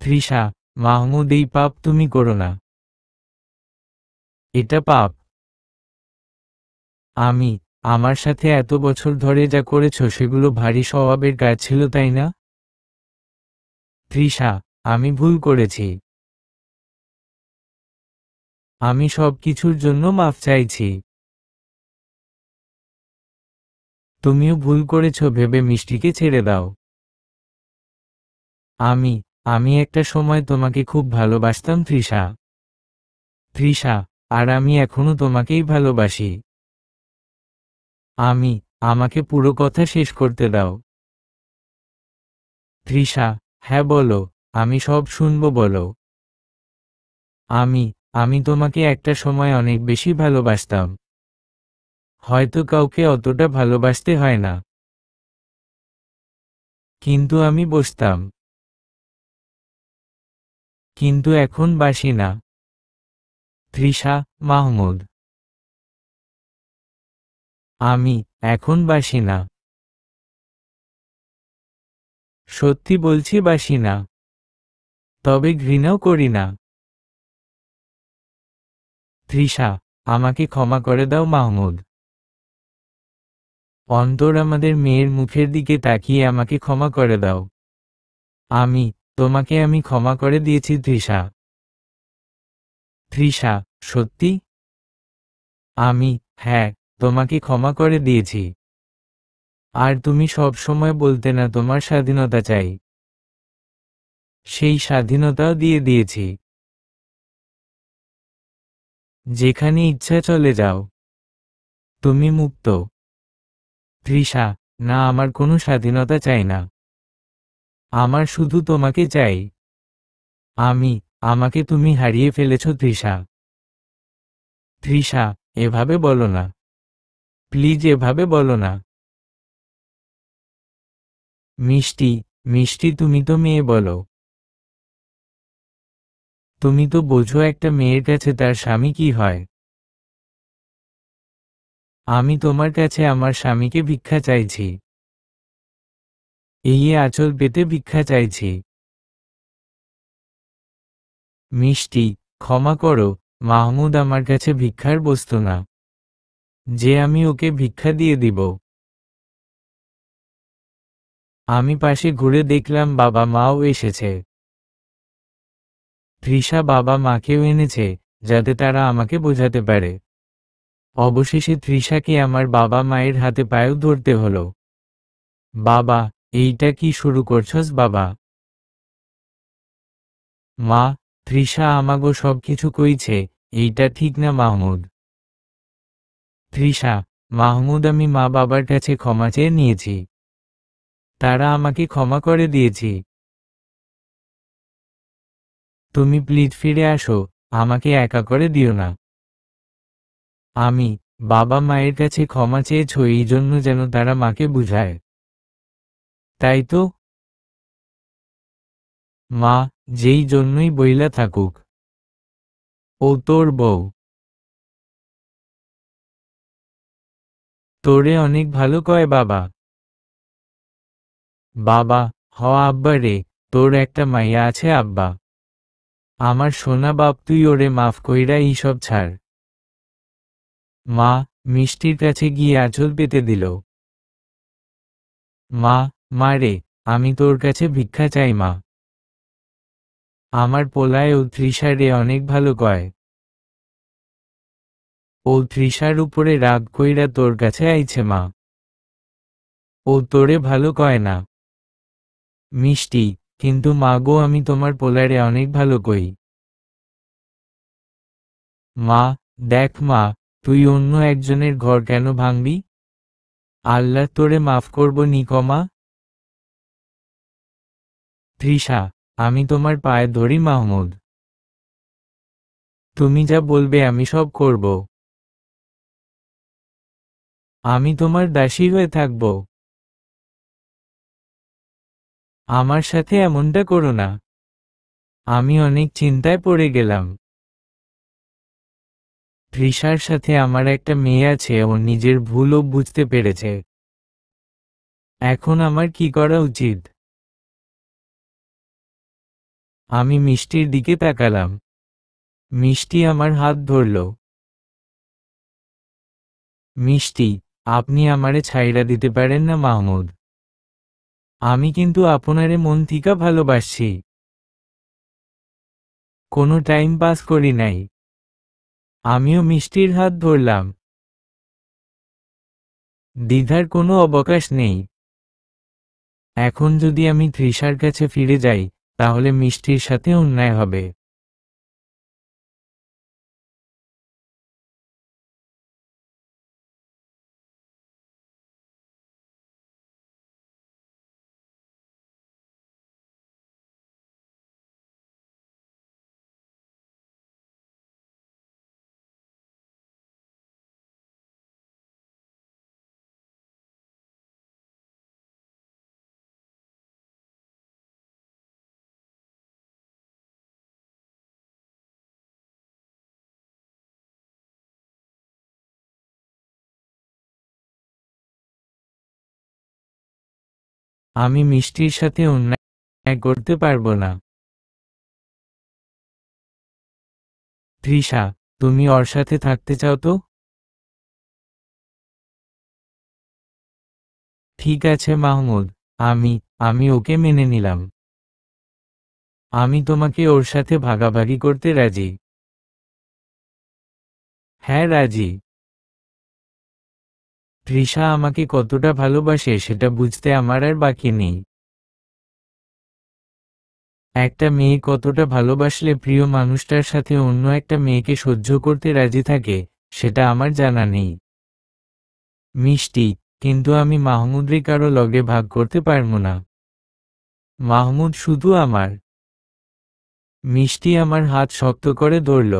তৃষা, মাহমুদ, এই পাপ তুমি করো না। এটা পাপ। আমি, আমার সাথে এত বছর ধরে যা করেছ সেগুলো ভারী স্বভাবের কাজ ছিল, তাই না? তৃষা, আমি ভুল করেছি। আমি সব কিছুর জন্য মাফ চাইছি। তুমিও ভুল করেছ ভেবে মিষ্টিকে ছেড়ে দাও। আমি আমি একটা সময় তোমাকে খুব ভালোবাসতাম তৃষা। তৃষা, আর আমি এখনো তোমাকেই ভালোবাসি। আমাকে পুরো কথা শেষ করতে দাও। তৃষা, হ্যাঁ বলো, আমি সব শুনবো বলো। আমি আমি তোমাকে একটা সময় অনেক বেশি ভালোবাসতাম। হয়তো কাউকে অতটা ভালোবাসতে হয় না, কিন্তু আমি বসতাম। কিন্তু এখন বাসি না। তৃষা, মাহমুদ। আমি এখন বাসি না। সত্যি বলছি বাসি না। তবে ঘৃণাও করি না। তৃষা, আমাকে ক্ষমা করে দাও মাহমুদ। অন্তর আমাদের মেয়ের মুখের দিকে তাকিয়ে আমাকে ক্ষমা করে দাও। আমি আমি ক্ষমা করে দিয়েছি তৃষা। তৃষা, সত্যি? হ্যাঁ, তোমাকে ক্ষমা করে দিয়েছি। আর তুমি সব সময় বলতে না তোমার স্বাধীনতা চাই। সেই স্বাধীনতাও দিয়ে দিয়েছি। যেখানে ইচ্ছা চলে যাও। তুমি মুক্ত। তৃষা, না, আমার কোনো স্বাধীনতা চাই না। আমার শুধু তোমাকে চাই। আমাকে তুমি হারিয়ে ফেলেছ তৃষা। তৃষা, এভাবে বলো না। প্লিজ এভাবে বলো না। মিষ্টি, মিষ্টি, তুমি তো মেয়ে বলো। তুমি তো বোঝো একটা মেয়ের কাছে তার স্বামী কি হয়। আমি তোমার কাছে আমার স্বামীকে ভিক্ষা চাইছি। এই আঁচল পেতে ভিক্ষা চাইছি। মিষ্টি, ক্ষমা করো, মাহমুদ আমার কাছে ভিক্ষার বস্তু না, যে আমি ওকে ভিক্ষা দিয়ে দিব। আমি পাশে ঘুরে দেখলাম বাবা মাও এসেছে। তৃষা বাবা মাকেও এনেছে, যাতে তারা আমাকে বোঝাতে পারে। অবশেষে তৃষাকে আমার বাবা মায়ের হাতে পায়েও ধরতে হলো। বাবা, এইটা কি শুরু করছস বাবা? মা, তৃষা আমাগো সবকিছু কইছে, এইটা ঠিক না মাহমুদ। তৃষা, মাহমুদ, আমি মা বাবার কাছে ক্ষমা চেয়ে নিয়েছি। তারা আমাকে ক্ষমা করে দিয়েছি। তুমি প্লিজ ফিরে আসো, আমাকে একা করে দিও না। আমি বাবা মায়ের কাছে ক্ষমা চেয়েছ এই জন্য যেন তারা মাকে বুঝায়, তাই তো? মা, যেই জন্যই বইলা থাকুক, ও তোর বউ। তোরে অনেক ভালো কয় বাবা। বাবা, হ আব্বা রে, তোর একটা মাইয়া আছে আব্বা। আমার সোনা বাপ, তুই ওরে মাফ কইরা এইসব ছাড়। মা, মিষ্টির কাছে গিয়ে আঁচল পেতে দিল। মা, মা রে, আমি তোর কাছে ভিক্ষা চাই মা। আমার পোলায় ও তৃষা রে অনেক ভালো কয়। ও তৃষার উপরে রাগ কইরা তোর কাছে আইছে মা। ও তোরে ভালো কয় না। মিষ্টি, কিন্তু মা গো, আমি তোমার পোলারে অনেক ভালো কই। মা, দেখ মা, তুই অন্য একজনের ঘর কেন ভাঙবি? আল্লাহ তোরে মাফ করব নি কমা। তৃষা, আমি তোমার পায়ে ধরি মাহমুদ। তুমি যা বলবে আমি সব করব। আমি তোমার দাসী হয়ে থাকব। আমার সাথে এমনটা করো না। আমি অনেক চিন্তায় পড়ে গেলাম। তৃষার সাথে আমার একটা মেয়ে আছে, ও নিজের ভুলও বুঝতে পেরেছে। এখন আমার কি করা উচিত? আমি মিষ্টির দিকে তাকালাম। মিষ্টি আমার হাত ধরল। মিষ্টি, আপনি আমারে ছাইড়া দিতে পারেন না মাহমুদ। আমি কিন্তু আপনারে মন থিকা ভালোবাসছি। কোনো টাইম পাস করি নাই। আমিও মিষ্টির হাত ধরলাম। দ্বিধার কোনো অবকাশ নেই। এখন যদি আমি তৃষার কাছে ফিরে যাই, তাহলে মিষ্টির সাথে অন্যায় হবে। আমি মিষ্টির সাথে অন্যায় করতে পারবো না। তৃষা, তুমি ওর সাথে থাকতে চাও তো? ঠিক আছে মাহমুদ, আমি আমি ওকে মেনে নিলাম। আমি তোমাকে ওর সাথে ভাগাভাগি করতে রাজি। হ্যাঁ, রাজি। তৃষা আমাকে কতটা ভালোবাসে সেটা বুঝতে আমার আর বাকি নেই। একটা মেয়ে কতটা ভালোবাসলে প্রিয় মানুষটার সাথে অন্য একটা মেয়েকে সহ্য করতে রাজি থাকে, সেটা আমার জানা নেই। মিষ্টি, কিন্তু আমি মাহমুদরে কারো লগে ভাগ করতে পারবো না। মাহমুদ শুধু আমার। মিষ্টি আমার হাত শক্ত করে ধরল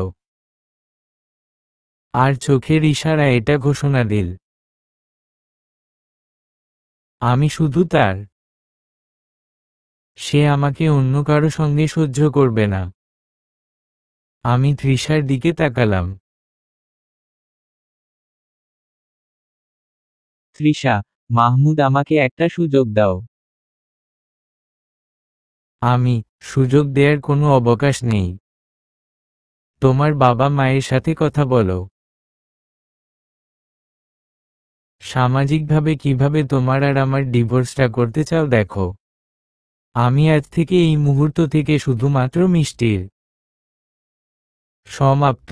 আর চোখের ইশারায় এটা ঘোষণা দিল, আমি শুধু তার। সে আমাকে অন্য কারো সঙ্গে সহ্য করবে না। আমি তৃষার দিকে তাকালাম। তৃষা, মাহমুদ আমাকে একটা সুযোগ দাও। আমি, সুযোগ দেওয়ার কোনো অবকাশ নেই। তোমার বাবা মায়ের সাথে কথা বলো। সামাজিকভাবে কিভাবে তোমার আর আমার ডিভোর্সটা করতে চাও দেখো। আমি আজ থেকে এই মুহূর্ত থেকে শুধুমাত্র মিষ্টির। সমাপ্ত।